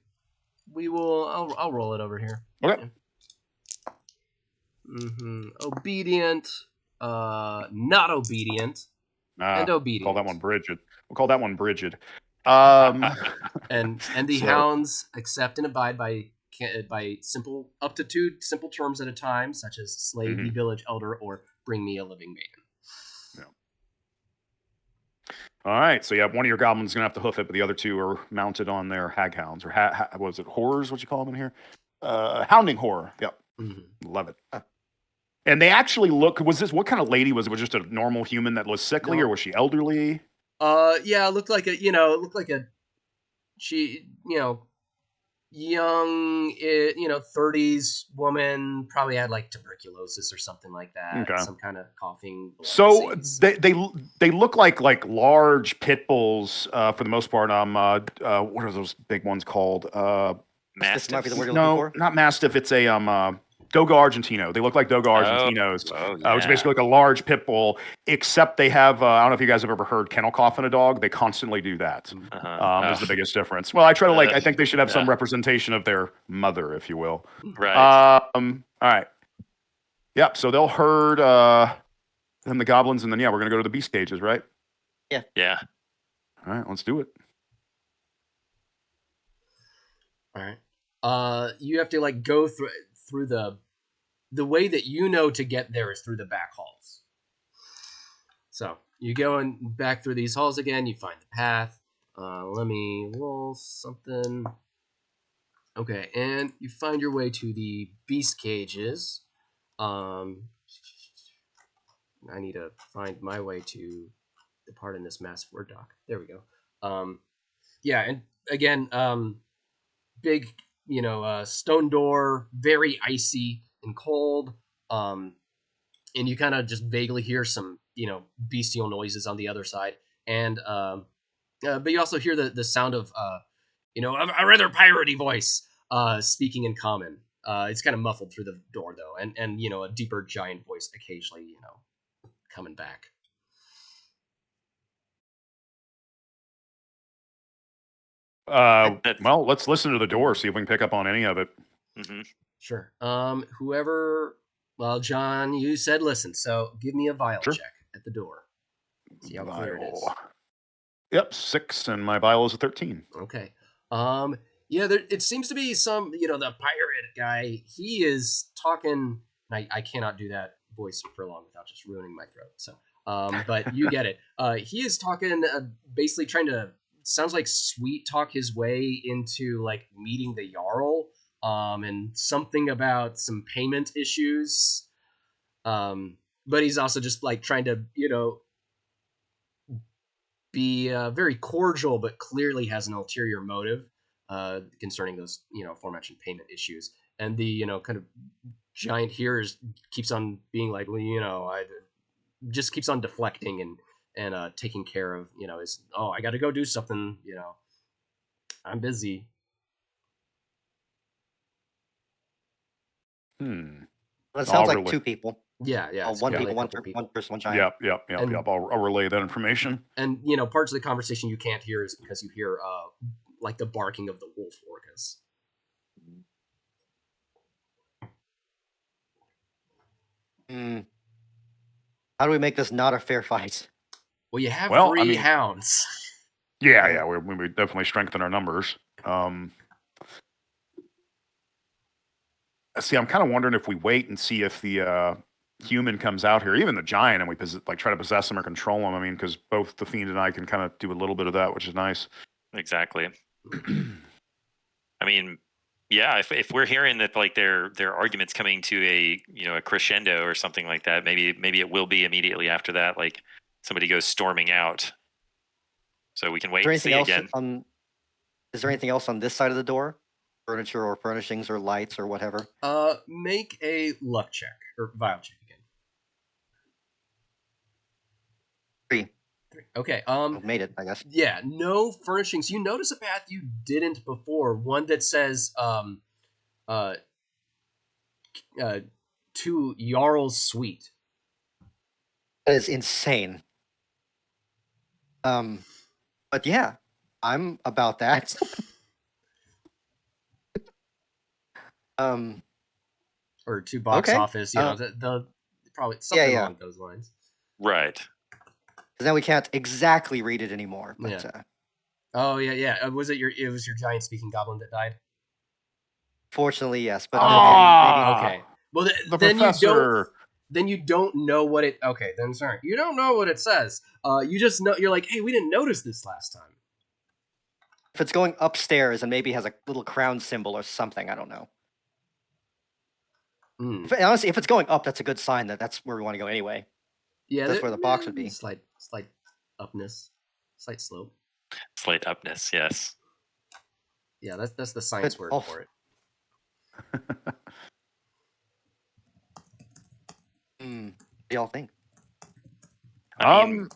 We will. I'll roll it over here. Okay. Obedient. Not obedient. And obedient. We'll call that one Bridget. And the hounds accept and abide by simple up to 2 simple terms at a time, such as slay the village elder or bring me a living maiden. All right, so yeah, one of your goblins is gonna have to hoof it, but the other two are mounted on their haghounds or what was it, horrors? What you call them in here? Hounding horror. Yep, love it. And they actually look. Was this what kind of lady was it? Was it just a normal human that was sickly, or was she elderly? Yeah, it looked like she, young, 30s woman, probably had like tuberculosis or something like that. Okay. Some kind of coughing. So disease. they look like large pit bulls for the most part. What are those big ones called? This might be the word you're No, looking for. not Mastiff. It's a Dogo Argentino. They look like Dogo Argentinos, which is basically like a large pit bull, except they have, I don't know if you guys have ever heard kennel cough in a dog. They constantly do that. Is the biggest difference. Well, I try to I think they should have some representation of their mother, if you will. Right. All right. Yep, so they'll herd then the goblins, and then, we're going to go to the beast cages, right? Yeah. All right, let's do it. All right. You have to like go through the way that to get there is through the back halls. So you go back through these halls again. You find the path. Let me roll something. Okay, and you find your way to the beast cages. I need to find my way to the part in this massive Word doc. There we go. Yeah, and again, big, stone door, very icy and cold. And you kind of just vaguely hear some, bestial noises on the other side. And but you also hear the sound of, a rather piratey voice speaking in common. It's kind of muffled through the door though, and a deeper giant voice occasionally, coming back. Well, let's listen to the door, see if we can pick up on any of it. Mm-hmm. Sure. Well, John, you said listen, so give me a vial check at the door. See how clear it is. Yep, 6, and my vial is a 13. Okay. It seems to be some, the pirate guy. He is talking. I cannot do that voice for long without just ruining my throat. So, but you get it. He is talking, basically trying to. Sounds like sweet talk his way into like meeting the Jarl, and something about some payment issues. But he's also just like trying to, be very cordial, but clearly has an ulterior motive concerning those, aforementioned payment issues. And the, kind of giant here keeps on being like, well, I just keeps on deflecting and taking care of, I got to go do something, I'm busy. That sounds like two people. Yeah. One person, one giant. Yep. I'll relay that information. And, parts of the conversation you can't hear is because you hear, like the barking of the wolf orcas. How do we make this not a fair fight? Well, you have 3 hounds. Yeah, we definitely strengthen our numbers. See, I'm kind of wondering if we wait and see if the human comes out here, even the giant, and we try to possess him or control him. I mean, because both the fiend and I can kind of do a little bit of that, which is nice. Exactly. I mean, yeah, if we're hearing that like their arguments coming to a crescendo or something like that, maybe it will be immediately after that, like somebody goes storming out. So we can wait and see again. Is there anything else on this side of the door? Furniture or furnishings or lights or whatever? Make a luck check or vial check again. 3. Okay. Made it, I guess. Yeah. No furnishings. You notice a path you didn't before. One that says to Jarl's suite. That is insane. But yeah, I'm about that. Or to box office, the probably something along those lines. Right. Because then we can't exactly read it anymore. But, Was it your giant speaking goblin that died? Fortunately, yes. But okay. Well, the then professor. then you don't know what it. Okay, then sorry, you don't know what it says. You just know you're like, hey, we didn't notice this last time. If it's going upstairs and maybe has a little crown symbol or something, I don't know. Honestly, if it's going up, that's a good sign that that's where we want to go anyway. Yeah, that's where the box would be. Slight upness, slight slope. Slight upness, yes. Yeah, that's the science word for it. What do y'all think? I mean,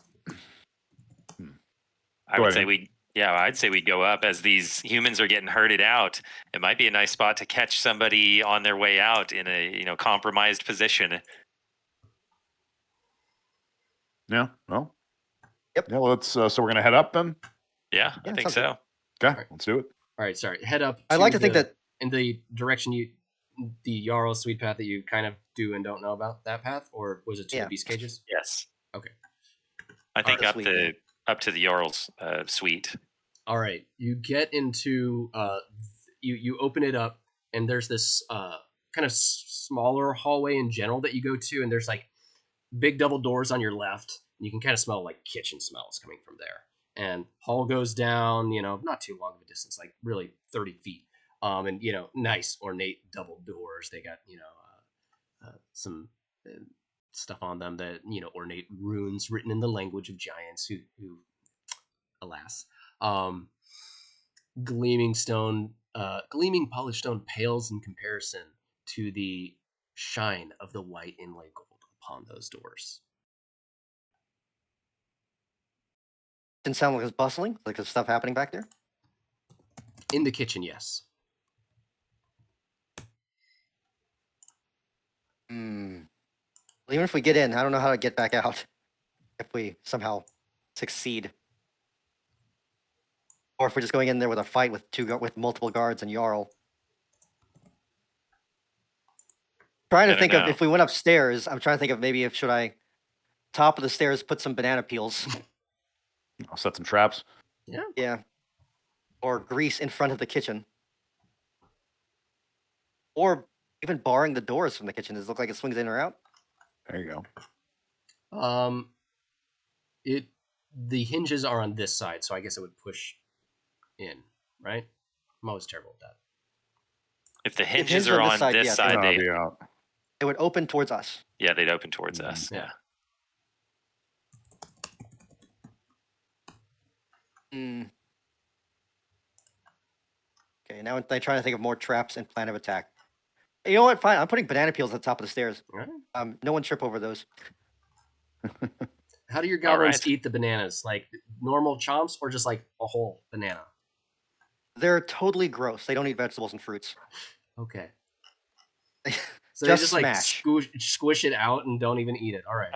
I'd say we go up as these humans are getting herded out. It might be a nice spot to catch somebody on their way out in a compromised position. Yeah. Well. Yep. Yeah. Well, let's. So we're gonna head up then. Yeah, I think so. Okay, let's do it. All right, sorry. Head up. I like to think that in the direction the Jarl Sweet path that you kind of do and don't know about that path, or was it to the beast cages? Yes. Okay. I think up to the Jarl's suite. All right, you get into you open it up, and there's this kind of smaller hallway in general that you go to, and there's like big double doors on your left. And you can kind of smell like kitchen smells coming from there. And hall goes down, not too long of a distance, like really 30 feet. And nice ornate double doors. They got some stuff on them that ornate runes written in the language of giants who alas, gleaming polished stone pales in comparison to the shine of the white inlay gold upon those doors. Didn't sound like it's bustling, like there's stuff happening back there. In the kitchen, yes. Even if we get in, I don't know how to get back out. If we somehow succeed, or if we're just going in there with a fight with multiple guards and Jarl. Trying to think of if we went upstairs. I'm trying to think of maybe should I top of the stairs put some banana peels. I'll set some traps. Yeah. Yeah. Or grease in front of the kitchen. Or even barring the doors from the kitchen. Does it look like it swings in or out? There you go. The hinges are on this side, so I guess it would push in, right? I'm always terrible at that. If the hinges are on this side, it would open towards us. Yeah, they'd open towards us. Yeah. Okay, now I'm trying to think of more traps and plan of attack. You know what? Fine, I'm putting banana peels at the top of the stairs. Right. No one trip over those. How do your goblins eat the bananas? Like normal chomps or just like a whole banana? They're totally gross. They don't eat vegetables and fruits. Okay. So they just smash. Like squish it out and don't even eat it. All right.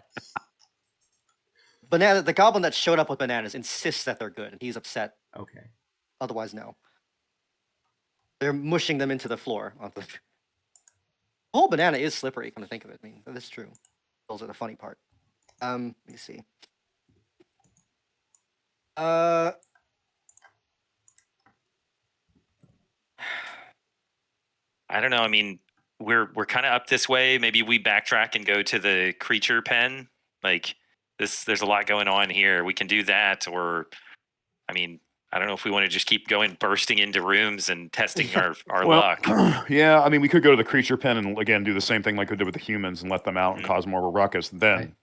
The goblin that showed up with bananas insists that they're good, and he's upset. Okay. Otherwise, no. They're mushing them into the floor. The whole banana is slippery, come to think of it. I mean, that's true. Those are the funny part. Let me see. I don't know. I mean, we're kind of up this way. Maybe we backtrack and go to the creature pen. Like this, there's a lot going on here. We can do that, or I mean, I don't know if we want to just keep going, bursting into rooms and testing our luck. Yeah, I mean, we could go to the creature pen and again do the same thing like we did with the humans and let them out and cause more of a ruckus. Then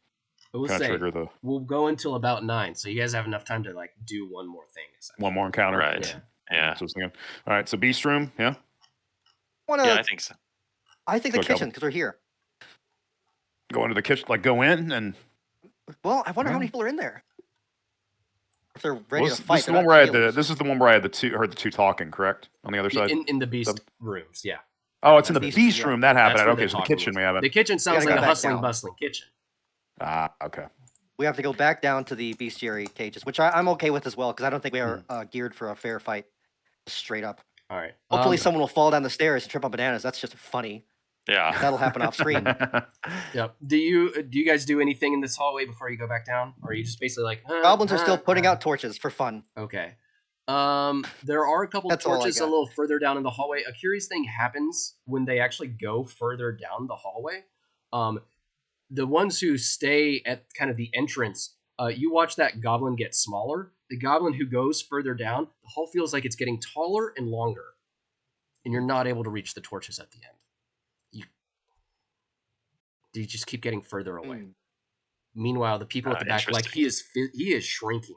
we'll go until about 9, so you guys have enough time to like do one more thing. One more encounter, right? Yeah. So all right, so beast room, yeah. Yeah, I think so. I think the kitchen because we're here. Go into the kitchen, like go in and. Well, I wonder how many people are in there. If they're ready to fight. This is the one where I had heard the two talking, correct? On the other side? In the beast rooms, yeah. Oh, it's in the beast room. That happened. Okay, so the kitchen we have it. The kitchen sounds like a hustling, bustling kitchen. Okay. We have to go back down to the bestiary cages, which I'm okay with as well, because I don't think we are geared for a fair fight. Straight up. All right. Hopefully someone will fall down the stairs and trip on bananas. That's just funny. Yeah. That'll happen off screen. Yeah. Do you guys do anything in this hallway before you go back down? Or are you just basically like goblins are still putting out torches for fun. Okay. There are a couple of torches a little further down in the hallway. A curious thing happens when they actually go further down the hallway. the ones who stay at kind of the entrance, you watch that goblin get smaller. The goblin who goes further down, the hall feels like it's getting taller and longer, and you're not able to reach the torches at the end. You just keep getting further away. Meanwhile, the people at the back, like he is shrinking.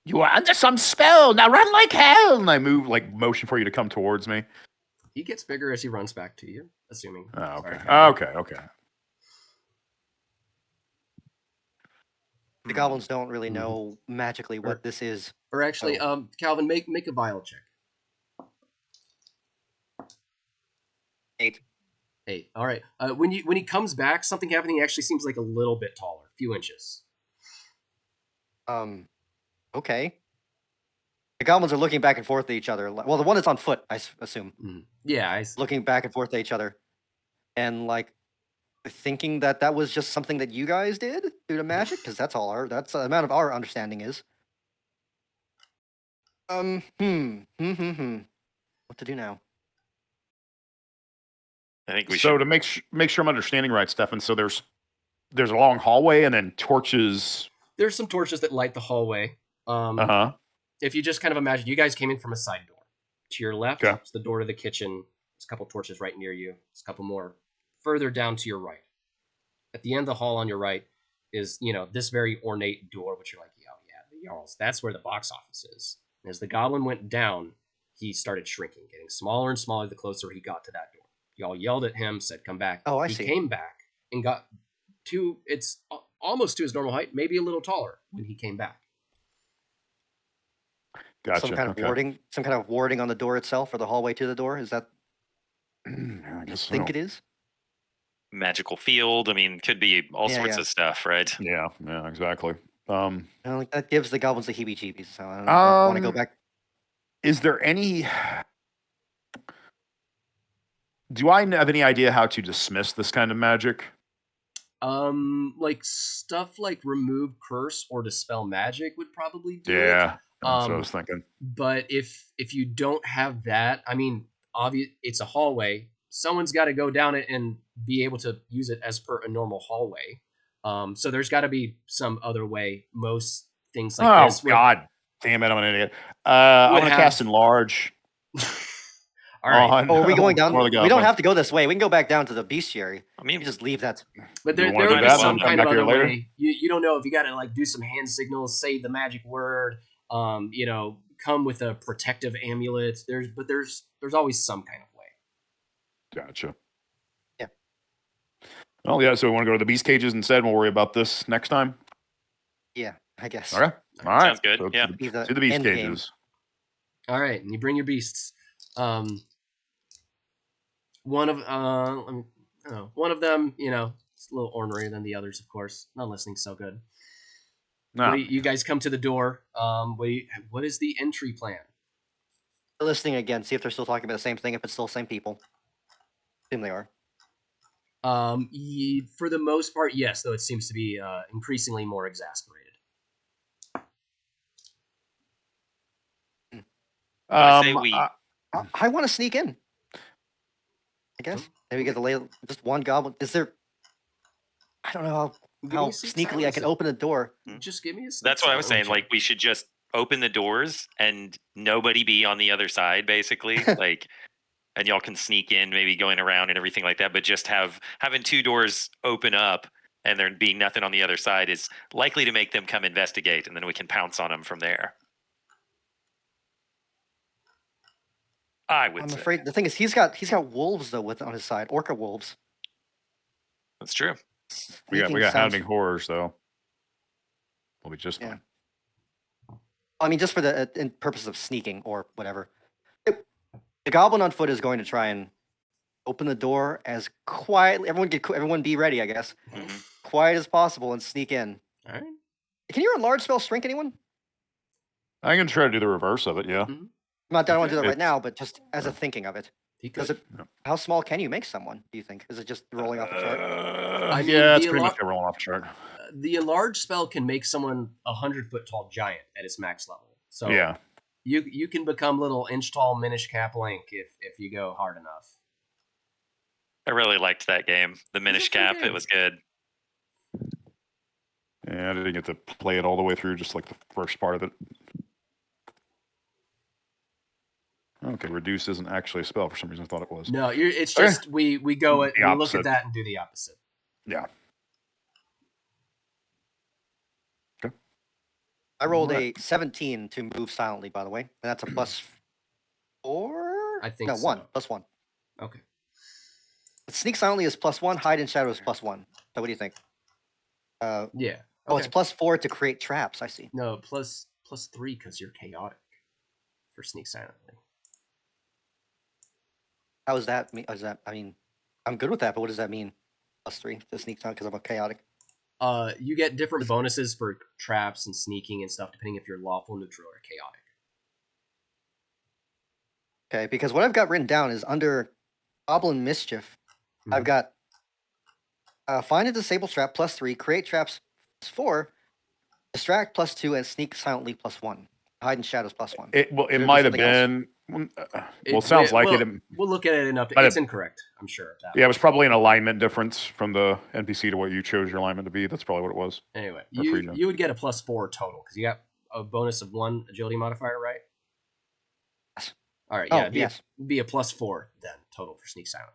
You are under some spell. Now run like hell. And I move, like, motion for you to come towards me. He gets bigger as he runs back to you, assuming. Oh, okay. Okay. The goblins don't really know magically what this is. Or actually, Calvin, make a vile check. 8. 8. All right. When he comes back, something happening. He actually seems like a little bit taller, a few inches. Okay. The goblins are looking back and forth at each other. Well, the one that's on foot, I assume. Yeah, looking back and forth at each other, and like thinking that was just something that you guys did due to magic, because that's the amount of our understanding is. What to do now? I think we So should. to make sure I'm understanding right, Stefan. So there's a long hallway and then torches. There's some torches that light the hallway. If you just kind of imagine, you guys came in from a side door. To your left, it's the door to the kitchen. There's a couple torches right near you. There's a couple more further down to your right. At the end of the hall on your right is, this very ornate door, which you're like, the Jarls. That's where the box office is. And as the goblin went down, he started shrinking, getting smaller and smaller the closer he got to that door. Y'all yelled at him, said, come back. Oh, I see. He came back and got it's almost to his normal height, maybe a little taller when he came back. Gotcha. Some kind of warding on the door itself, or the hallway to the door. Is that? I guess think it is. Magical field. I mean, could be all sorts of stuff, right? Yeah, exactly. That gives the goblins the heebie-jeebies. So I don't know. I want to go back. Is there any? Do I have any idea how to dismiss this kind of magic? Like stuff like remove curse or dispel magic would probably do it. Yeah, that's what I was thinking. But if you don't have that, I mean, it's a hallway. Someone's got to go down it and be able to use it as per a normal hallway. So there's got to be some other way. Most things like this. God damn it! I'm an idiot. I'm gonna cast enlarge. All right. Are we going down? We don't have to go this way. We can go back down to the bestiary. I mean, you just leave that. But there would be some kind of other way. You don't know if you got to like do some hand signals, say the magic word. Come with a protective amulet. There's always some kind of way. Gotcha. Yeah. Oh yeah. So we want to go to the beast cages instead. We'll worry about this next time. Yeah, I guess. All right. Sounds good. So yeah. To the beast cages. All right, and you bring your beasts. One of them, it's a little ornery than the others, of course. Not listening so good. No. You guys come to the door. What is the entry plan? Listening again, see if they're still talking about the same thing. If it's still the same people, assume they are. For the most part, yes. Though it seems to be increasingly more exasperated. I want to sneak in. I guess maybe get just one goblin. Is there? I don't know how sneakily I can open a door. Just give me a. That's what I was saying. Like we should just open the doors and nobody be on the other side, basically. Like, and y'all can sneak in, maybe going around and everything like that. But just having two doors open up and there being nothing on the other side is likely to make them come investigate, and then we can pounce on them from there. I'm afraid the thing is he's got wolves though on his side, orca wolves. That's true. We got hounding horrors though. We'll be just fine. I mean, just for the in purpose of sneaking or whatever. The goblin on foot is going to try and open the door as quietly. Everyone be ready, I guess. Mm-hmm. Quiet as possible and sneak in. All right. Can your enlarge spell shrink anyone? I'm gonna try to do the reverse of it. Yeah. Mm-hmm. I don't want to do that right now, but just as a thinking of it. How small can you make someone, do you think? Is it just rolling off the chart? It's pretty much rolling off the chart. The enlarge spell can make someone 100-foot tall giant at its max level. So yeah. You can become little inch tall Minish Cap Link if you go hard enough. I really liked that game. The Minish fun Cap, game. it was good. Yeah, I didn't get to play it all the way through, just like the first part of it. Okay, reduce isn't actually a spell for some reason. I thought it was. No, it's Okay. just we go at The we look opposite. at that and do the opposite. Yeah. Okay. I rolled Alright. a 17 to move silently, by the way, and that's a +4. I think no, so. 1 +1. Okay. Sneak silently is +1. Hide in shadow is +1. So what do you think? Yeah. Oh, Okay. it's +4 to create traps. I see. No, +3 because you're chaotic for sneak silently. How does that mean? I mean, I'm good with that, but what does that mean? +3 to sneak silent because I'm a chaotic. You get different bonuses for traps and sneaking and stuff depending if you're lawful, neutral, or chaotic. Okay, because what I've got written down is under Goblin Mischief, I've Mhm. got find and disable trap +3, create traps +4, distract +2, and sneak silently +1. Hide in shadows +1. It There might have something else. been. Well, it sounds like we'll, it. We'll look at it enough. But It's incorrect, I'm sure. That Yeah, it was probably an alignment difference from the NPC to what you chose your alignment to be. That's probably what it was. Anyway, Or freedom. you would get a +4 total because you got a bonus of 1 agility modifier, right? Yes. All right. Oh, Yeah. yes. Be a +4 then total for sneak silent.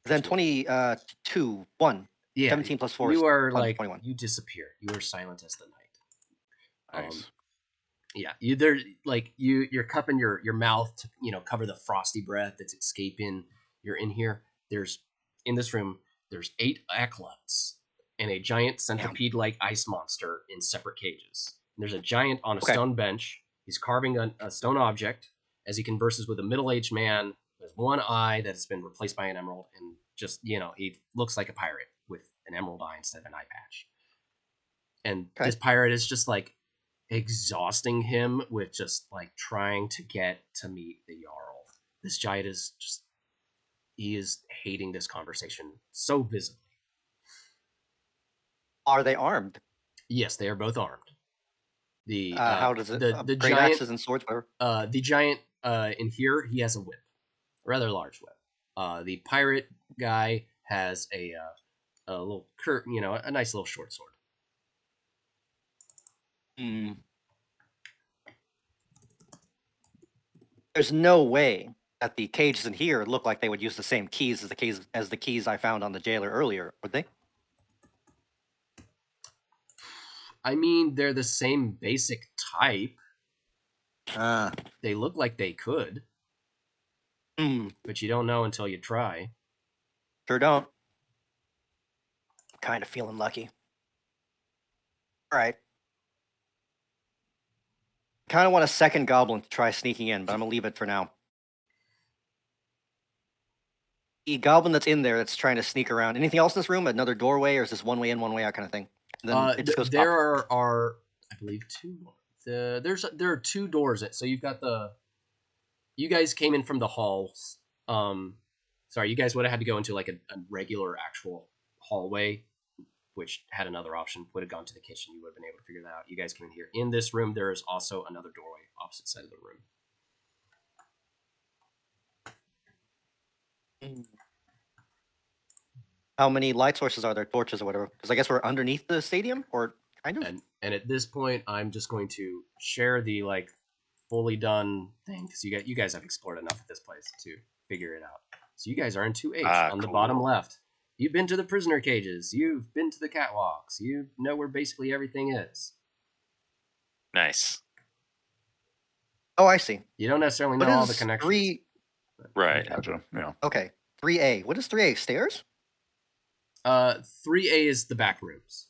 Then 22, 1. Yeah. 17 +4 is You are like 21. you disappear. You are silent as the night. Nice. Yeah, you're cupping your mouth to cover the frosty breath that's escaping. You're in here. In this room there's 8 acolytes and a giant centipede-like ice monster in separate cages. And there's a giant on a stone bench. He's carving a stone object as he converses with a middle-aged man with one eye that's been replaced by an emerald, and just he looks like a pirate with an emerald eye instead of an eye patch. And this pirate is just like exhausting him with just like trying to get to meet the Jarl. This giant is he is hating this conversation so visibly. Are they armed? Yes, they are both armed. The how does it? the great giant axes and swords, whatever. the giant in here, he has a whip, a rather large whip. The pirate guy has a little a nice little short sword. There's no way that the cages in here look like they would use the same keys as the keys I found on the jailer earlier, would they? I mean, they're the same basic type. They look like they could. But you don't know until you try. Sure don't. Kind of feeling lucky. All right. Kind of want a second goblin to try sneaking in, but I'm gonna leave it for now. The goblin that's in there that's trying to sneak around. Anything else in this room? Another doorway, or is this one way in, one way out kind of thing? And then it just goes there up. are I believe 2. There are 2 doors. So you've got you guys came in from the halls. Sorry, you guys would have had to go into like a regular actual hallway, which had another option. Would have gone to the kitchen. You would have been able to figure that out. You guys came in here. In this room, there is also another doorway opposite side of the room. How many light sources are there? Torches or whatever? Because I guess we're underneath the stadium, or kind of. And at this point, I'm just going to share the like fully done thing because you guys have explored enough of this place to figure it out. So you guys are in 2H on the bottom left. You've been to the prisoner cages. You've been to the catwalks. You know where basically everything is. Nice. Oh, I see. You don't necessarily know all the connections. Right. Gotcha. Yeah. Okay. 3A. What is 3A? Stairs? 3A is the back rooms.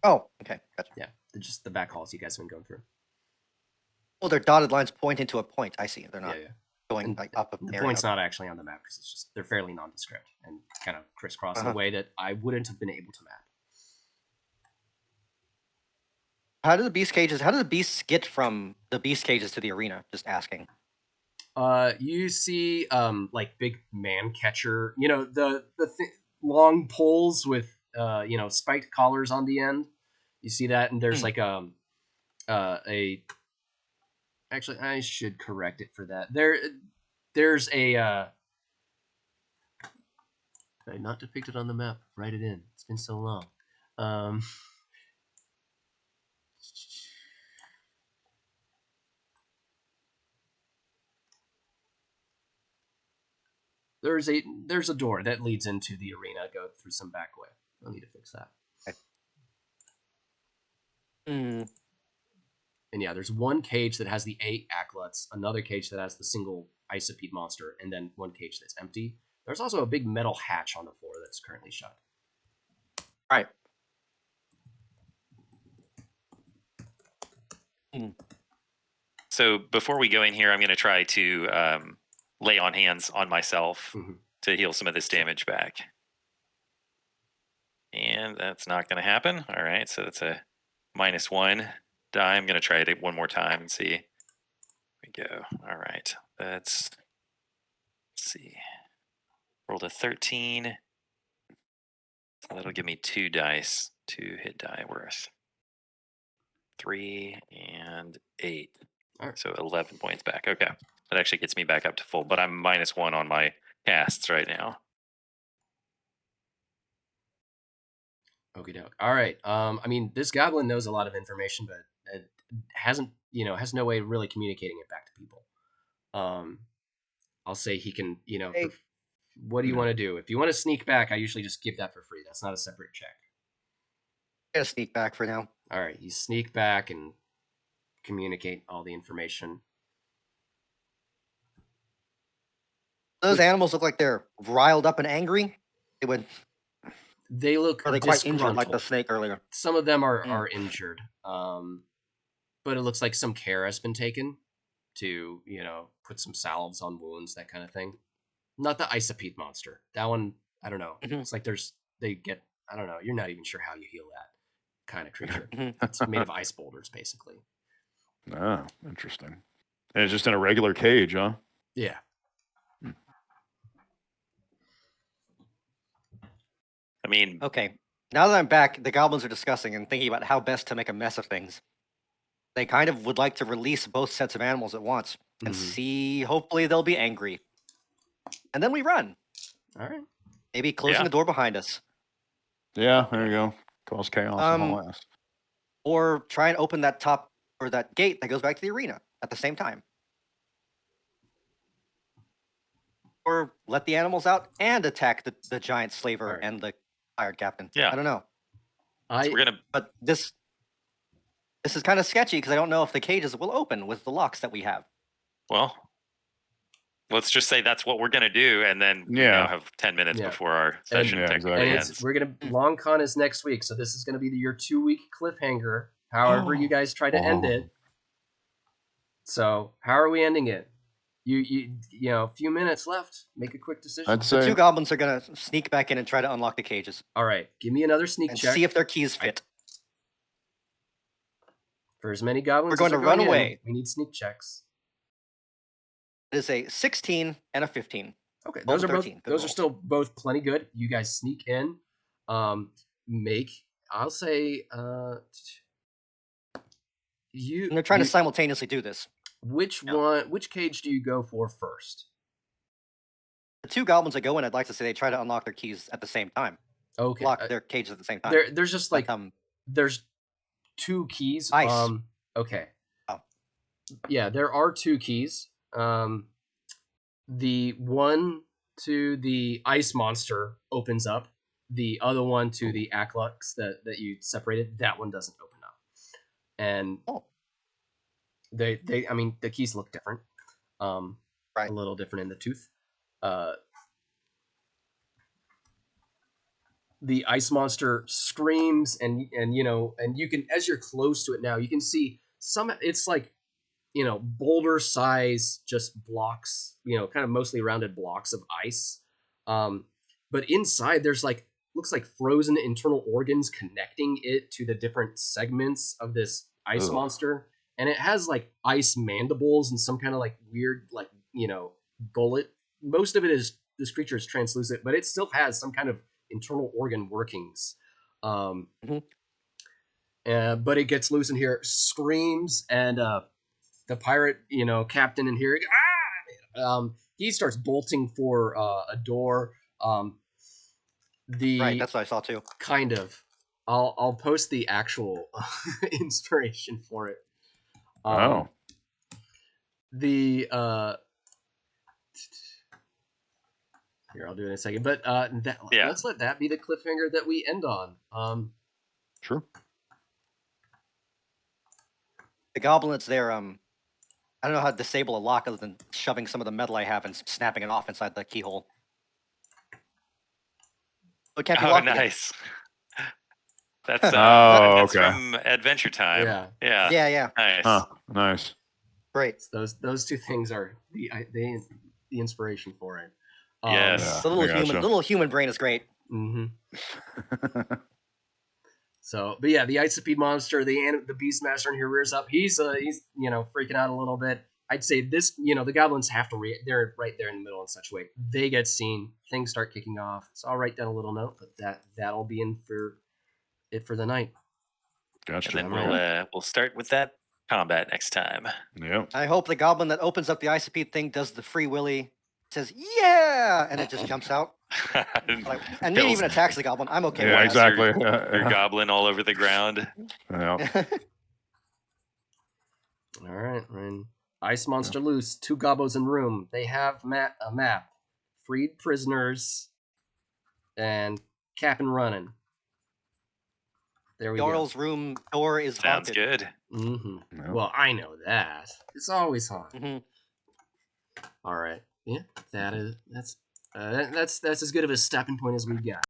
Oh, okay. Gotcha. Yeah, they're just the back halls you guys have been going through. Well, they're dotted lines pointing to a point. I see. They're not Yeah. going like up The area. point's not actually on the map because they're fairly nondescript and kind of crisscross in a way that I wouldn't have been able to map. How do the beast get from the beast cages to the arena? Just asking. You see like big man catcher, the long poles with spiked collars on the end. You see that, and there's like a Actually, I should correct it for that. There's a. Did I not depict it on the map? Write it in. It's been so long. There's a door that leads into the arena. Go through some back way. I'll need to fix that. Okay. Mm. And yeah, there's one cage that has the 8 acolytes, another cage that has the single isopede monster, and then one cage that's empty. There's also a big metal hatch on the floor that's currently shut. All right. So before we go in here, I'm going to try to lay on hands on myself to heal some of this damage back. And that's not going to happen. All right, so that's a -1 die. I'm going to try it one more time and see. Here we go. All right, let's see. Rolled a 13. So that'll give me 2 dice, 2 hit die worth. 3 and 8. All right. So 11 points back. Okay. That actually gets me back up to full, but I'm -1 on my casts right now. Okie doke. All right. I mean, this goblin knows a lot of information, but it hasn't, has no way of really communicating it back to people. I'll say he can, Hey. what do you want to do? If you want to sneak back, I usually just give that for free. That's not a separate check. I'm gonna sneak back for now. All right. You sneak back and communicate all the information. Those animals look like they're riled up and angry. They look Are they quite injured like the disgruntled. snake earlier? Some of them are injured, but it looks like some care has been taken to, put some salves on wounds, that kind of thing. Not the isopede monster. That one, I don't know. It's like I don't know. You're not even sure how you heal that kind of creature. It's made of ice boulders, basically. Ah, interesting. And it's just in a regular cage, huh? Yeah. I mean, Okay. Now that I'm back, the goblins are discussing and thinking about how best to make a mess of things. They kind of would like to release both sets of animals at once and see, hopefully they'll be angry. And then we run. All right. Maybe closing the door behind us. Yeah, there you go. Cause chaos and all that. Or try and open that top or that gate that goes back to the arena at the same time. Or let the animals out and attack the giant slaver and the hired captain. Yeah. I don't know. so we're gonna. But this is kind of sketchy because I don't know if the cages will open with the locks that we have. Well, let's just say that's what we're gonna do, and then we now have 10 minutes before our session technically ends. We're gonna Long Con is next week, so this is gonna be your 2-week cliffhanger. However, you guys try to end it. So how are we ending it? A few minutes left. Make a quick decision. I'd say The 2 goblins are gonna sneak back in and try to unlock the cages. All right, give me another sneak and check. see if their keys fit. For as many goblins We're going as to are run going away. in, we need sneak checks. It is a 16 and a 15. Okay, All those are both. 13. Good Those are rolls. still both plenty good. You guys sneak in. I'll say. And they're trying to simultaneously do this. Which cage do you go for first? The 2 goblins that go in, I'd like to say they try to unlock their keys at the same time. Okay. Lock their cages at the same time. There's just like there's 2 keys. Ice. Okay. Oh. Yeah, there are 2 keys. The one to the ice monster opens up. The other one to the acolytes that you separated, that one doesn't open up. And they the keys look different. A little different in the tooth. The ice monster screams and you can, as you're close to it now, you can see it's like, boulder size, just blocks, kind of mostly rounded blocks of ice. But inside there's looks like frozen internal organs connecting it to the different segments of this ice monster. And it has ice mandibles and some kind of weird, bullet. Most of it is, this creature is translucent, but it still has some kind of internal organ workings. But it gets loose in here, screams, and the pirate, captain in here, he starts bolting for a door. Right, that's what I saw too. Kind of. I'll post the actual inspiration for it. Oh. The here, I'll do it in a second. But let's let that be the cliffhanger that we end on. Sure. The goblin that's there, I don't know how to disable a lock other than shoving some of the metal I have and snapping it off inside the keyhole. It can't be locked again. Nice. That's okay. from Adventure Time. Yeah. Yeah. Nice. Huh, nice. Great. Those two things are the inspiration for it. Yes. The little human brain is great. Mm-hmm. So, but yeah, the Icepede monster, the Beastmaster in here rears up. He's freaking out a little bit. I'd say this, the goblins have to they're right there in the middle in such a way. They get seen, things start kicking off. So I'll write down a little note, but that'll be in for it for the night. Gotcha. And then we'll start with that combat next time. Yep. I hope the goblin that opens up the Icepede thing does the Free Willy, says yeah, and it just jumps out. And maybe even attacks the goblin. I'm okay with that. Exactly. Your goblin all over the ground. Yeah. All right, and Ice Monster loose. 2 gobos in room. They have a map. Freed prisoners. And Cap'n running. There we Dorl's room door is Sounds haunted. good. Mm-hmm. Yeah. Well, I know that. It's always haunted. Mm-hmm. All right. Yeah, that's as good of a stopping point as we got.